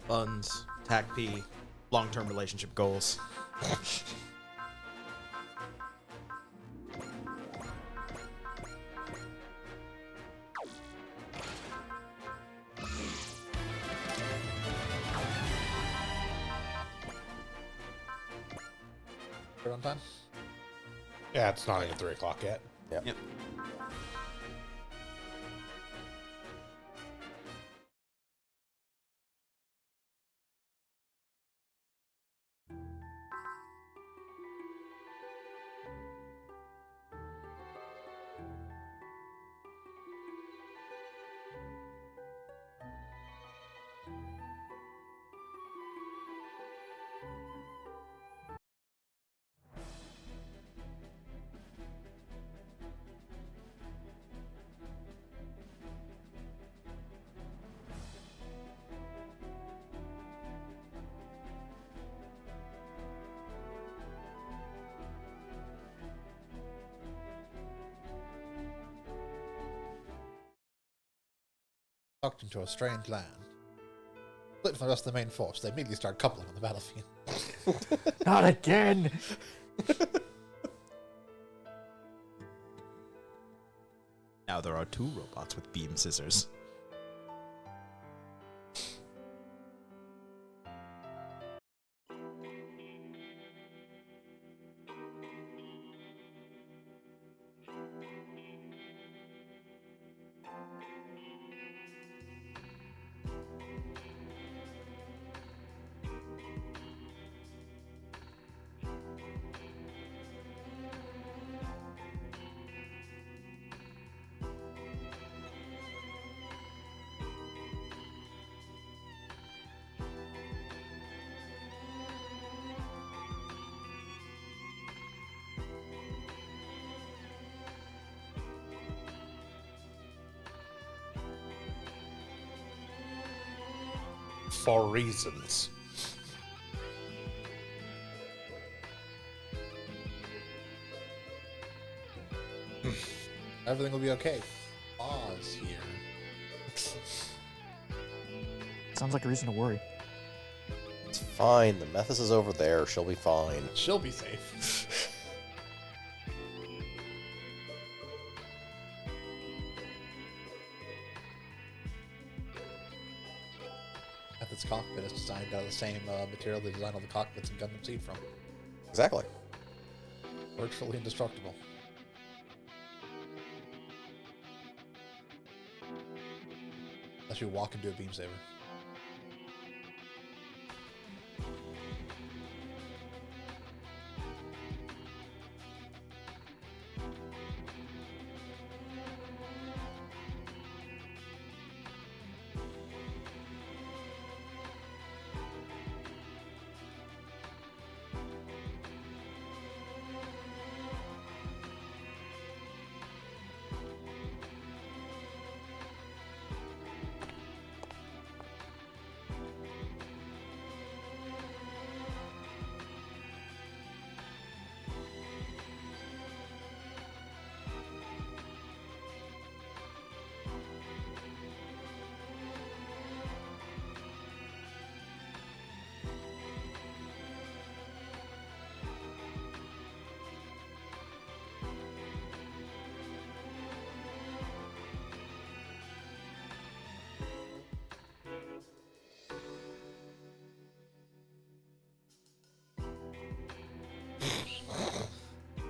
[SPEAKER 2] Funds, TACP, long-term relationship goals.
[SPEAKER 3] Right on time?
[SPEAKER 1] Yeah, it's not even 3 o'clock yet.
[SPEAKER 5] Yep.
[SPEAKER 2] Yep.
[SPEAKER 3] Docked into a strange land. Split from the rest of the main force, they immediately start coupling on the battlefield.
[SPEAKER 4] Not again!
[SPEAKER 2] Now there are 2 robots with beam scissors.
[SPEAKER 1] For reasons.
[SPEAKER 3] Everything will be okay. Pause here.
[SPEAKER 4] Sounds like a reason to worry.
[SPEAKER 5] It's fine. The Methus is over there. She'll be fine.
[SPEAKER 3] She'll be safe. half its cockpit is designed out of the same material they designed all the cockpits in Gundam Seed from.
[SPEAKER 5] Exactly.
[SPEAKER 3] Virtually indestructible. Unless you walk into a beam saber.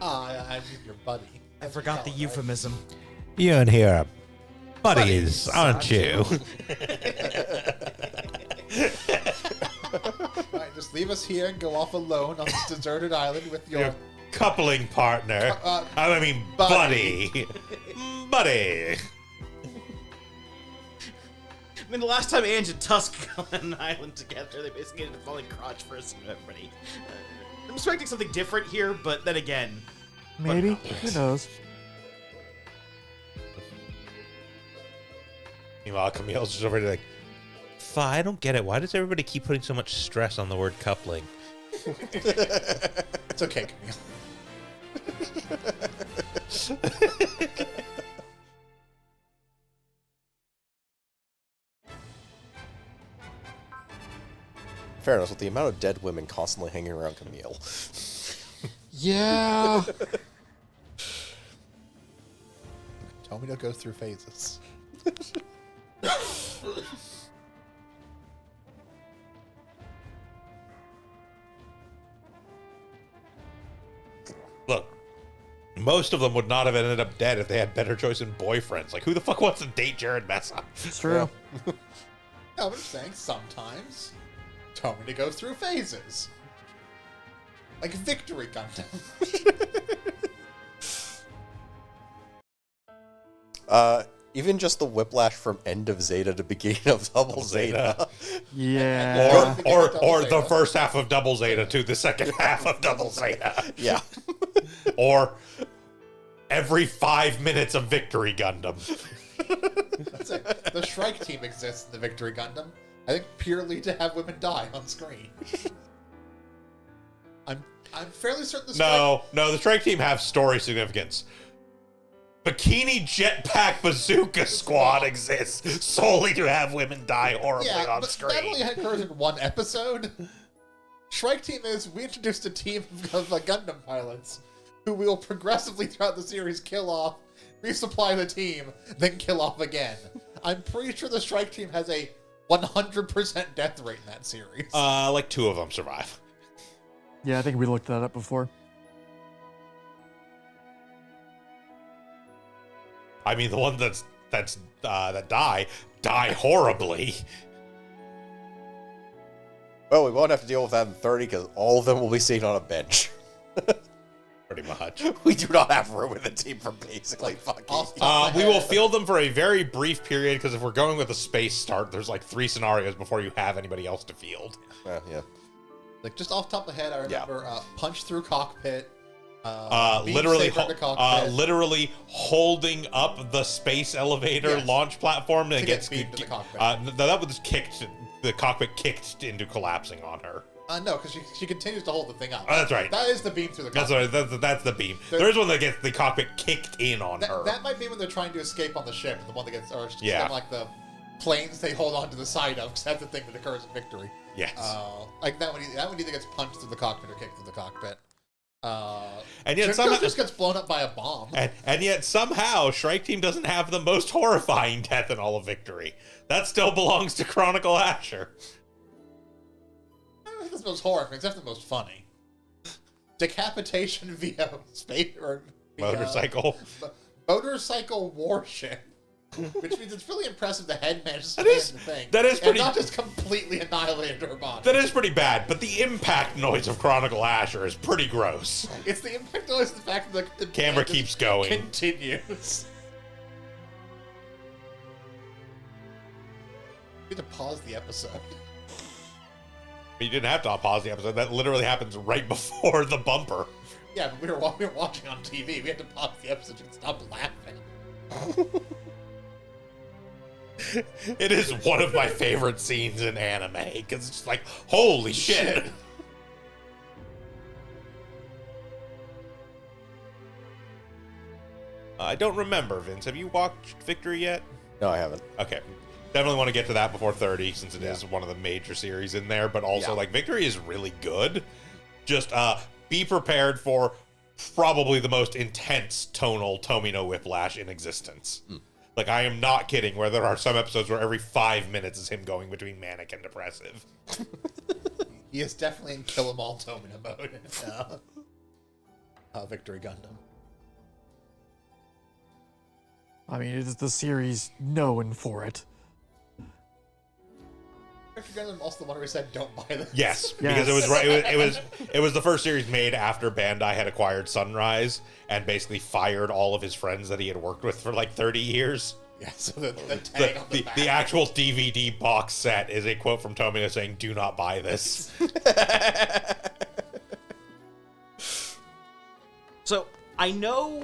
[SPEAKER 3] I mean your buddy.
[SPEAKER 2] I forgot the euphemism.
[SPEAKER 1] You and here are buddies, aren't you?
[SPEAKER 3] Right, just leave us here and go off alone on this deserted island with your...
[SPEAKER 1] Your coupling partner. I mean,
[SPEAKER 3] buddy.
[SPEAKER 1] buddy. Buddy.
[SPEAKER 2] I mean, the last time Ange and Tusk got on an island together, they basically ended up falling crotch first and everybody. I'm expecting something different here, but then again,
[SPEAKER 4] Maybe. Who knows?
[SPEAKER 1] Meanwhile, Camille's just over there like, I don't get it. Why does everybody keep putting so much stress on the word coupling?
[SPEAKER 3] It's okay, Camille.
[SPEAKER 5] Fairness, with the amount of dead women constantly hanging around Camille.
[SPEAKER 4] Yeah.
[SPEAKER 3] Tomino goes through phases.
[SPEAKER 1] Look, most of them would not have ended up dead if they had better choice in boyfriends. Like, who the fuck wants to date Jared Mesa?
[SPEAKER 4] It's true.
[SPEAKER 3] No, I'm saying sometimes Tomino goes through phases. Like Victory Gundam.
[SPEAKER 5] Even just the whiplash from end of Zeta to beginning of Double Zeta.
[SPEAKER 4] Yeah.
[SPEAKER 1] Or the first half of Double Zeta to the second half of Double Zeta.
[SPEAKER 5] Yeah.
[SPEAKER 1] Or every 5 minutes of Victory Gundam.
[SPEAKER 3] That's it. The Shrike team exists in the Victory Gundam. I think purely to have women die on screen. I'm fairly certain the Strike...
[SPEAKER 1] No, the Strike Team have story significance. Bikini Jetpack Bazooka Squad exists solely to have women die horribly on
[SPEAKER 3] but
[SPEAKER 1] screen.
[SPEAKER 3] that only occurs in one episode. Shrike Team is, we introduced a team of Gundam pilots who will progressively throughout the series kill off, resupply the team, then kill off again. I'm pretty sure the Strike Team has a 100% death rate in that series.
[SPEAKER 1] Like 2 of them survive.
[SPEAKER 4] Yeah, I think we looked that up before.
[SPEAKER 1] I mean, the one that die horribly.
[SPEAKER 5] Well, we won't have to deal with that in 30 because all of them will be seen on a bench.
[SPEAKER 1] Pretty much.
[SPEAKER 5] We do not have room in the team for basically fucking...
[SPEAKER 1] We will field them for a very brief period because if we're going with a space start, there's like 3 scenarios before you have anybody else to field.
[SPEAKER 5] Yeah.
[SPEAKER 3] Like, just off the top of the head, I remember Punch Through Cockpit.
[SPEAKER 1] Literally holding up the space elevator launch platform and
[SPEAKER 3] get beamed to the cockpit.
[SPEAKER 1] That was kicked. The cockpit kicked into collapsing on her.
[SPEAKER 3] No, because she continues to hold the thing up.
[SPEAKER 1] That's right.
[SPEAKER 3] That is the beam through the cockpit.
[SPEAKER 1] That's the beam. There's one that gets the cockpit kicked in on her.
[SPEAKER 3] That might be when they're trying to escape on the ship. The one that gets, or
[SPEAKER 1] Yeah.
[SPEAKER 3] like the planes they hold on to the side of, because that's the thing that occurs in Victory.
[SPEAKER 1] Yes.
[SPEAKER 3] Like that one either gets punched through the cockpit or kicked through the cockpit.
[SPEAKER 1] And yet
[SPEAKER 3] Junko
[SPEAKER 1] somehow
[SPEAKER 3] just gets blown up by a bomb.
[SPEAKER 1] and yet somehow Shrike Team doesn't have the most horrifying death in all of Victory. That still belongs to Chronicle Asher.
[SPEAKER 3] think that's the most horrifying. It's definitely the most funny. Decapitation via space or via motorcycle warship. Which means it's really impressive the head managed to stay in the thing.
[SPEAKER 1] That is pretty-
[SPEAKER 3] And not just completely annihilated her body.
[SPEAKER 1] That is pretty bad, but the impact noise of Chronicle Asher is pretty gross.
[SPEAKER 3] It's the impact noise, the fact that the
[SPEAKER 1] Camera
[SPEAKER 3] just
[SPEAKER 1] keeps going.
[SPEAKER 3] Continues. We had to pause the episode.
[SPEAKER 1] You didn't have to pause the episode. That literally happens right before the bumper.
[SPEAKER 3] Yeah, but we were watching on TV. We had to pause the episode and stop laughing.
[SPEAKER 1] It is one of my favorite scenes in anime because it's just like, holy shit. I don't remember, Vince. Have you watched Victory yet?
[SPEAKER 5] No, I haven't.
[SPEAKER 1] Okay. Definitely want to get to that before 30 since it is one of the major series in there, but also like Victory is really good. Just be prepared for probably the most intense tonal Tomino Whiplash in existence. Like, I am not kidding, where there are some episodes where every 5 minutes is him going between manic and depressive.
[SPEAKER 3] He is definitely in Kill 'Em All Tomina mode in Victory Gundam.
[SPEAKER 4] I mean, it is the series known for it.
[SPEAKER 3] Victory Gundam also the one where he said, "Don't buy this."
[SPEAKER 1] Yes, because it was right. It was the first series made after Bandai had acquired Sunrise and basically fired all of his friends that he had worked with for like 30 years.
[SPEAKER 3] Yeah. So the tag on the back.
[SPEAKER 1] The actual DVD box set is a quote from Tomino saying, "Do not buy this."
[SPEAKER 2] So I know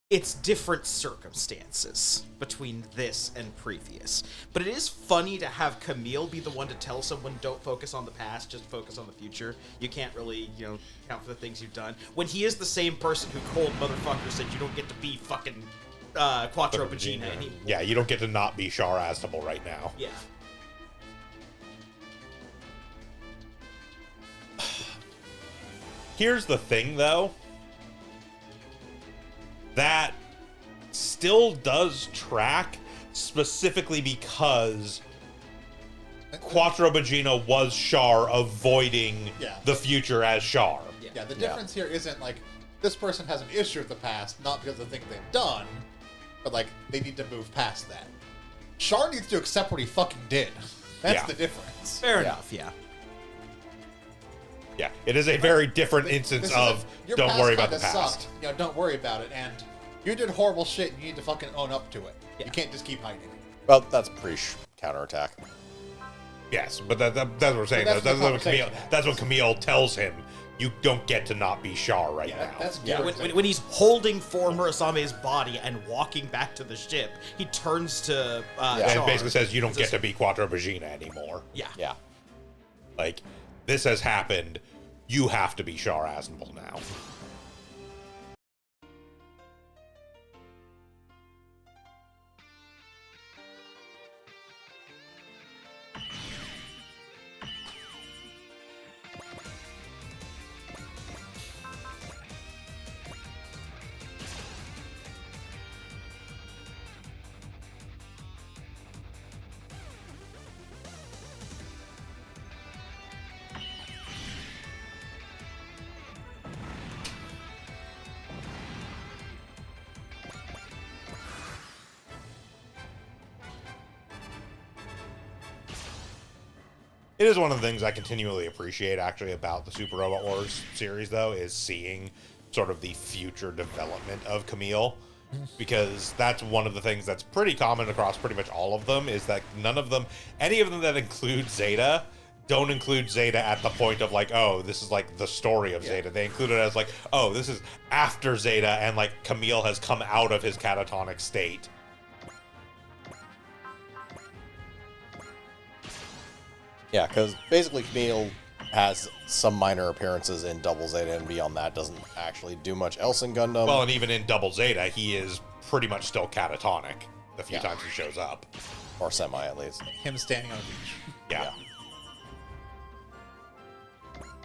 [SPEAKER 2] it's different circumstances between this and previous, but it is funny to have Camille be the one to tell someone, don't focus on the past, just focus on the future. You can't really, count for the things you've done. When he is the same person who cold motherfucker said you don't get to be fucking Quattro Vagina anymore.
[SPEAKER 1] Yeah, you don't get to not be Char Aznable right now.
[SPEAKER 2] Yeah.
[SPEAKER 1] Here's the thing, though. That still does track specifically because Quattro Vagina was Char avoiding the future as Char.
[SPEAKER 3] Yeah, the difference here isn't like this person has an issue with the past, not because of the thing they've done, but like they need to move past that. Char needs to accept what he fucking did. That's the difference.
[SPEAKER 2] Fair enough, yeah.
[SPEAKER 1] Yeah, it is a very different instance of
[SPEAKER 3] your
[SPEAKER 1] don't
[SPEAKER 3] past
[SPEAKER 1] worry about the
[SPEAKER 3] kinda
[SPEAKER 1] past.
[SPEAKER 3] Sucked. Don't worry about it. And you did horrible shit, and you need to fucking own up to it.
[SPEAKER 2] Yeah.
[SPEAKER 3] You can't just keep hiding.
[SPEAKER 5] Well, that's counterattack.
[SPEAKER 1] Yes, but that's what I'm saying.
[SPEAKER 3] But
[SPEAKER 1] That's,
[SPEAKER 3] that's
[SPEAKER 1] what Camille, that's what Camille tells him. You don't get to not be Char right now.
[SPEAKER 3] That's
[SPEAKER 2] When he's holding for Murasame's body and walking back to the ship, he turns to
[SPEAKER 1] and
[SPEAKER 2] Char.
[SPEAKER 1] basically says you don't get to be Quattro Vagina anymore.
[SPEAKER 2] Yeah.
[SPEAKER 5] Yeah.
[SPEAKER 1] Like, this has happened. You have to be Char Aznable now. It is one of the things I continually appreciate, actually, about the Super Robot Wars series, though, is seeing sort of the future development of Camille. Because that's one of the things that's pretty common across pretty much all of them, is that none of them, any of them that include Zeta, don't include Zeta at the point of like, oh, this is like the story of Zeta. They include it as like, oh, this is after Zeta, and like Camille has come out of his catatonic state.
[SPEAKER 5] Yeah, because basically Camille has some minor appearances in Double Zeta, and beyond that doesn't actually do much else in Gundam.
[SPEAKER 1] Well, and even in Double Zeta, he is pretty much still catatonic the few times he shows up.
[SPEAKER 5] Or semi, at least.
[SPEAKER 3] him standing on a beach.
[SPEAKER 1] Yeah.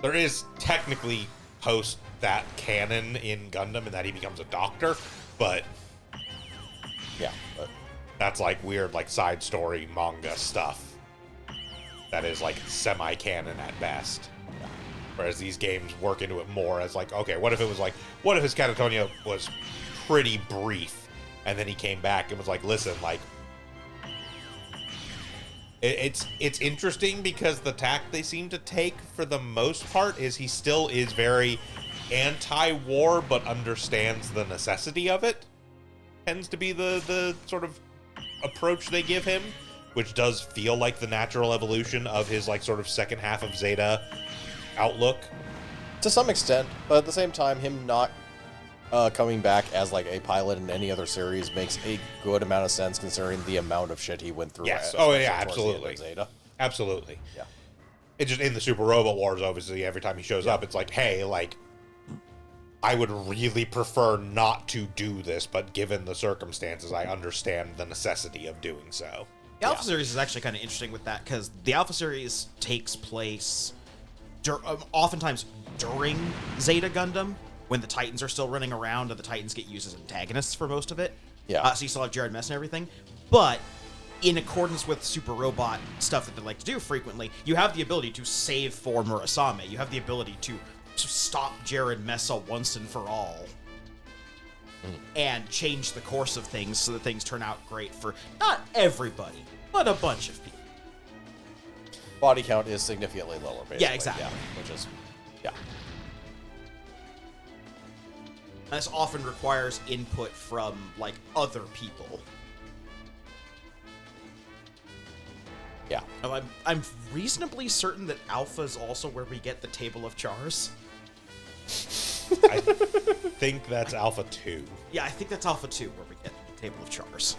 [SPEAKER 1] There is technically post that canon in Gundam in that he becomes a doctor, but
[SPEAKER 5] Yeah, but
[SPEAKER 1] that's like weird like side story manga stuff. that is like semi-canon at best. Whereas these games work into it more as like, okay, what if it was like, what if his catatonia was pretty brief, and then he came back and was like, listen, like, it's interesting because the tack they seem to take for the most part is he still is very anti-war, but understands the necessity of it. Tends to be the sort of approach they give him, which does feel like the natural evolution of his like sort of second half of Zeta outlook.
[SPEAKER 5] To some extent, but at the same time, him not coming back as like a pilot in any other series makes a good amount of sense considering the amount of shit he went through.
[SPEAKER 1] Yes.
[SPEAKER 5] especially
[SPEAKER 1] Oh yeah,
[SPEAKER 5] towards the end of
[SPEAKER 1] absolutely.
[SPEAKER 5] Zeta.
[SPEAKER 1] Absolutely.
[SPEAKER 5] Yeah.
[SPEAKER 1] It's just in the Super Robot Wars, obviously, every time he shows up, it's like, hey, like, I would really prefer not to do this, but given the circumstances, I understand the necessity of doing so.
[SPEAKER 2] The Alpha series is actually kind of interesting with that because the Alpha series takes place oftentimes during Zeta Gundam, when the Titans are still running around and the Titans get used as antagonists for most of it.
[SPEAKER 5] Yeah.
[SPEAKER 2] So you still have Jared Mess and everything. But in accordance with Super Robot stuff that they like to do frequently, you have the ability to save for Murasame. You have the ability to stop Jared Messa once and for all. And change the course of things so that things turn out great for not everybody, but a bunch of people.
[SPEAKER 5] Body count is significantly lower, basically.
[SPEAKER 2] Yeah, exactly.
[SPEAKER 5] Yeah, which is, yeah.
[SPEAKER 2] This often requires input from, like, other people.
[SPEAKER 5] Yeah.
[SPEAKER 2] Oh, I'm reasonably certain that Alpha is also where we get the Table of Chars.
[SPEAKER 1] I think that's Alpha 2.
[SPEAKER 2] Yeah, I think that's Alpha 2 where we get the Table of Chars.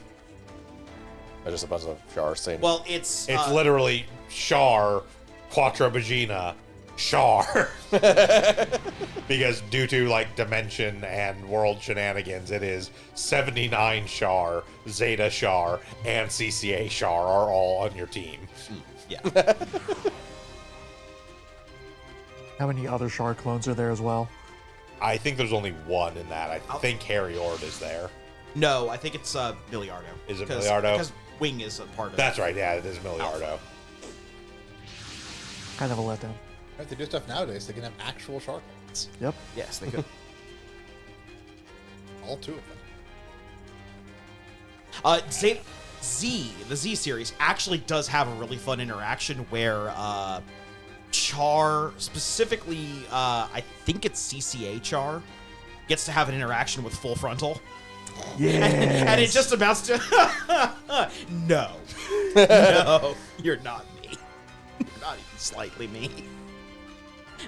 [SPEAKER 5] Just a bunch of Chars saying,
[SPEAKER 2] Well, it's
[SPEAKER 1] Literally Char, Quattro Vagina, Char. Because due to like dimension and world shenanigans, it is 79 Char, Zeta Char, and CCA Char are all on your team.
[SPEAKER 2] yeah.
[SPEAKER 4] How many other Char clones are there as well?
[SPEAKER 1] I think there's only one in that. I think Harry Ord is there.
[SPEAKER 2] No, I think it's Miliardo.
[SPEAKER 1] Is it Miliardo?
[SPEAKER 2] Because Wing is a part of
[SPEAKER 1] That's
[SPEAKER 2] it.
[SPEAKER 1] right, yeah, it is Miliardo.
[SPEAKER 4] Kind of a letdown.
[SPEAKER 3] If they do stuff nowadays, they can have actual shark clones.
[SPEAKER 4] Yep.
[SPEAKER 2] Yes, they could.
[SPEAKER 3] All two of them.
[SPEAKER 2] The Z series actually does have a really fun interaction where Char, specifically, I think it's CCA Char, gets to have an interaction with Full Frontal.
[SPEAKER 4] Yeah.
[SPEAKER 2] And it just amounts to, no. No, you're not me. You're not even slightly me.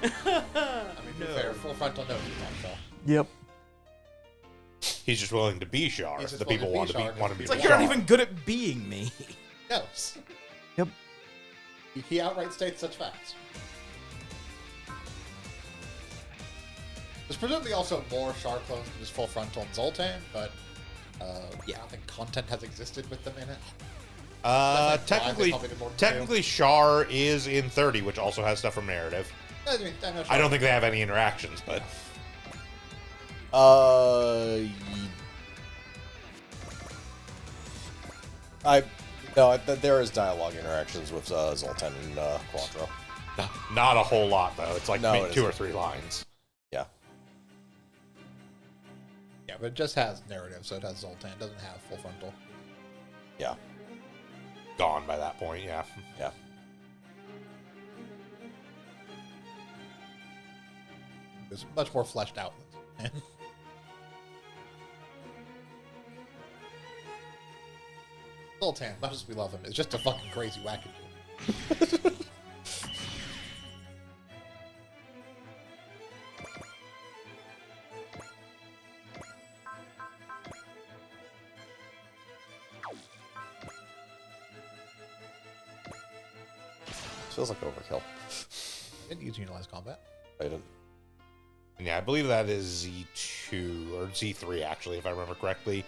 [SPEAKER 3] I mean, to be fair, full frontal knows he's not Shaw.
[SPEAKER 4] Yep.
[SPEAKER 1] He's just willing to be Char.
[SPEAKER 3] He's just
[SPEAKER 1] The
[SPEAKER 3] willing
[SPEAKER 1] people
[SPEAKER 3] to
[SPEAKER 1] want
[SPEAKER 3] be
[SPEAKER 1] to be
[SPEAKER 3] Char.
[SPEAKER 1] want to be
[SPEAKER 2] It's like
[SPEAKER 1] Char.
[SPEAKER 2] you're not even good at being me.
[SPEAKER 3] Knows.
[SPEAKER 4] Yep.
[SPEAKER 3] He outright states such facts. There's presumably also more Char clones than just Full Frontal and Zoltan, but
[SPEAKER 2] Yeah.
[SPEAKER 3] I don't think content has existed with them in it. That's like why they probably did more than
[SPEAKER 1] Technically, Char is in 30, which also has stuff from narrative.
[SPEAKER 3] I mean, I know
[SPEAKER 1] I don't think they have any interactions, but
[SPEAKER 5] there is dialogue interactions with Zoltan and Quattro.
[SPEAKER 1] not a whole lot though. It's like
[SPEAKER 5] No,
[SPEAKER 1] maybe
[SPEAKER 5] it
[SPEAKER 1] 2 or
[SPEAKER 5] isn't.
[SPEAKER 1] 3 lines.
[SPEAKER 5] Yeah.
[SPEAKER 3] Yeah, but it just has narrative, so it has Zoltan. It doesn't have Full Frontal.
[SPEAKER 5] Yeah.
[SPEAKER 1] Gone by that point, yeah.
[SPEAKER 5] Yeah.
[SPEAKER 3] It's much more fleshed out. Zoltan, much as we love him, is just a fucking crazy wackadoo.
[SPEAKER 5] Feels like overkill.
[SPEAKER 3] Didn't use Unilized Combat.
[SPEAKER 5] I didn't.
[SPEAKER 1] And yeah, I believe that is Z2 or Z3 actually, if I remember correctly.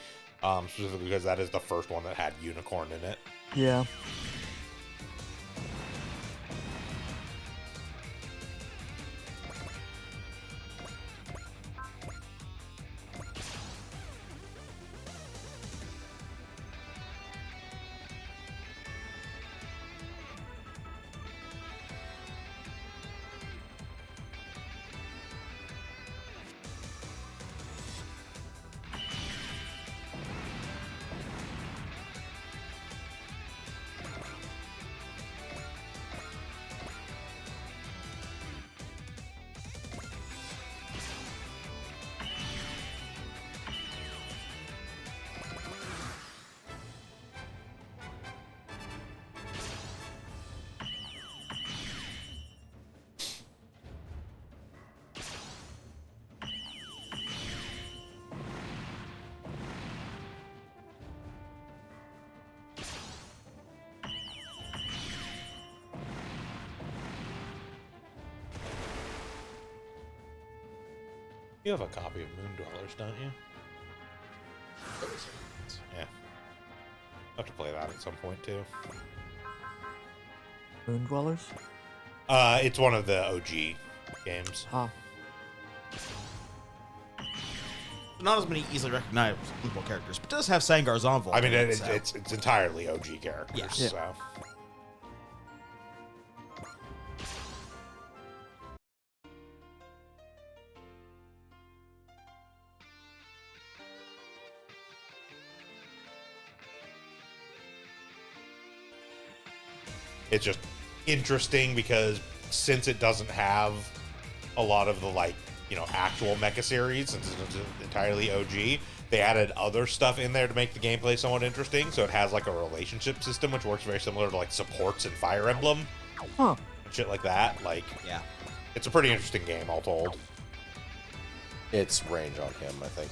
[SPEAKER 1] Specifically because that is the first one that had Unicorn in it.
[SPEAKER 4] Yeah.
[SPEAKER 1] You have a copy of Moon Dwellers, don't you? Yeah. I'll have to play that at some point, too.
[SPEAKER 4] Moon Dwellers?
[SPEAKER 1] It's one of the OG games.
[SPEAKER 4] Huh.
[SPEAKER 2] Not as many easily recognizable characters, but does have Sangar's envoy.
[SPEAKER 1] I mean,
[SPEAKER 2] in it, so-
[SPEAKER 1] it's entirely OG characters,
[SPEAKER 2] Yeah.
[SPEAKER 4] Yeah.
[SPEAKER 1] so... It's just interesting because since it doesn't have a lot of the actual mecha series, since it's entirely OG, they added other stuff in there to make the gameplay somewhat interesting. So it has like a relationship system which works very similar to like supports in Fire Emblem,
[SPEAKER 4] Huh.
[SPEAKER 1] shit like that. Like,
[SPEAKER 2] Yeah.
[SPEAKER 1] it's a pretty interesting game, all told.
[SPEAKER 5] It's range on him, I think.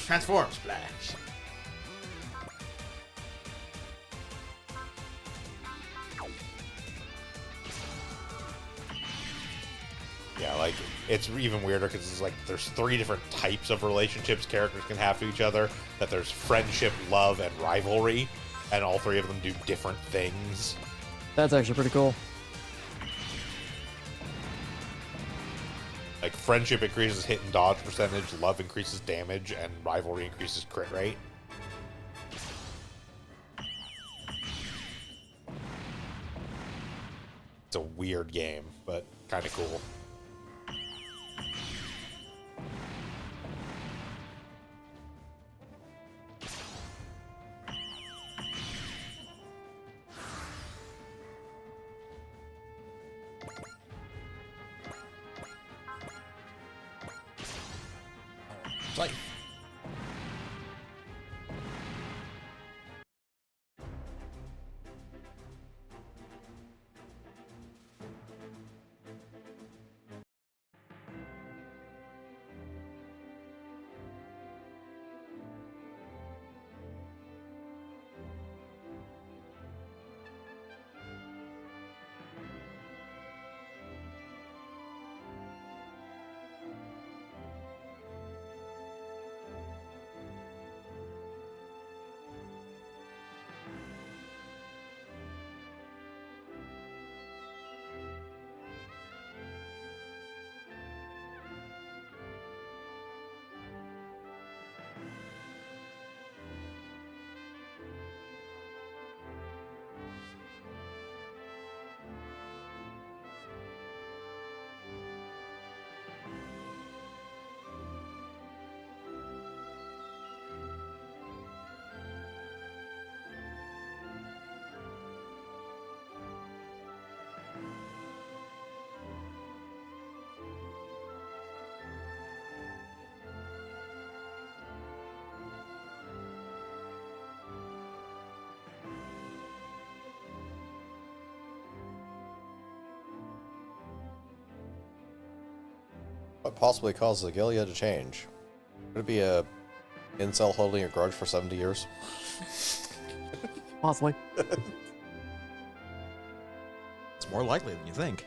[SPEAKER 2] Transform Splash.
[SPEAKER 1] Yeah, like, it's even weirder because it's like there's 3 different types of relationships characters can have to each other. That there's friendship, love, and rivalry, and all 3 of them do different things.
[SPEAKER 4] That's actually pretty cool.
[SPEAKER 1] Like, friendship increases hit and dodge percentage, love increases damage, and rivalry increases crit rate. It's a weird game, but kind of cool.
[SPEAKER 3] Like,
[SPEAKER 5] What possibly causes Agilia to change? Could it be a incel holding a grudge for 70 years?
[SPEAKER 4] Possibly.
[SPEAKER 2] It's more likely than you think.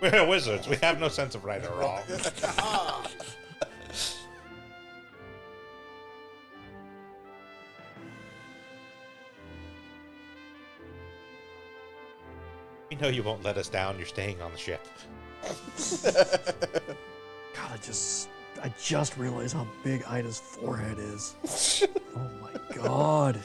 [SPEAKER 1] We're wizards. We have no sense of right or wrong. We know you won't let us down. You're staying on the ship.
[SPEAKER 4] God, I just realized how big Ida's forehead is. Oh my god.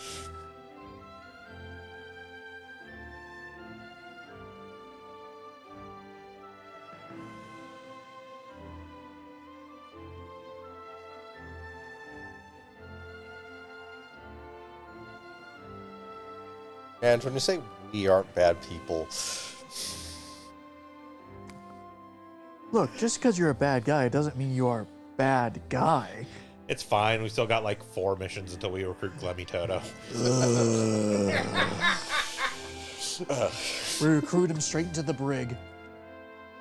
[SPEAKER 5] And when you say we aren't bad people,
[SPEAKER 4] Look, just because you're a bad guy doesn't mean you are a bad guy.
[SPEAKER 1] It's fine. We still got like 4 missions until we recruit Glemmy Toto.
[SPEAKER 4] We recruit him straight into the brig.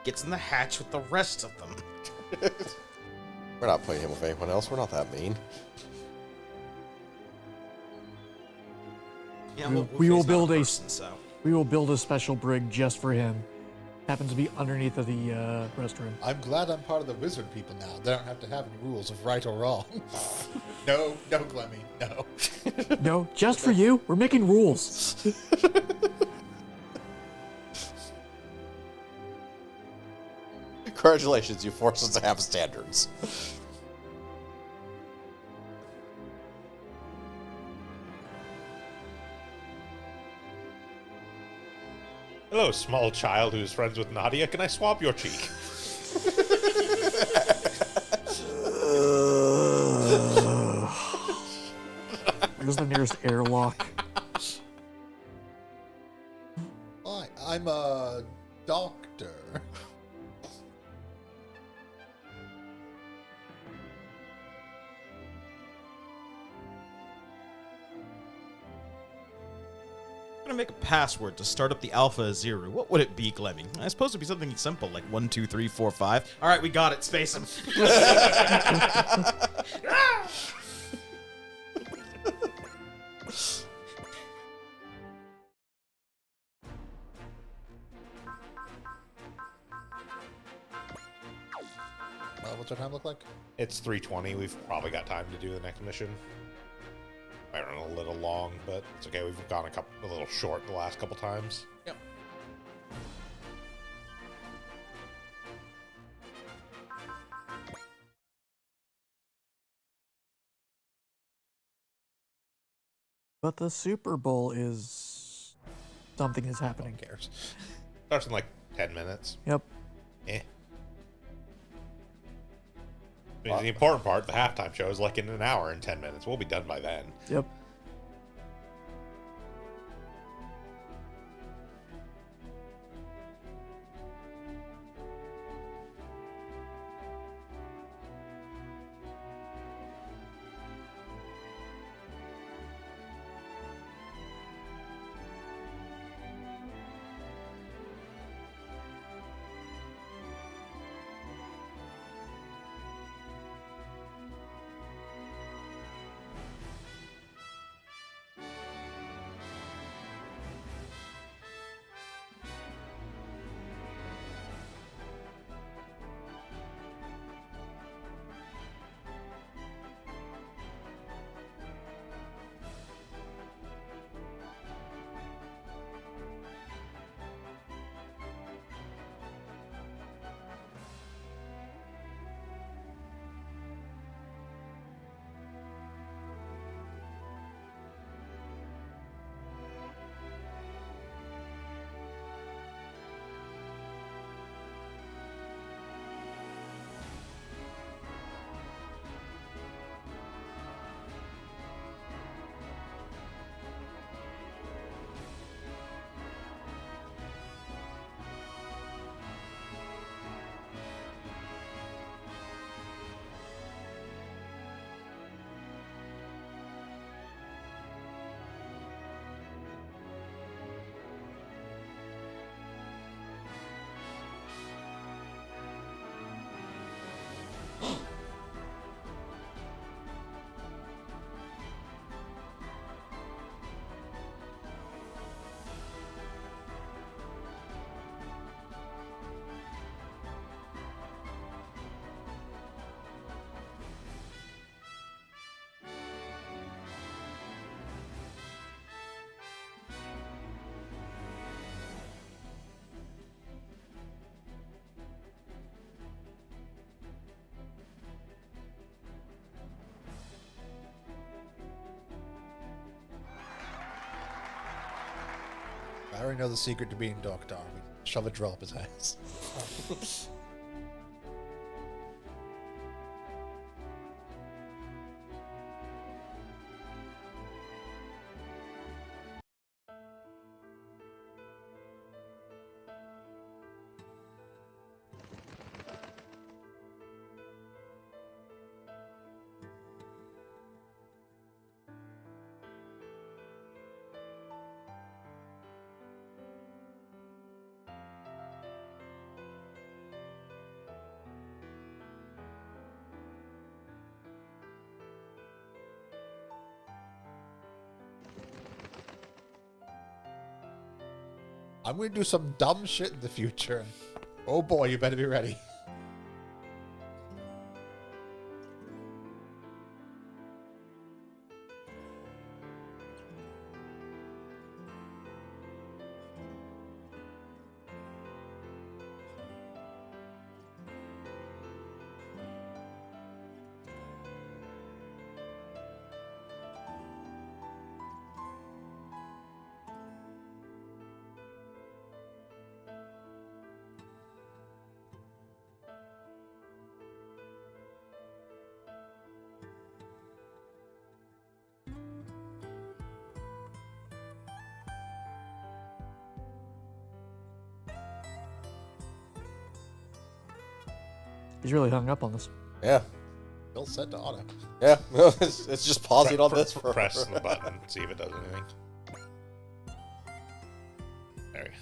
[SPEAKER 2] Gets in the hatch with the rest of them.
[SPEAKER 5] we're not putting him with anyone else. We're not that mean.
[SPEAKER 2] Yeah,
[SPEAKER 4] We will
[SPEAKER 2] Wolfie's not
[SPEAKER 4] build a
[SPEAKER 2] person, so.
[SPEAKER 4] We will build a special brig just for him. Happens to be underneath of the restroom.
[SPEAKER 3] I'm glad I'm part of the wizard people now. They don't have to have any rules of right or wrong. No, Glemmy, no.
[SPEAKER 4] No, just for you. We're making rules.
[SPEAKER 5] Congratulations, you forced us to have standards.
[SPEAKER 1] Hello, small child who's friends with Nadia. Can I swab your cheek?
[SPEAKER 4] Where's the nearest airlock?
[SPEAKER 3] Hi, I'm a doctor.
[SPEAKER 2] I'm gonna make a password to start up the Alpha Aziru. What would it be, Glemmy? I suppose it'd be something simple, like 1, 2, 3, 4, 5. All right, we got it. Space him.
[SPEAKER 3] What's our time look like?
[SPEAKER 1] It's 3:20. We've probably got time to do the next mission. Might run a little long, but it's okay. We've gone a little short the last couple times.
[SPEAKER 3] Yep.
[SPEAKER 4] But the Super Bowl is... Something is happening.
[SPEAKER 3] Who cares?
[SPEAKER 1] Starts in like 10 minutes.
[SPEAKER 4] Yep.
[SPEAKER 1] Eh. I mean, the important part, the halftime show, is like in an hour and 10 minutes. We'll be done by then.
[SPEAKER 4] Yep.
[SPEAKER 3] I already know the secret to being Doktar. We shove a drill up his ass. I'm going to do some dumb shit in the future. Oh boy, you better be ready.
[SPEAKER 4] He's really hung up on this.
[SPEAKER 5] Yeah.
[SPEAKER 3] Bill set to auto.
[SPEAKER 5] Yeah. it's just pausing on this for
[SPEAKER 1] Press the button, see if it does anything. There we go.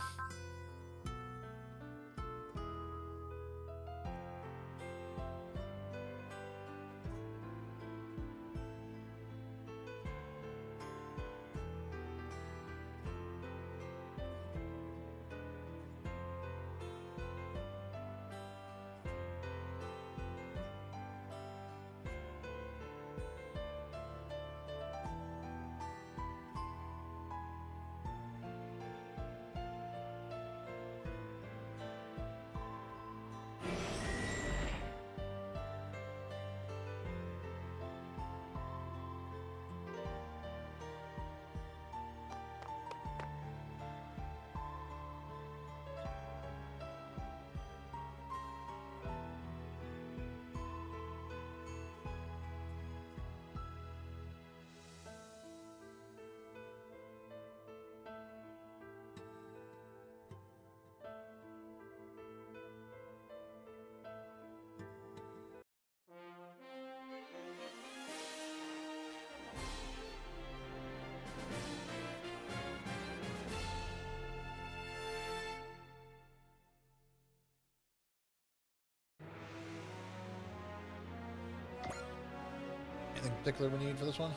[SPEAKER 3] Anything particular we need for this one?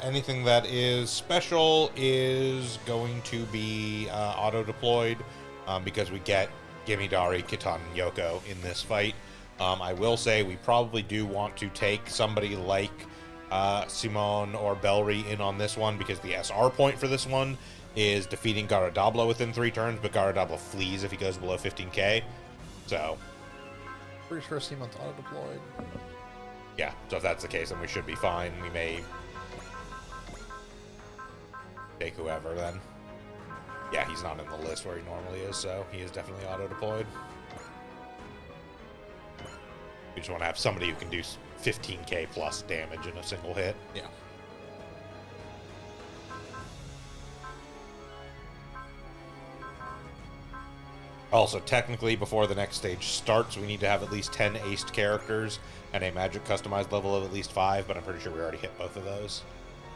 [SPEAKER 1] Anything that is special is going to be auto-deployed because we get Gimidari, Kitan, and Yoko in this fight. I will say we probably do want to take somebody like Simone or Belry in on this one because the SR point for this one is defeating Garadabla within 3 turns, but Garadabla flees if he goes below 15k. So,
[SPEAKER 3] Pretty sure Simon's auto-deployed.
[SPEAKER 1] yeah, so if that's the case, then we should be fine. We may take whoever then. Yeah, he's not in the list where he normally is, so he is definitely auto-deployed. We just want to have somebody who can do 15k plus damage in a single hit.
[SPEAKER 3] Yeah.
[SPEAKER 1] Also, technically, before the next stage starts, we need to have at least 10 aced characters and a magic customized level of at least 5, but I'm pretty sure we already hit both of those.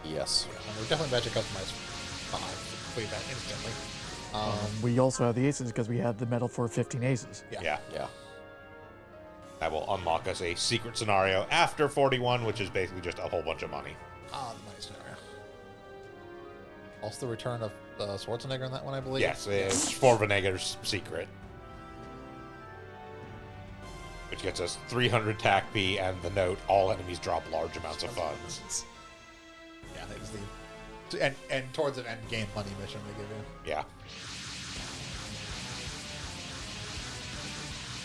[SPEAKER 5] Yes.
[SPEAKER 3] And we're definitely magic customized 5. Complete that instantly.
[SPEAKER 4] We also have the aces because we had the medal for 15 aces.
[SPEAKER 1] Yeah.
[SPEAKER 5] Yeah.
[SPEAKER 1] That will unlock us a secret scenario after 41, which is basically just a whole bunch of money.
[SPEAKER 3] The money scenario. Also, the return of Schwarzenegger in that one, I believe.
[SPEAKER 1] Yes, it's for Venega's secret. Which gets us 300 TAC P and the note, all enemies drop large amounts of funds.
[SPEAKER 3] Yeah, that was the... And towards an end game money mission they give you.
[SPEAKER 1] Yeah.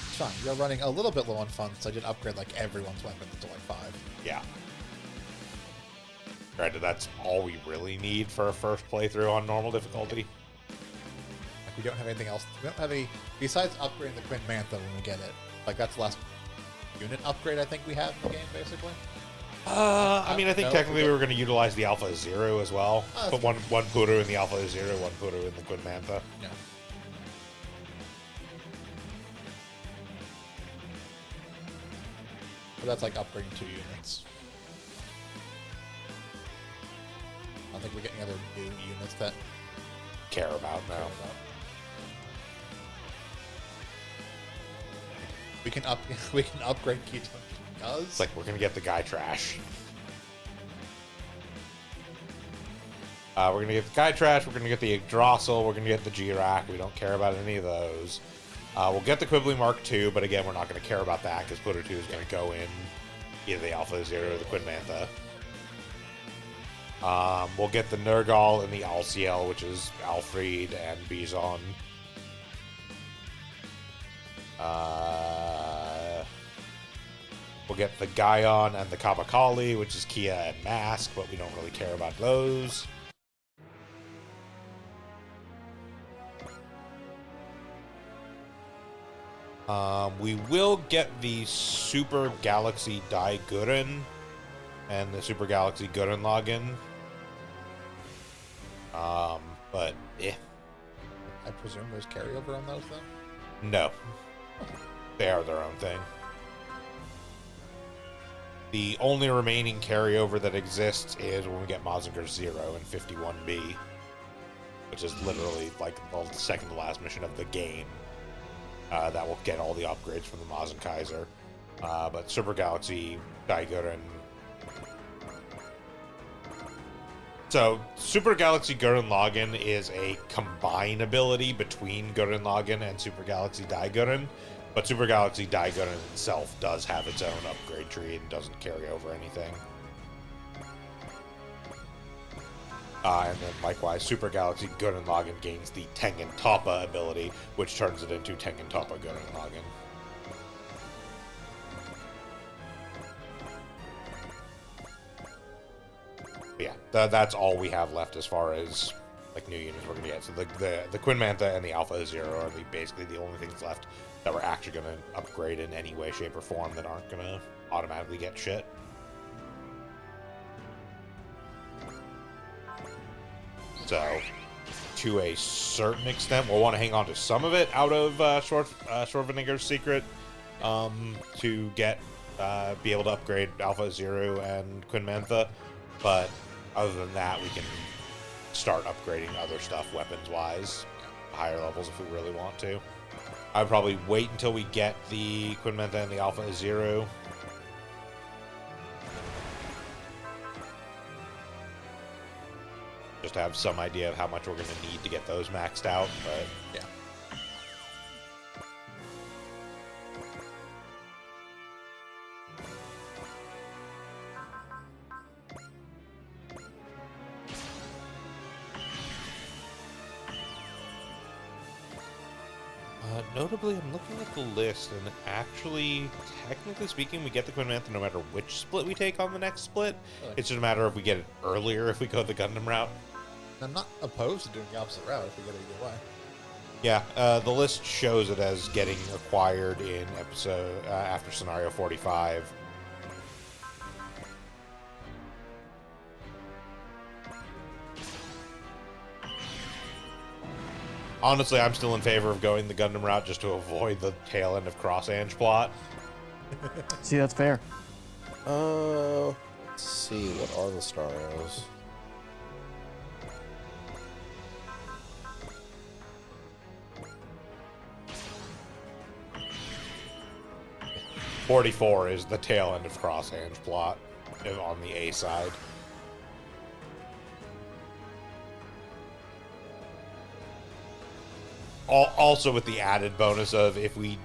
[SPEAKER 3] It's fine. You're running a little bit low on funds, so I did upgrade like everyone's weapons to like 5.
[SPEAKER 1] Yeah. Granted, that's all we really need for a first playthrough on normal difficulty.
[SPEAKER 3] we don't have anything else. We don't have any besides upgrading the Quinn Mantha when we get it. Like that's the last unit upgrade I think we have in the game, basically.
[SPEAKER 1] I mean, I think
[SPEAKER 3] No,
[SPEAKER 1] technically
[SPEAKER 3] we
[SPEAKER 1] we were going to utilize the Alpha Zero as well.
[SPEAKER 3] Oh,
[SPEAKER 1] Put one Puru in the Alpha Zero, one Puru in the Quinn Mantha.
[SPEAKER 3] Yeah. But that's like upgrading 2 units. I don't think we're getting other new units that
[SPEAKER 1] Care about now.
[SPEAKER 3] we can upgrade Ketone.
[SPEAKER 1] It's like we're going to get the Guy Trash. We're going to get the Guy Trash, we're going to get the Yggdrasil, we're going to get the G-Rack. We don't care about any of those. We'll get the Quibbly Mark II, but again, we're not going to care about that because Putter 2 is going to go in either the Alpha Zero or the Quinn Mantha. We'll get the Nergal and the Alciel, which is Alfred and Bison. We'll get the Gaion and the Kabakali, which is Kia and Mask, but we don't really care about those. We will get the Super Galaxy Daiguren and the Super Galaxy Gurren Lagann. But
[SPEAKER 3] I presume there's carryover on those then?
[SPEAKER 1] no. They are their own thing. The only remaining carryover that exists is when we get Mazinger Zero and 51B, which is literally like the second to last mission of the game. That will get all the upgrades from the Maz and Kaiser. But Super Galaxy Daiguren. So, Super Galaxy Gurren Lagann is a combine ability between Gurren Lagann and Super Galaxy Daiguren, but Super Galaxy Daiguren itself does have its own upgrade tree and doesn't carry over anything. And then likewise, Super Galaxy Gurren Lagann gains the Tengen Toppa ability, which turns it into Tengen Toppa Gurren Lagann. Yeah, that's all we have left as far as like new units we're gonna get. So the Quinn Mantha and the Alpha Zero are basically the only things left that we're actually gonna upgrade in any way, shape, or form that aren't gonna automatically get shit. So, to a certain extent, we'll want to hang on to some of it out of Schwarzenegger's secret to get be able to upgrade Alpha Zero and Quinn Mantha, but other than that, we can start upgrading other stuff weapons-wise, higher levels if we really want to. I would probably wait until we get the Quinn Mantha and the Alpha Zero. Just to have some idea of how much we're going to need to get those maxed out, but
[SPEAKER 3] Yeah.
[SPEAKER 1] notably, I'm looking at the list, and actually, technically speaking, we get the Quinn Mantha no matter which split we take on the next split.
[SPEAKER 3] Really?
[SPEAKER 1] It's just a matter of we get it earlier if we go the Gundam route.
[SPEAKER 3] I'm not opposed to doing the opposite route if we get it either way.
[SPEAKER 1] Yeah, the list shows it as getting acquired in episode after scenario 45. Honestly, I'm still in favor of going the Gundam route just to avoid the tail end of Cross Ange plot.
[SPEAKER 4] See, that's fair.
[SPEAKER 5] Let's see, what are the Starios?
[SPEAKER 1] .44 is the tail end of Cross Ange plot on the A side. Also with the added bonus of if we...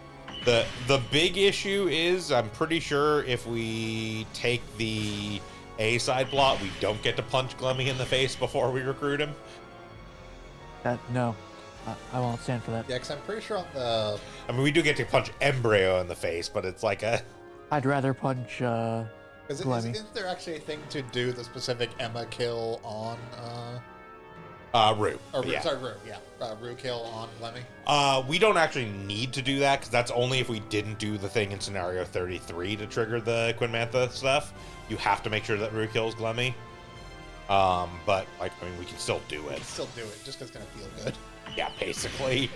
[SPEAKER 1] The big issue is, I'm pretty sure if we take the A side plot, we don't get to punch Glemmy in the face before we recruit him.
[SPEAKER 4] No, I won't stand for that.
[SPEAKER 3] Yeah, because I'm pretty sure on the...
[SPEAKER 1] I mean, we do get to punch Embryo in the face, but it's like a...
[SPEAKER 4] I'd rather punch Glemmy.
[SPEAKER 3] Isn't there actually a thing to do the specific Emma kill on
[SPEAKER 1] Rue.
[SPEAKER 3] Or Rue,
[SPEAKER 1] Yeah.
[SPEAKER 3] sorry, Rue, yeah. Rue kill on Lemmy.
[SPEAKER 1] We don't actually need to do that, because that's only if we didn't do the thing in scenario 33 to trigger the Quinn Mantha stuff. You have to make sure that Rue kills Glemmy. But, like, I mean, we can still do it.
[SPEAKER 3] Still do it, just because it's going to feel good.
[SPEAKER 1] Yeah, basically.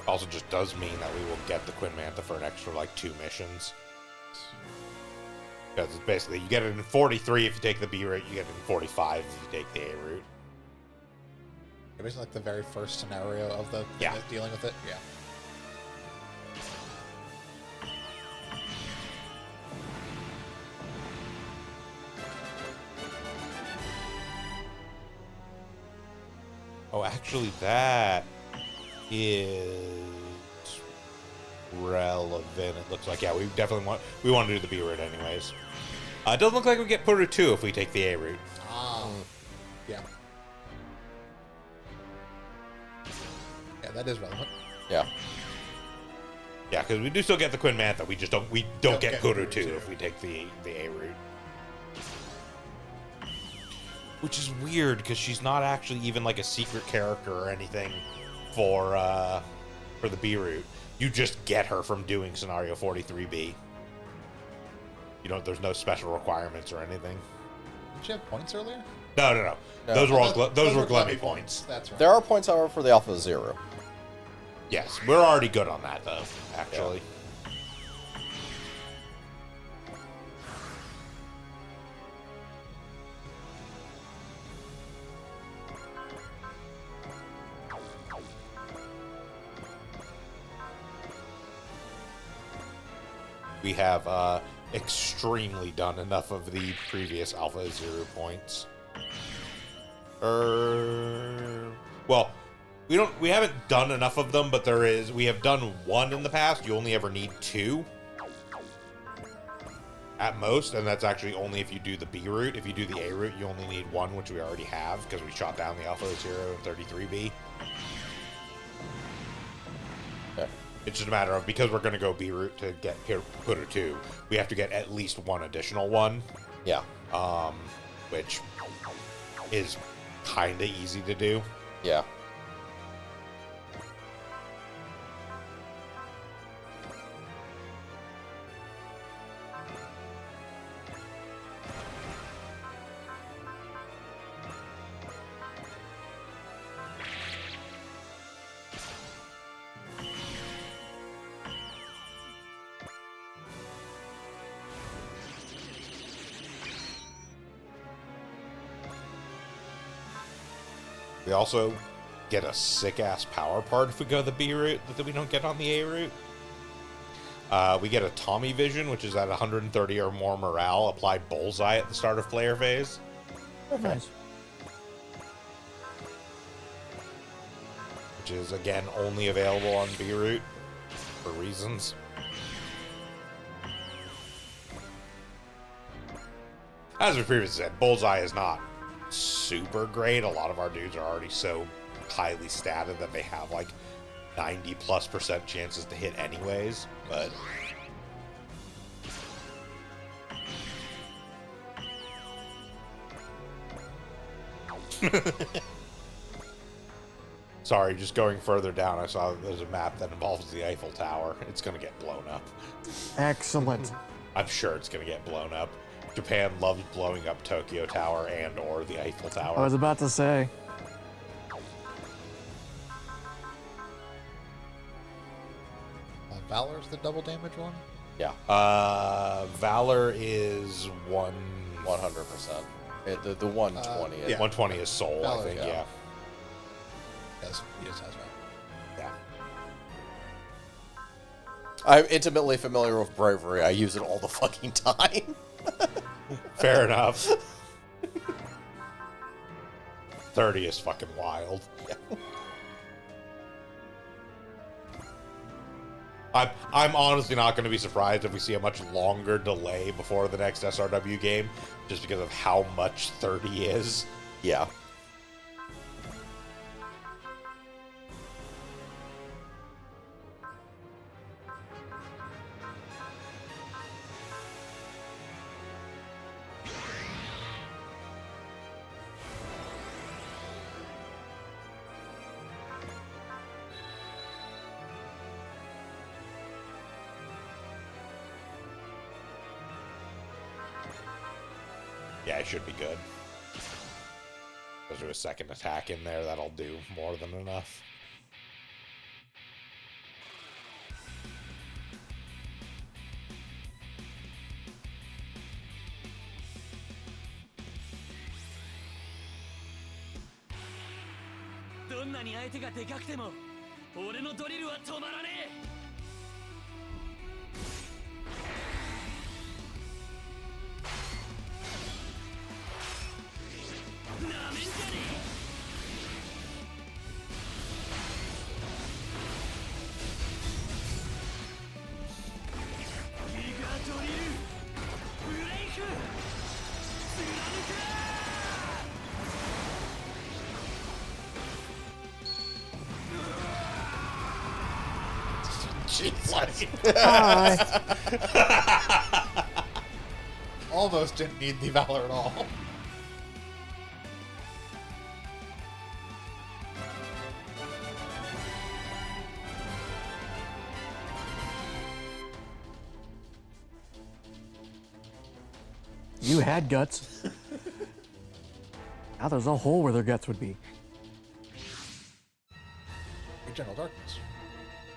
[SPEAKER 1] Also just does mean that we will get the Quinn Mantha for an extra, like, 2 missions. Because it's basically, you get it in 43 if you take the B route, you get it in 45 if you take the A route.
[SPEAKER 3] It was like the very first scenario of the
[SPEAKER 1] Yeah.
[SPEAKER 3] dealing with it. Yeah.
[SPEAKER 1] Oh, actually, that is relevant. It looks like, yeah, we definitely want to do the B route anyways. It doesn't look like we get Puru 2 if we take the A route.
[SPEAKER 3] Ah. Yeah. Yeah, that is relevant.
[SPEAKER 5] Yeah.
[SPEAKER 1] Yeah, because we do still get the Quinn Mantha. We just don't
[SPEAKER 3] Don't
[SPEAKER 1] get
[SPEAKER 3] get
[SPEAKER 1] Puru
[SPEAKER 3] Puru
[SPEAKER 1] 2
[SPEAKER 3] 2.
[SPEAKER 1] if we take the A route. Which is weird because she's not actually even like a secret character or anything for the B route. You just get her from doing scenario 43B. You know, there's no special requirements or anything.
[SPEAKER 3] Did she have points earlier?
[SPEAKER 1] No.
[SPEAKER 5] No.
[SPEAKER 1] Those were all
[SPEAKER 3] Oh,
[SPEAKER 1] those were Glemmy
[SPEAKER 3] Glemmy
[SPEAKER 1] points.
[SPEAKER 3] That's right.
[SPEAKER 5] There are points, however, for the Alpha Zero.
[SPEAKER 1] Yes, we're already good on that though. Actually, we have extremely done enough of the previous Alpha Zero points. Well, we haven't done enough of them, but we have done one in the past. You only ever need 2 at most, and that's actually only if you do the B route. If you do the A route, you only need 1, which we already have because we shot down the Alpha Zero and 33B.
[SPEAKER 5] Okay.
[SPEAKER 1] It's just a matter of, because we're going to go B route to get Puru 2, we have to get at least 1 additional one,
[SPEAKER 5] Yeah.
[SPEAKER 1] which is kind of easy to do.
[SPEAKER 5] Yeah.
[SPEAKER 1] We also get a sick-ass power part if we go the B route that we don't get on the A route. We get a Tommy Vision, which is at 130 or more morale. Apply Bullseye at the start of player phase.
[SPEAKER 4] Nice.
[SPEAKER 1] Which is, again, only available on B route for reasons. As we previously said, Bullseye is not super great. A lot of our dudes are already so highly statted that they have like 90+% chances to hit anyways, but sorry, just going further down, I saw there's a map that involves the Eiffel Tower. It's gonna get blown up.
[SPEAKER 4] Excellent.
[SPEAKER 1] I'm sure it's gonna get blown up. Japan loves blowing up Tokyo Tower and or the Eiffel Tower.
[SPEAKER 4] I was about to say.
[SPEAKER 3] Valor's the double damage one?
[SPEAKER 5] Yeah.
[SPEAKER 1] Valor is
[SPEAKER 5] 100%. The 120.
[SPEAKER 3] yeah.
[SPEAKER 1] 120 is Soul, I
[SPEAKER 3] Valor,
[SPEAKER 1] think.
[SPEAKER 5] yeah.
[SPEAKER 1] Yeah.
[SPEAKER 3] Yes, he just has that.
[SPEAKER 1] Yeah.
[SPEAKER 5] I'm intimately familiar with Bravery. I use it all the fucking time.
[SPEAKER 1] Fair enough. 30 is fucking wild. I'm honestly not going to be surprised if we see a much longer delay before the next SRW game, just because of how much 30 is.
[SPEAKER 5] Yeah.
[SPEAKER 1] Yeah, it should be good. There's a second attack in there, that'll do more than enough.
[SPEAKER 3] Almost didn't need the Valor at all.
[SPEAKER 4] You had guts. Now there's a hole where their guts would be.
[SPEAKER 3] General Darkness.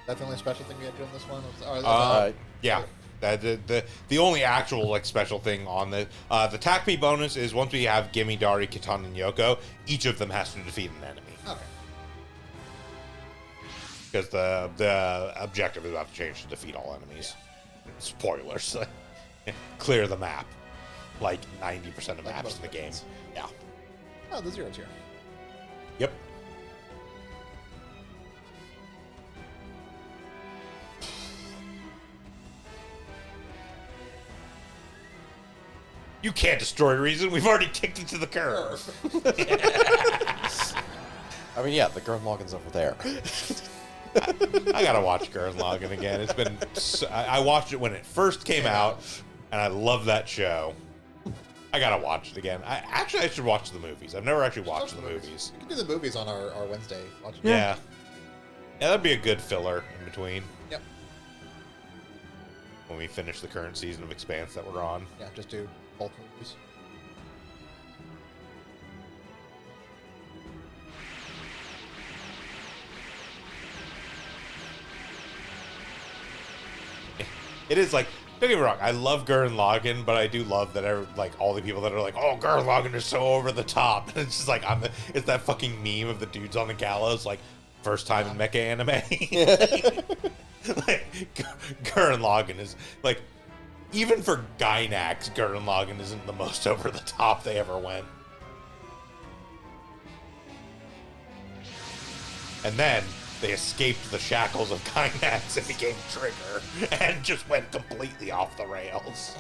[SPEAKER 3] That's the only special thing we had to do in this one?
[SPEAKER 1] Yeah. The only actual like special thing on the TACP bonus is once we have Gimme, Dari, Kitan, and Yoko, each of them has to defeat an enemy.
[SPEAKER 3] Okay.
[SPEAKER 1] Because the objective is about to change to defeat all enemies. Spoilers. Clear the map. Like 90% of
[SPEAKER 3] Like
[SPEAKER 1] maps
[SPEAKER 3] most
[SPEAKER 1] in the game.
[SPEAKER 3] weapons.
[SPEAKER 1] Yeah.
[SPEAKER 3] Oh, the zero's here.
[SPEAKER 1] Yep. You can't destroy Reason. We've already kicked it to the curb.
[SPEAKER 5] I mean, yeah, the Gurren Lagann's over there.
[SPEAKER 1] I gotta watch Gurren Lagann again. It's been I watched it when it first came out, and I love that show. I gotta watch it again. I should watch the movies. I've never actually watched the movies.
[SPEAKER 3] We can do the movies on our Wednesday.
[SPEAKER 1] Yeah, that'd be a good filler in between
[SPEAKER 3] Yep.
[SPEAKER 1] when we finish the current season of Expanse that we're on.
[SPEAKER 3] Yeah, just do both movies.
[SPEAKER 1] It is like, don't get me wrong, I love Gurren Lagann, but I do love that like all the people that are like, oh, Gurren Lagann is so over the top. And it's just like it's that fucking meme of the dudes on the gallows, like first time in mecha anime. Like Gurren Lagann is like, even for Gainax, Gurren Lagann isn't the most over the top they ever went. And then they escaped the shackles of Gainax and became Trigger, and just went completely off the rails.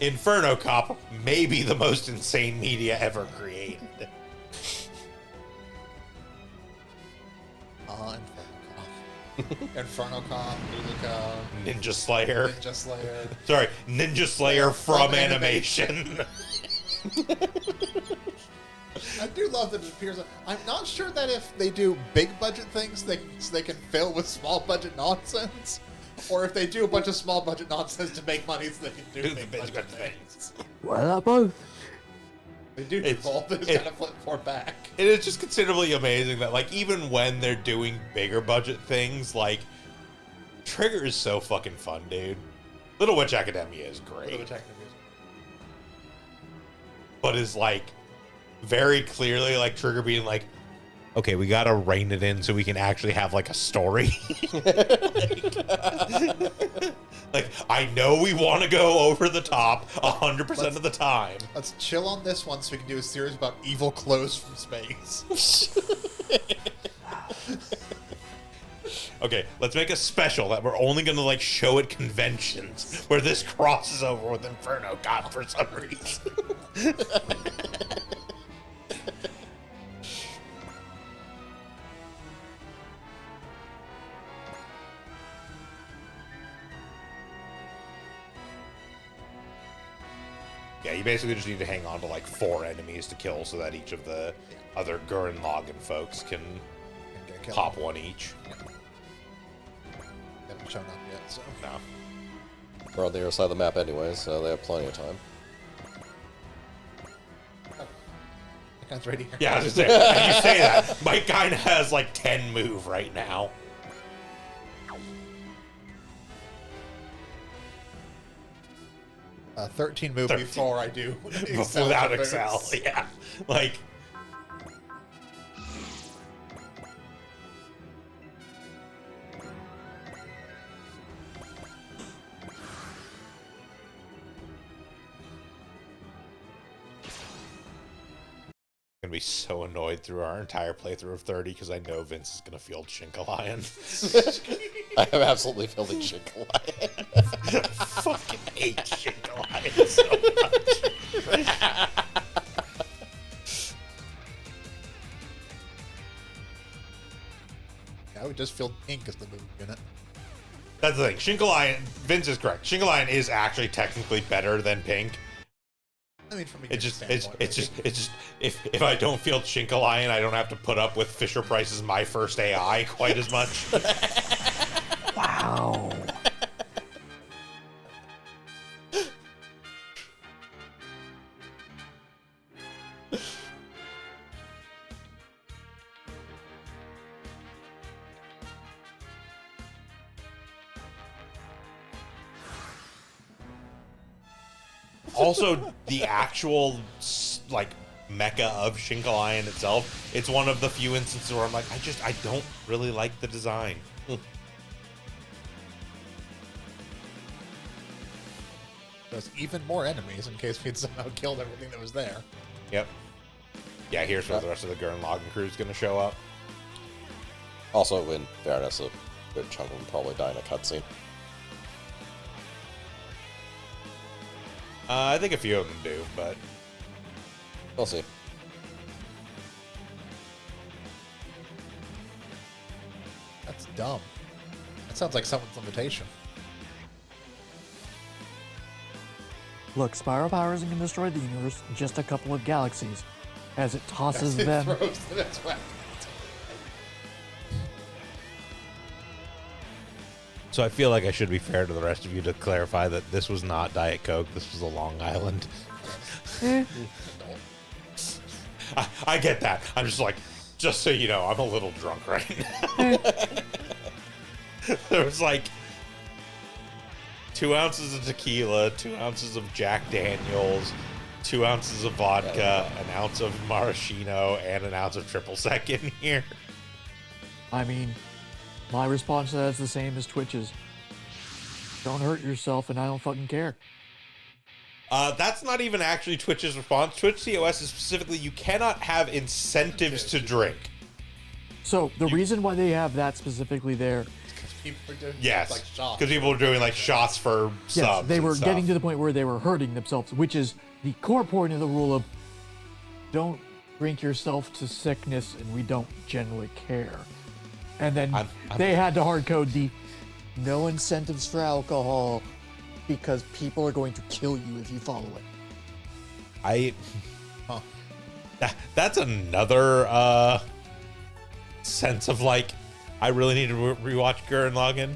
[SPEAKER 1] Inferno Cop may be the most insane media ever created.
[SPEAKER 3] Inferno Cop, Nuka,
[SPEAKER 1] Ninja Slayer.
[SPEAKER 3] Ninja Slayer.
[SPEAKER 1] Sorry, Ninja Slayer from animation.
[SPEAKER 3] I do love that it appears. I'm not sure that if they do big budget things, they can fill with small budget nonsense, or if they do a bunch of small budget nonsense to make money so they can do big budget things.
[SPEAKER 4] Why not both?
[SPEAKER 3] They do both. They just kind of flip four back.
[SPEAKER 1] It is just considerably amazing that, like, even when they're doing bigger budget things, like, Trigger is so fucking fun, dude. Little Witch Academia is great. But is, like, very clearly, like, Trigger being like, okay, we gotta rein it in so we can actually have, like, a story. Like, I know we want to go over the top 100% of the time.
[SPEAKER 3] Let's chill on this one so we can do a series about evil clothes from space.
[SPEAKER 1] okay, let's make a special that we're only gonna like show at conventions where this crosses over with Inferno God for some reason. Yeah, you basically just need to hang on to like 4 enemies to kill so that each of the other Gurren Lagann folks can
[SPEAKER 3] Get killed.
[SPEAKER 1] pop one each.
[SPEAKER 3] Haven't shown up yet, so.
[SPEAKER 1] No.
[SPEAKER 5] We're on the other side of the map anyway, so they have plenty of time.
[SPEAKER 3] That guy's right here.
[SPEAKER 1] Yeah, I was just saying, as you say that, Mike kinda has like 10 move right now.
[SPEAKER 3] 13 move
[SPEAKER 1] 13.
[SPEAKER 3] before I do.
[SPEAKER 1] Without Excel,
[SPEAKER 3] moves.
[SPEAKER 1] yeah. Like, gonna be so annoyed through our entire playthrough of 30 because I know Vince is gonna field Shinkalion.
[SPEAKER 5] I am absolutely feeling Shinkalion.
[SPEAKER 1] Fucking hate Shinkalion so much.
[SPEAKER 3] I would just feel pink as the move unit.
[SPEAKER 1] That's the thing. Shinkalion, Vince is correct. Shinkalion is actually technically better than Pink.
[SPEAKER 3] I mean, from a
[SPEAKER 1] It's
[SPEAKER 3] unit standpoint,
[SPEAKER 1] just if I don't field Shinkalion, I don't have to put up with Fisher Price's My First AI quite as much.
[SPEAKER 4] Wow.
[SPEAKER 1] Also, the actual like mecha of Shinkalion itself, it's one of the few instances where I'm like, I don't really like the design.
[SPEAKER 3] There's even more enemies in case we'd somehow killed everything that was there.
[SPEAKER 1] Yep. Yeah, here's where the rest of the Gurren Lagann crew is going to show up.
[SPEAKER 5] Also, in fairness, a good chunk of them probably die in a cutscene.
[SPEAKER 1] I think a few of them do, but
[SPEAKER 5] We'll see.
[SPEAKER 3] That's dumb. That sounds like someone's limitation.
[SPEAKER 4] Look, Spiral Power isn't going to destroy the universe, just a couple of galaxies. As it tosses
[SPEAKER 3] It
[SPEAKER 4] them.
[SPEAKER 3] throws the next weapon.
[SPEAKER 1] so I feel like I should be fair to the rest of you to clarify that this was not Diet Coke. This was a Long Island. I get that. I'm just like, just so you know, I'm a little drunk right now. There was like 2 ounces of tequila, 2 ounces of Jack Daniels, 2 ounces of vodka, an ounce of maraschino, and an ounce of triple sec in here.
[SPEAKER 4] I mean, my response to that is the same as Twitch's. Don't hurt yourself, and I don't fucking care.
[SPEAKER 1] That's not even actually Twitch's response. Twitch TOS is specifically you cannot have incentives to drink.
[SPEAKER 4] So the reason why they have that specifically there,
[SPEAKER 3] Because people are doing
[SPEAKER 1] Yes,
[SPEAKER 3] like shots.
[SPEAKER 1] because people were doing like shots for subs.
[SPEAKER 4] yes, they
[SPEAKER 1] and
[SPEAKER 4] were
[SPEAKER 1] stuff.
[SPEAKER 4] getting to the point where they were hurting themselves, which is the core point of the rule of don't drink yourself to sickness, and we don't generally care. And then
[SPEAKER 1] I'm-
[SPEAKER 4] they had to hard code the no incentives for alcohol because people are going to kill you if you follow it.
[SPEAKER 1] I.
[SPEAKER 3] Huh.
[SPEAKER 1] That's another sense of like, I really need to rewatch Gurren Lagann.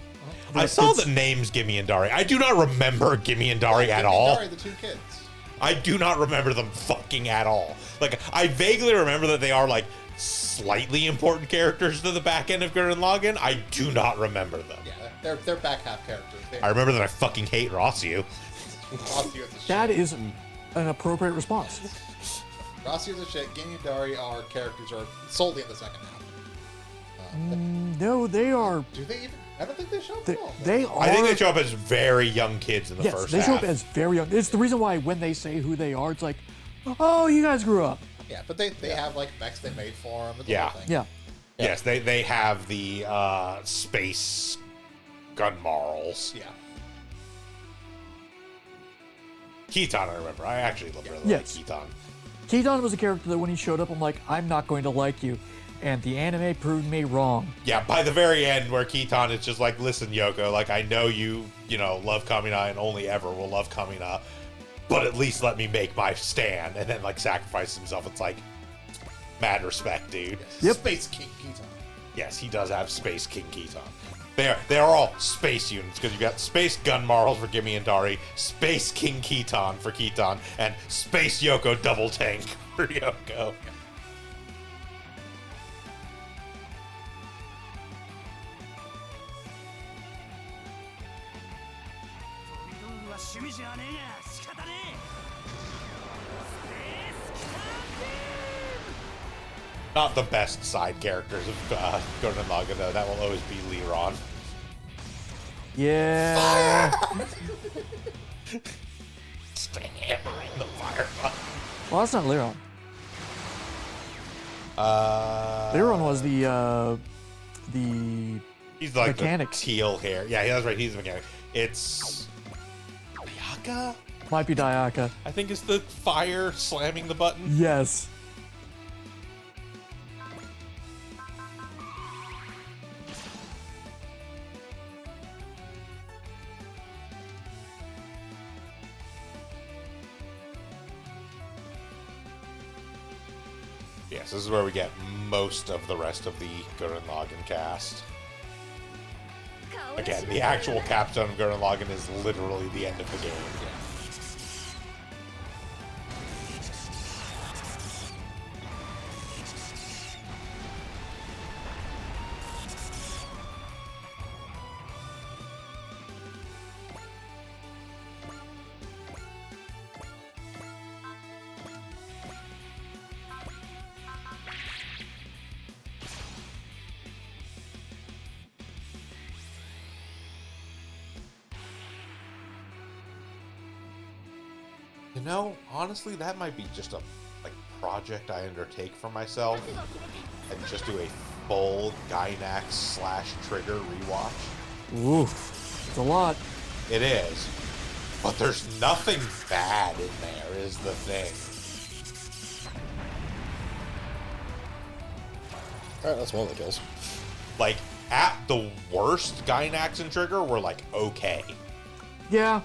[SPEAKER 1] I saw the names Gimme and Dari. I do not remember Gimme and Dari at all.
[SPEAKER 3] Dari, the 2 kids.
[SPEAKER 1] I do not remember them fucking at all. Like, I vaguely remember that they are like slightly important characters to the back end of Gurren Lagann. I do not remember them.
[SPEAKER 3] Yeah, they're back half characters.
[SPEAKER 1] I remember that I fucking hate Rossiu.
[SPEAKER 3] Rossiu is a shit.
[SPEAKER 4] That is an appropriate response.
[SPEAKER 3] Rossiu is a shit. Gimme and Dari are characters are solely in the second half.
[SPEAKER 4] No, they are.
[SPEAKER 3] Do they even? I don't think they show up
[SPEAKER 4] They,
[SPEAKER 3] at all.
[SPEAKER 4] they are.
[SPEAKER 1] I think they show up as very young kids in the
[SPEAKER 4] yes,
[SPEAKER 1] first
[SPEAKER 4] they
[SPEAKER 1] half.
[SPEAKER 4] show up as very young. It's the reason why when they say who they are, it's like, oh, you guys grew up.
[SPEAKER 3] Yeah, but they have like mechs they made for them.
[SPEAKER 1] Yeah.
[SPEAKER 4] Yeah.
[SPEAKER 1] Yes, they have the space gun marls.
[SPEAKER 3] Yeah.
[SPEAKER 1] Keaton, I remember. I actually really
[SPEAKER 4] Yes.
[SPEAKER 1] like Keaton.
[SPEAKER 4] Keaton was a character that when he showed up, I'm like, I'm not going to like you. And the anime proved me wrong.
[SPEAKER 1] Yeah, by the very end where Keaton is just like, listen, Yoko, like, I know you love Kamina and only ever will love Kamina, but at least let me make my stand, and then, like, sacrifice himself. It's like, mad respect, dude.
[SPEAKER 4] Yep.
[SPEAKER 3] Space King Keaton.
[SPEAKER 1] Yes, he does have Space King Keaton. They're all space units, because you got Space Gun Marls for Gimme and Dari, Space King Keaton for Keaton, and Space Yoko Double Tank for Yoko. Not the best side characters of Gurren Lagann, though. That will always be Liron.
[SPEAKER 4] Yeah.
[SPEAKER 1] Just hammering the fire.
[SPEAKER 4] Well, that's not Liron. Liron was the
[SPEAKER 1] He's like
[SPEAKER 4] mechanic.
[SPEAKER 1] the teal hair. Yeah, that's right. He's the mechanic. It's Ayaka,
[SPEAKER 4] Might be Dayaka.
[SPEAKER 1] I think, is the fire slamming the button.
[SPEAKER 4] Yes.
[SPEAKER 1] Yes, this is where we get most of the rest of the Gurren Lagann cast. Again, the actual capstone of Gurren Lagann is literally the end of the game. You know, honestly, that might be just a project I undertake for myself, and just do a full Gainax / Trigger rewatch.
[SPEAKER 4] Oof. It's a lot.
[SPEAKER 1] It is, but there's nothing bad in there. Is the thing.
[SPEAKER 5] Alright, that's one of the kills.
[SPEAKER 1] Like, at the worst, Gainax and Trigger were like okay.
[SPEAKER 4] Yeah.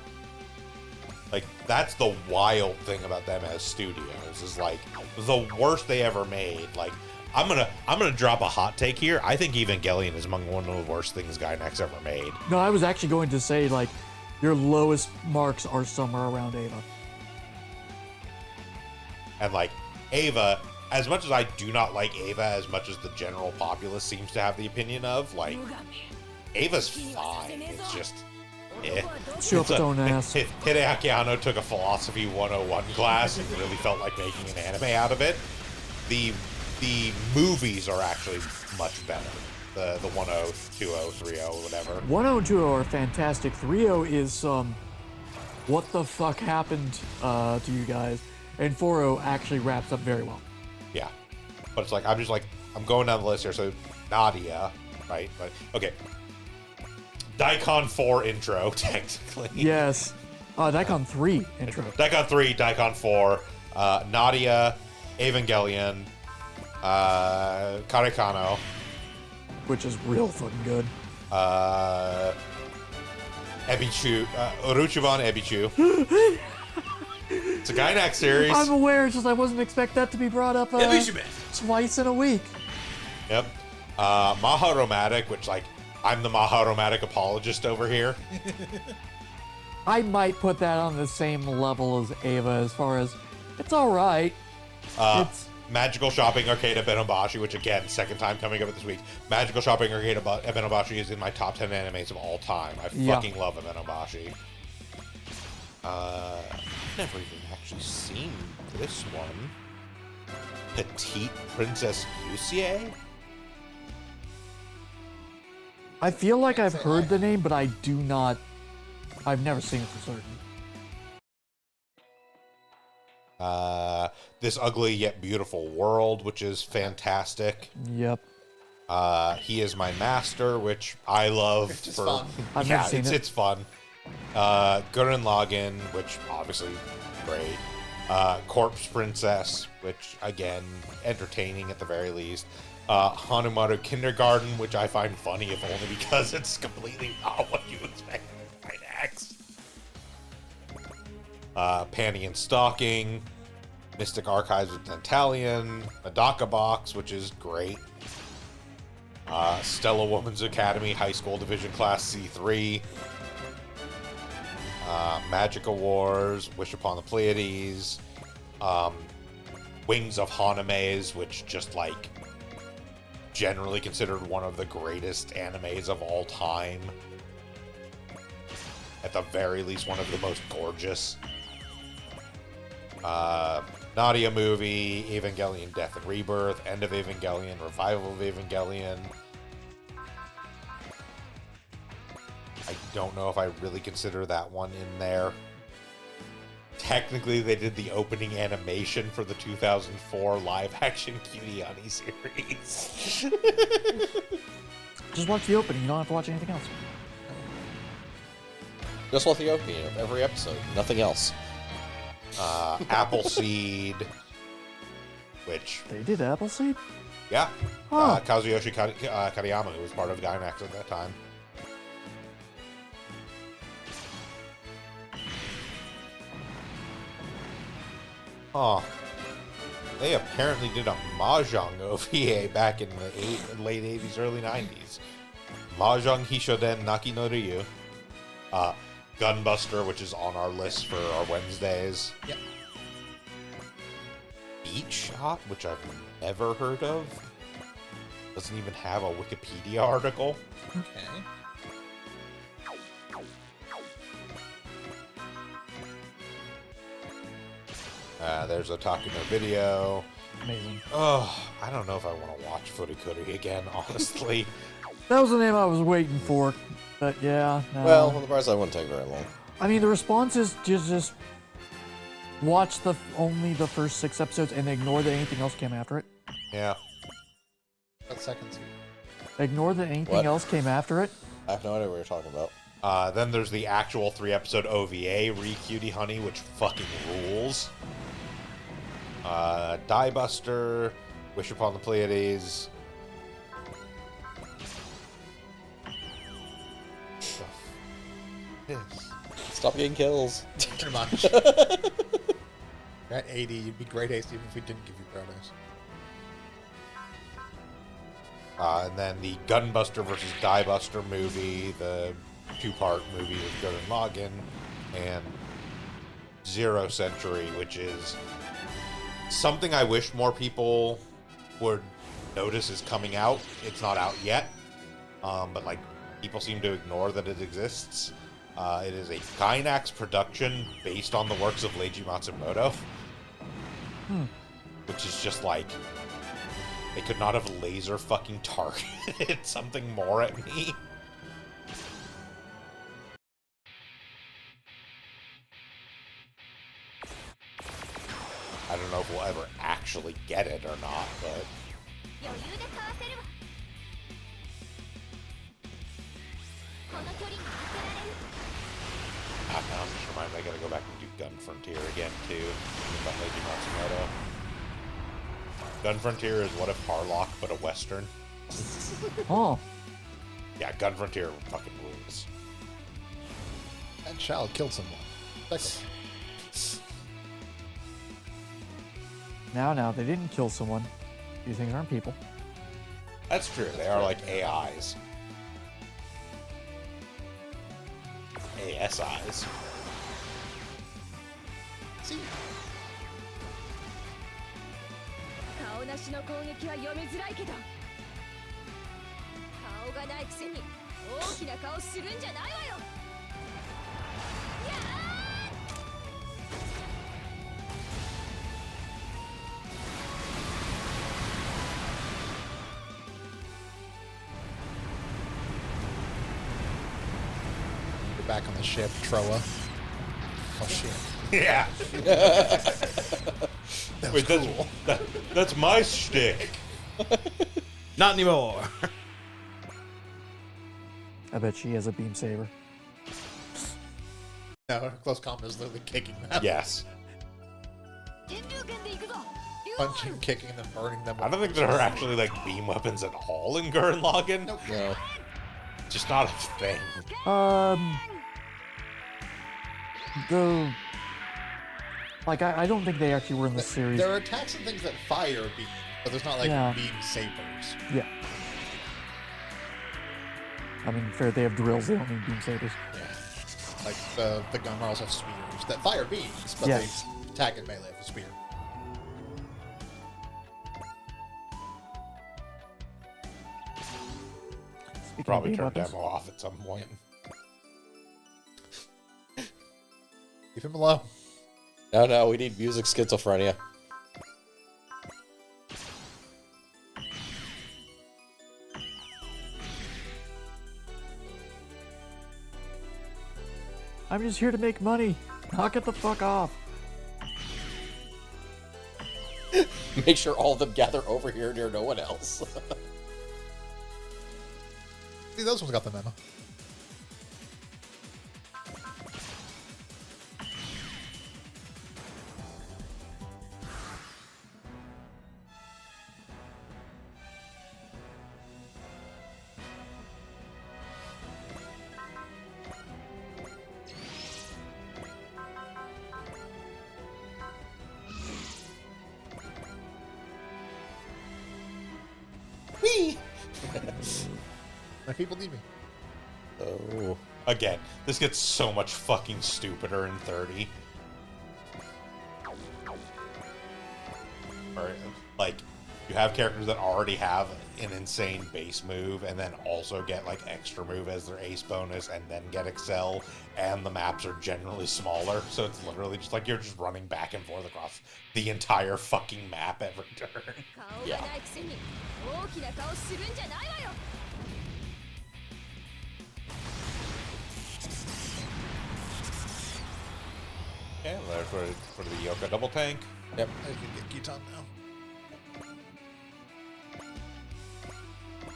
[SPEAKER 1] Like, that's the wild thing about them as studios, is like the worst they ever made. Like, I'm gonna drop a hot take here. I think Evangelion is among one of the worst things Gainax ever made.
[SPEAKER 4] No, I was actually going to say, like, your lowest marks are somewhere around Ava.
[SPEAKER 1] And like Ava, as much as I do not like Ava as much as the general populace seems to have the opinion of, like, Ava's fine. It's just
[SPEAKER 4] Show up its own ass.
[SPEAKER 1] Hideaki Anno took a philosophy 101 class and really felt like making an anime out of it. The movies are actually much better. The 10, 20, 30, whatever.
[SPEAKER 4] 10 and 20 are fantastic. 30 is what the fuck happened to you guys? And 40 actually wraps up very well.
[SPEAKER 1] Yeah. But it's like, I'm going down the list here. So Nadia, right? But okay. Daikon 4 intro, technically.
[SPEAKER 4] Yes. Daikon 3 intro.
[SPEAKER 1] Daikon 3, Daikon 4, Nadia, Evangelion, Karekano,
[SPEAKER 4] Which is real fucking good.
[SPEAKER 1] Ebichu, Uruchiban Ebichu. It's a Gainax series.
[SPEAKER 4] I'm aware, it's just I wasn't expect that to be brought up twice in a week.
[SPEAKER 1] Yep. Maha Romatic, which, like, I'm the Maha Romatic apologist over here.
[SPEAKER 4] I might put that on the same level as Ava as far as it's alright. It's
[SPEAKER 1] Magical Shopping Arcade Ebenobashi, which, again, second time coming up this week. Magical Shopping Arcade Ebenobashi is in my top 10 animes of all time. I fucking love Ebenobashi. I've never even actually seen this one. Petite Princess Yusie?
[SPEAKER 4] I feel like I've heard the name, but I've never seen it for certain.
[SPEAKER 1] This Ugly Yet Beautiful World, which is fantastic.
[SPEAKER 4] Yep.
[SPEAKER 1] He Is My Master, which I love.
[SPEAKER 3] It's just fun.
[SPEAKER 4] I've
[SPEAKER 1] yeah,
[SPEAKER 4] never seen it.
[SPEAKER 1] it's fun. Gurren Lagann, which obviously great. Corpse Princess, which again entertaining at the very least. Hanamaru Kindergarten, which I find funny if only because it's completely not what you expect by next. Panty and Stocking, Mystic Archives of Dantalion, Medaka Box, which is great. Stella Woman's Academy High School Division Class C3. Magica Wars, Wish Upon the Pleiades, Wings of Hanamaze, which just like generally considered one of the greatest animes of all time. At the very least, one of the most gorgeous. Nadia movie, Evangelion Death and Rebirth, End of Evangelion, Revival of Evangelion. I don't know if I really consider that one in there. Technically, they did the opening animation for the 2004 live-action Cutie Honey series.
[SPEAKER 4] Just watch the opening. You don't have to watch anything else.
[SPEAKER 5] Just watch the opening of every episode. Nothing else.
[SPEAKER 1] Appleseed, which,
[SPEAKER 4] They did Appleseed?
[SPEAKER 1] yeah,
[SPEAKER 4] Huh.
[SPEAKER 1] Kazuyoshi Kariyama, who was part of Gainax at that time. Oh, they apparently did a Mahjong OVA back in the late 80s, early 90s. Mahjong Hishoden Naki no Ryu. Gunbuster, which is on our list for our Wednesdays.
[SPEAKER 3] Yep.
[SPEAKER 1] Beat Shot, which I've never heard of. Doesn't even have a Wikipedia article.
[SPEAKER 3] Okay.
[SPEAKER 1] There's a Takuno video.
[SPEAKER 4] Amazing.
[SPEAKER 1] Oh, I don't know if I want to watch Furikuri again, honestly.
[SPEAKER 4] That was the name I was waiting for. But yeah. No.
[SPEAKER 5] Well, on the bright side, it wouldn't take very long.
[SPEAKER 4] I mean, the response is just watch only the first 6 episodes and ignore that anything else came after it.
[SPEAKER 1] Yeah.
[SPEAKER 3] That second season.
[SPEAKER 4] Ignore that anything
[SPEAKER 5] What?
[SPEAKER 4] else came after it.
[SPEAKER 5] I have no idea what you're talking about.
[SPEAKER 1] Then there's the actual 3-episode OVA, Re-Cutie Honey, which fucking rules. Die Buster, Wish Upon the Pleiades. Yes.
[SPEAKER 5] Stop getting kills.
[SPEAKER 3] Pretty much. You're at 80, you'd be great ace even if we didn't give you Chronos.
[SPEAKER 1] And then the Gunbuster versus Die Buster movie, the 2-part movie with Gurren Lagann, and Zero Century, which is something I wish more people would notice is coming out. It's not out yet, but like people seem to ignore that it exists. It is a Gainax production based on the works of Leiji Matsumoto, which is just like they could not have laser fucking targeted something more at me. I don't know if we'll ever actually get it or not, but
[SPEAKER 6] 余裕でかわせるわこの距離に当てられる
[SPEAKER 1] now I'm just reminded I gotta go back and do Gun Frontier again too. About Leiji Matsumoto. Gun Frontier is What If Harlock, but a Western.
[SPEAKER 4] Oh,
[SPEAKER 1] Yeah, Gun Frontier fucking rules.
[SPEAKER 3] That child killed someone. Second.
[SPEAKER 4] now they didn't kill someone. These things aren't people.
[SPEAKER 1] That's true. They are like AIs. ASIs.
[SPEAKER 3] See?
[SPEAKER 6] 顔なしの攻撃は読みづらいけど顔がないくせに大きな顔するんじゃないわよやー
[SPEAKER 3] Get back on the ship, Troa. Oh shit.
[SPEAKER 1] Yeah.
[SPEAKER 3] That was
[SPEAKER 1] Wait,
[SPEAKER 3] cool.
[SPEAKER 1] that's my shtick.
[SPEAKER 2] Not anymore.
[SPEAKER 4] I bet she has a beam saber.
[SPEAKER 3] No, close combat is literally kicking them.
[SPEAKER 1] Yes.
[SPEAKER 3] Punching, kicking them, burning them.
[SPEAKER 1] I don't think there are actually like beam weapons at all in Gurren Lagann.
[SPEAKER 3] Nope.
[SPEAKER 5] No.
[SPEAKER 1] Just not a thing.
[SPEAKER 4] The like I don't think they actually were in the series.
[SPEAKER 3] There are attacks and things that fire beam, but there's not like
[SPEAKER 4] Yeah.
[SPEAKER 3] beam sabers.
[SPEAKER 4] Yeah. I mean, fair, they have drills. They don't need beam sabers.
[SPEAKER 3] Yeah. Like the gun models have spears that fire beams, but
[SPEAKER 4] Yes.
[SPEAKER 3] they attack in melee with a spear.
[SPEAKER 4] Speaking
[SPEAKER 1] Probably
[SPEAKER 4] of beam
[SPEAKER 1] turn
[SPEAKER 4] weapons,
[SPEAKER 1] demo off at some point.
[SPEAKER 3] Keep him below.
[SPEAKER 5] No, we need music schizophrenia.
[SPEAKER 4] I'm just here to make money. Knock it the fuck off.
[SPEAKER 5] Make sure all of them gather over here near no one else.
[SPEAKER 3] See, those ones got the memo.
[SPEAKER 5] Whee!
[SPEAKER 3] My people need me.
[SPEAKER 5] Oh.
[SPEAKER 1] Again, this gets so much fucking stupider in 30. Or, like, you have characters that already have an insane base move and then also get, like, extra move as their ace bonus and then get excel, and the maps are generally smaller, so it's literally just like you're just running back and forth across the entire fucking map every turn.
[SPEAKER 6] 顔がないくせに大きな顔するんじゃないわよ
[SPEAKER 1] Okay, there's for the Yoka double tank.
[SPEAKER 5] Yep.
[SPEAKER 3] I can get Kitan now.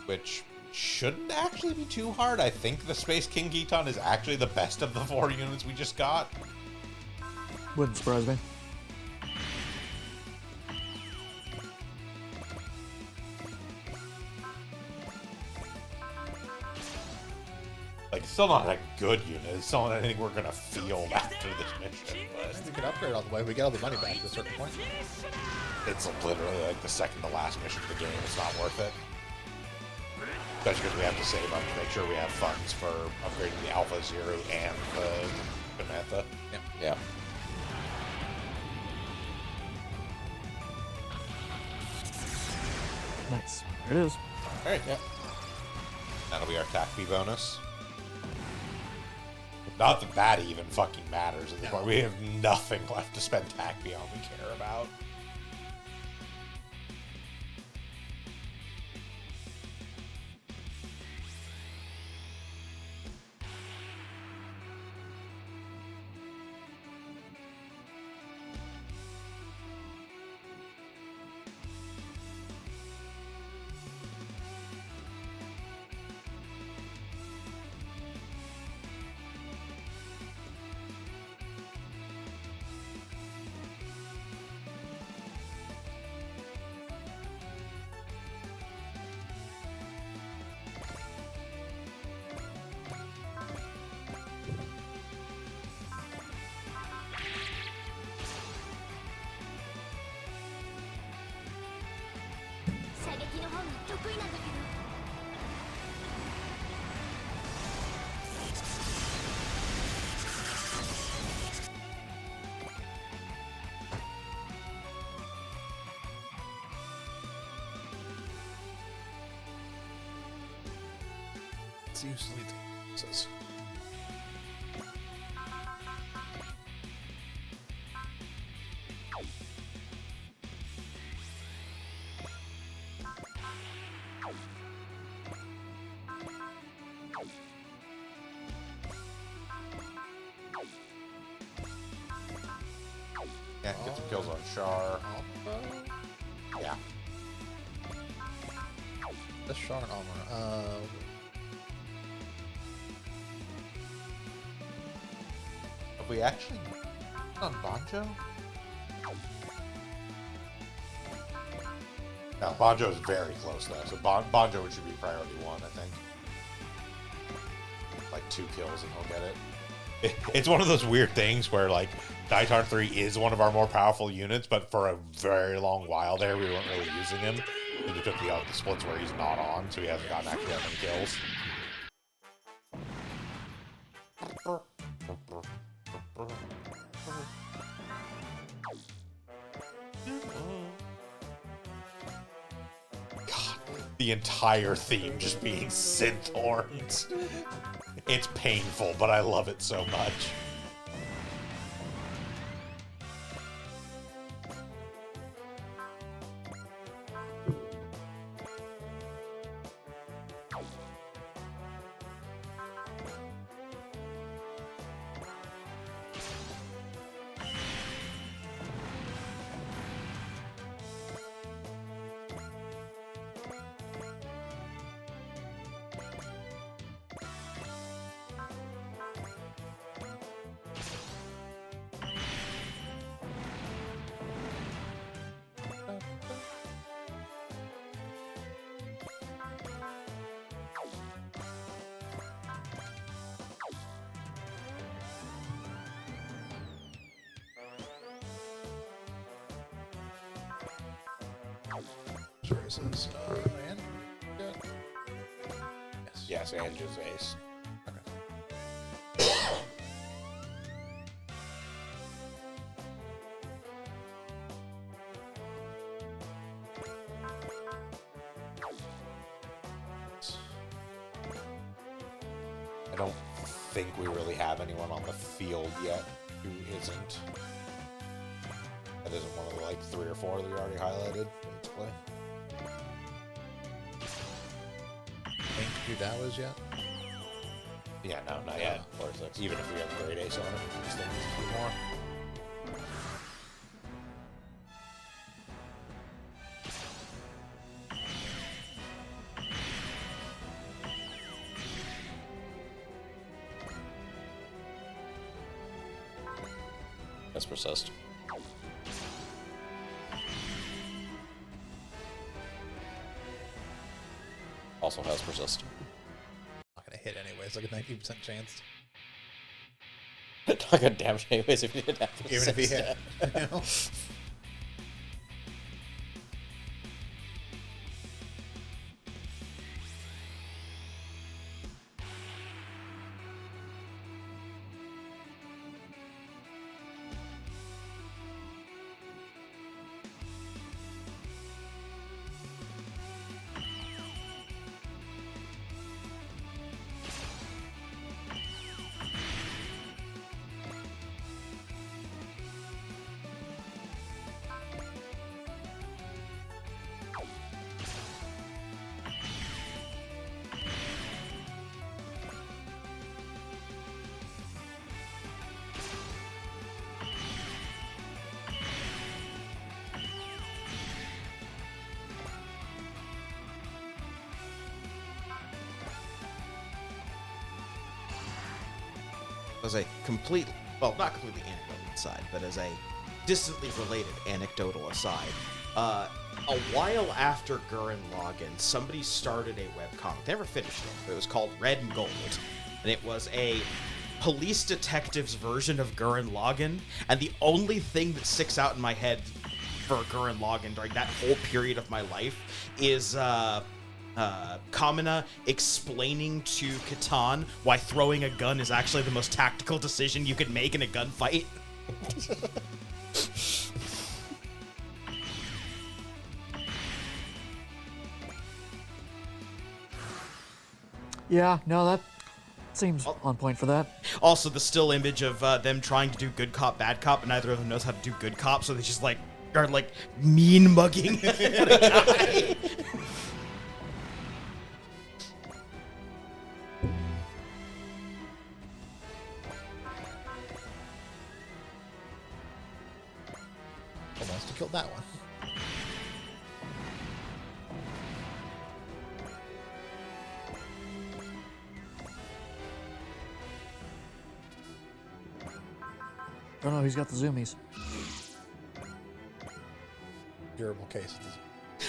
[SPEAKER 1] Which shouldn't actually be too hard. I think the Space King Giton is actually the best of the 4 units we just got.
[SPEAKER 4] Wouldn't surprise me.
[SPEAKER 1] Like, it's still not a good unit. It's still not anything we're gonna field after this mission, but
[SPEAKER 3] We can upgrade all the way. We get all the money back at a certain point.
[SPEAKER 1] it's literally like the second to last mission of the game. It's not worth it. Especially because we have to save up to make sure we have funds for upgrading the Alpha Zero and the Samantha.
[SPEAKER 5] Yeah.
[SPEAKER 4] Nice. There it is.
[SPEAKER 1] Alright, yeah. That'll be our TACP bonus. Not that that even fucking matters at this point. We have nothing left to spend TACP on we care about.
[SPEAKER 3] It's usually dangerous.
[SPEAKER 1] Yeah, get some kills on Char. Yeah.
[SPEAKER 3] The Shard armor.
[SPEAKER 1] Have we actually on Banjo? No, Banjo is very close though. So Banjo should be priority 1, I think. Like 2 kills and he'll get it. It's one of those weird things where like Daitar 3 is one of our more powerful units, but for a very long while there we weren't really using him. And we took the splits where he's not on, so he hasn't gotten actually that many kills. God, the entire theme just being synth horns. It's painful, but I love it so much.
[SPEAKER 3] Choices. And
[SPEAKER 1] Yes, and just Ace. I don't think we really have anyone on the field yet who isn't. That isn't one of the like 3 or 4 that we already highlighted, basically.
[SPEAKER 3] Think Judawa is yet?
[SPEAKER 1] Yeah, no, not yet. Or is it, even if we have Great Ace on it, we still need a few more.
[SPEAKER 5] Let's persist. Also has persist.
[SPEAKER 3] Not gonna hit anyways, like a 90% chance.
[SPEAKER 5] Not gonna damage anyways if you didn't have persist.
[SPEAKER 3] Even if he hit. You know?
[SPEAKER 2] As a complete, well, not completely anecdotal aside, but as a distantly related anecdotal aside, a while after Gurren Lagann, somebody started a webcomic. They never finished it, but it was called Red and Gold. And it was a police detective's version of Gurren Lagann. And the only thing that sticks out in my head for Gurren Lagann during that whole period of my life is Kamina explaining to Catan why throwing a gun is actually the most tactical decision you could make in a gunfight.
[SPEAKER 4] Yeah, no, that seems on point for that.
[SPEAKER 2] Also, the still image of them trying to do good cop, bad cop, and neither of them knows how to do good cop, so they just like are like mean mugging the guy.
[SPEAKER 3] Almost to kill that one.
[SPEAKER 4] Oh no, he's got the zoomies.
[SPEAKER 3] Durable case.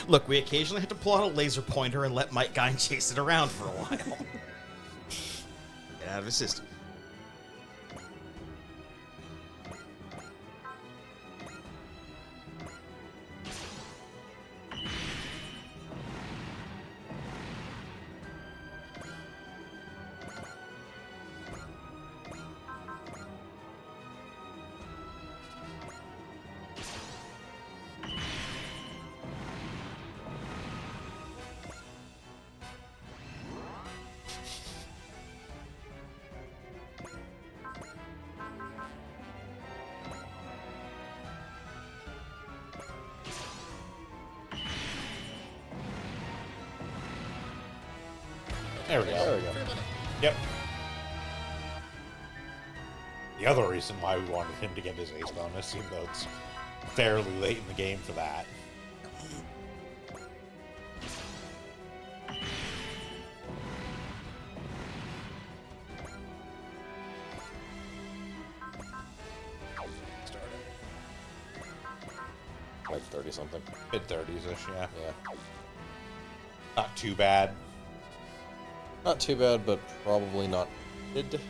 [SPEAKER 2] Look, we occasionally have to pull out a laser pointer and let Mike Guy chase it around for a while. Get out of his system.
[SPEAKER 1] There we go.
[SPEAKER 5] There we go.
[SPEAKER 1] Yep. The other reason why we wanted him to get his ace bonus, even though it's fairly late in the game for that.
[SPEAKER 5] Like 30 something.
[SPEAKER 1] Mid-30s-ish, yeah.
[SPEAKER 5] Yeah.
[SPEAKER 1] Not too bad.
[SPEAKER 5] Not too bad, but probably not good.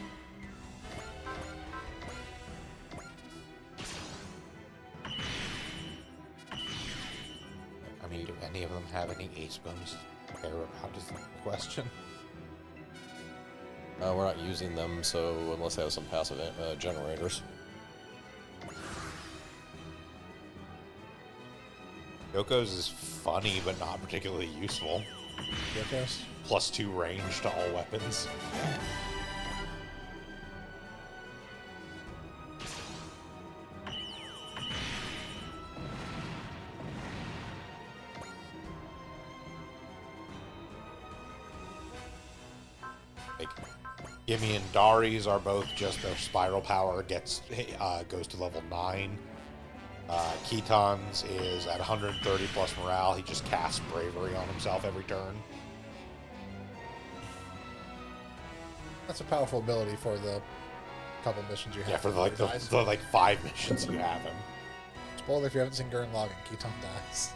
[SPEAKER 1] I mean, do any of them have any ace bonuses to care about is the question.
[SPEAKER 5] We're not using them, so unless they have some passive generators.
[SPEAKER 1] Yoko's is funny, but not particularly useful.
[SPEAKER 3] Yokos?
[SPEAKER 1] +2 range to all weapons. Like, Gimme and Dari's are both just their spiral power goes to level 9. Keaton's is at 130 plus morale. He just casts bravery on himself every turn.
[SPEAKER 3] That's a powerful ability for the couple missions you have.
[SPEAKER 1] Yeah, for like
[SPEAKER 3] before he dies.
[SPEAKER 1] the 5 missions you have him.
[SPEAKER 3] Spoiler if you haven't seen Gurren Lagann, Keaton dies.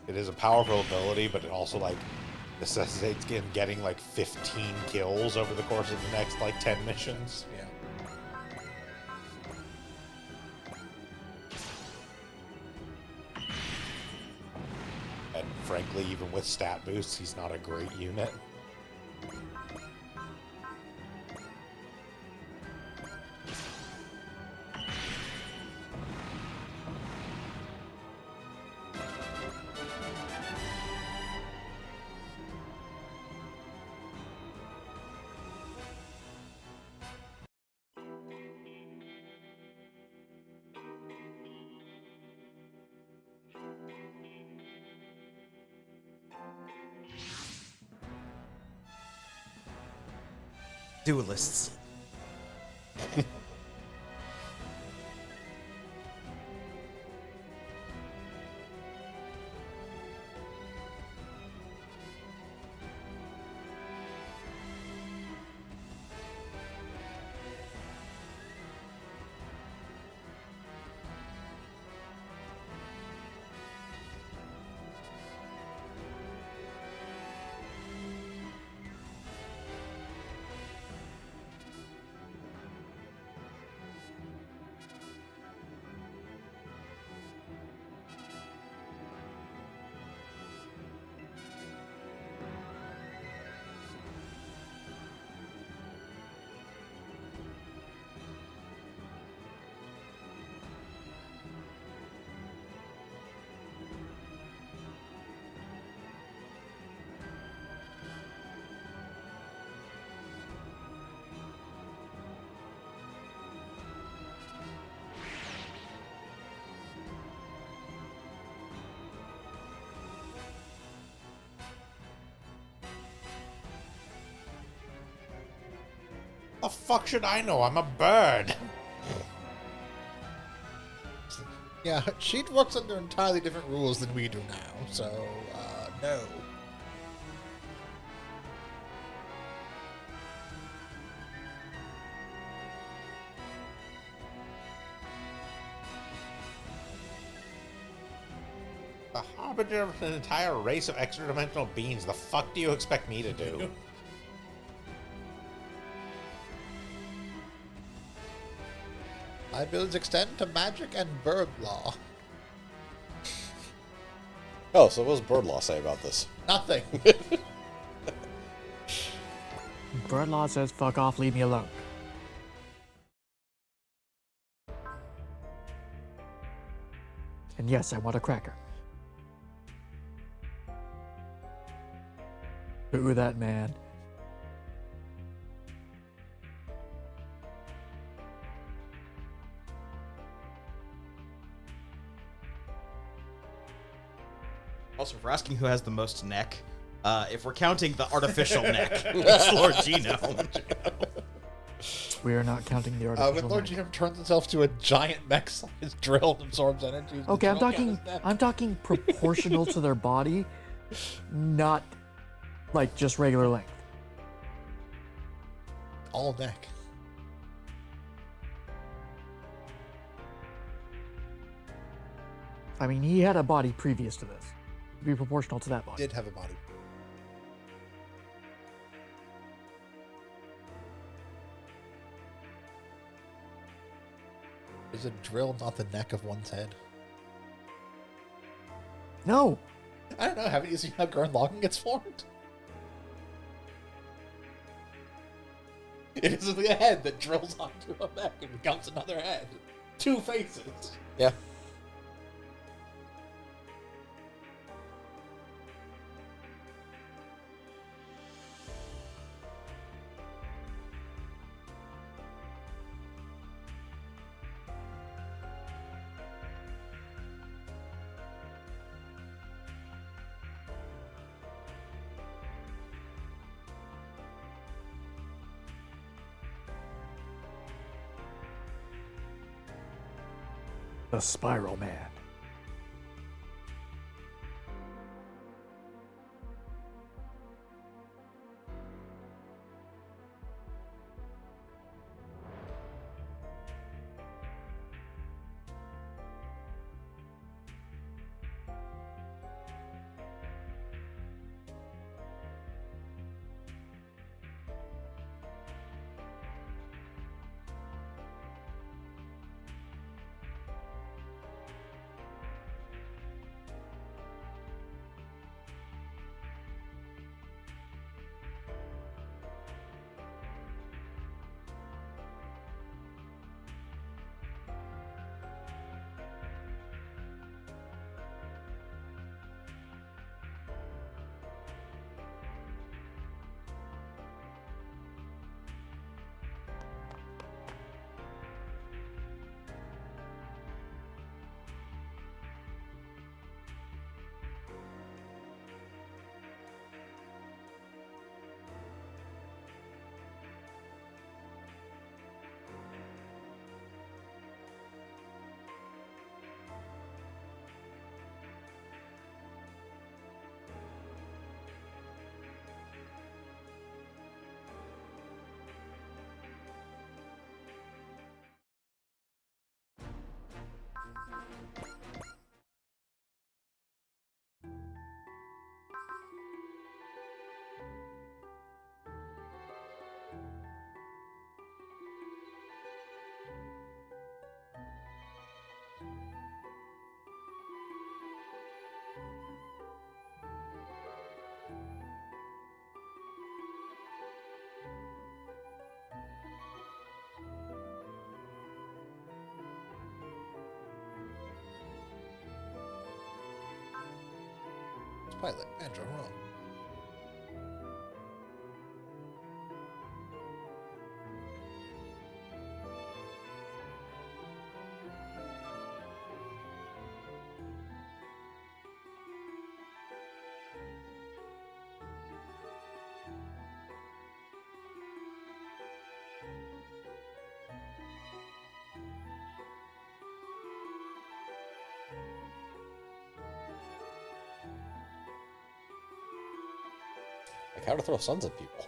[SPEAKER 1] It is a powerful ability, but it also like necessitates getting like 15 kills over the course of the next like 10 missions.
[SPEAKER 3] Yeah.
[SPEAKER 1] And frankly, even with stat boosts, he's not a great unit.
[SPEAKER 2] Duelists.
[SPEAKER 1] The fuck should I know? I'm a bird.
[SPEAKER 3] Yeah, she works under entirely different rules than we do now, so, no.
[SPEAKER 1] The harbinger of an entire race of extra-dimensional beings. The fuck do you expect me to do?
[SPEAKER 3] My abilities extend to magic and bird law.
[SPEAKER 5] Oh, so what does Bird Law say about this?
[SPEAKER 3] Nothing.
[SPEAKER 4] Bird Law says, fuck off, leave me alone. And yes, I want a cracker. Boo that man.
[SPEAKER 2] Also, if we're asking who has the most neck, if we're counting the artificial neck, it's Lord Genome.
[SPEAKER 4] We are not counting the artificial
[SPEAKER 3] When Lord
[SPEAKER 4] neck.
[SPEAKER 3] Genome turns himself to a giant mech-sized drill and absorbs energy.
[SPEAKER 4] Okay,
[SPEAKER 3] the drill count is
[SPEAKER 4] I'm talking proportional to their body, not like just regular length.
[SPEAKER 3] all neck.
[SPEAKER 4] I mean, he had a body previous to this. Be proportional to that body.
[SPEAKER 3] Did have a body. Is a drill not the neck of one's head?
[SPEAKER 4] No,
[SPEAKER 3] I don't know. Haven't you seen how Gurren Lagann gets formed? It is the head that drills onto a neck and becomes another head. Two faces.
[SPEAKER 5] Yeah.
[SPEAKER 4] the Spiral Man.
[SPEAKER 3] Pilot, Andrew, wrong.
[SPEAKER 5] Like how to throw suns at people.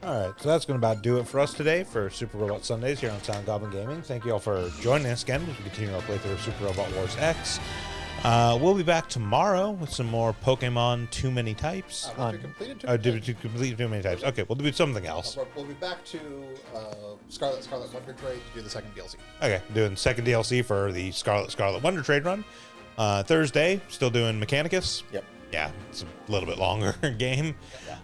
[SPEAKER 1] All right, so that's going to about do it for us today for Super Robot Sundays here on Sound Goblin Gaming. Thank you all for joining us again as we continue our playthrough of Super Robot Wars X. We'll be back tomorrow with some more Pokemon Too Many Types.
[SPEAKER 3] Have we completed two
[SPEAKER 1] Did we complete Too Many Types? Okay, we'll do something else.
[SPEAKER 3] We'll be back to Scarlet Wonder Trade to do the second DLC.
[SPEAKER 1] Okay, doing second DLC for the Scarlet Wonder Trade run. Thursday, still doing Mechanicus.
[SPEAKER 5] Yep.
[SPEAKER 1] Yeah, it's a little bit longer game.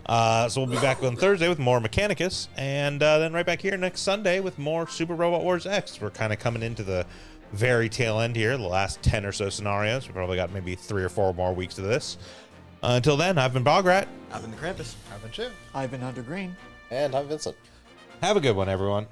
[SPEAKER 1] So we'll be back on Thursday with more Mechanicus, and then right back here next Sunday with more Super Robot Wars X. We're kind of coming into the very tail end here, the last 10 or so scenarios. We probably got maybe 3 or 4 more weeks of this. Until then, I've been Bograt.
[SPEAKER 2] I've been the Krampus.
[SPEAKER 3] Haven't you?
[SPEAKER 4] Ivan Hunter Green.
[SPEAKER 5] And I'm Vincent.
[SPEAKER 1] Have a good one, everyone.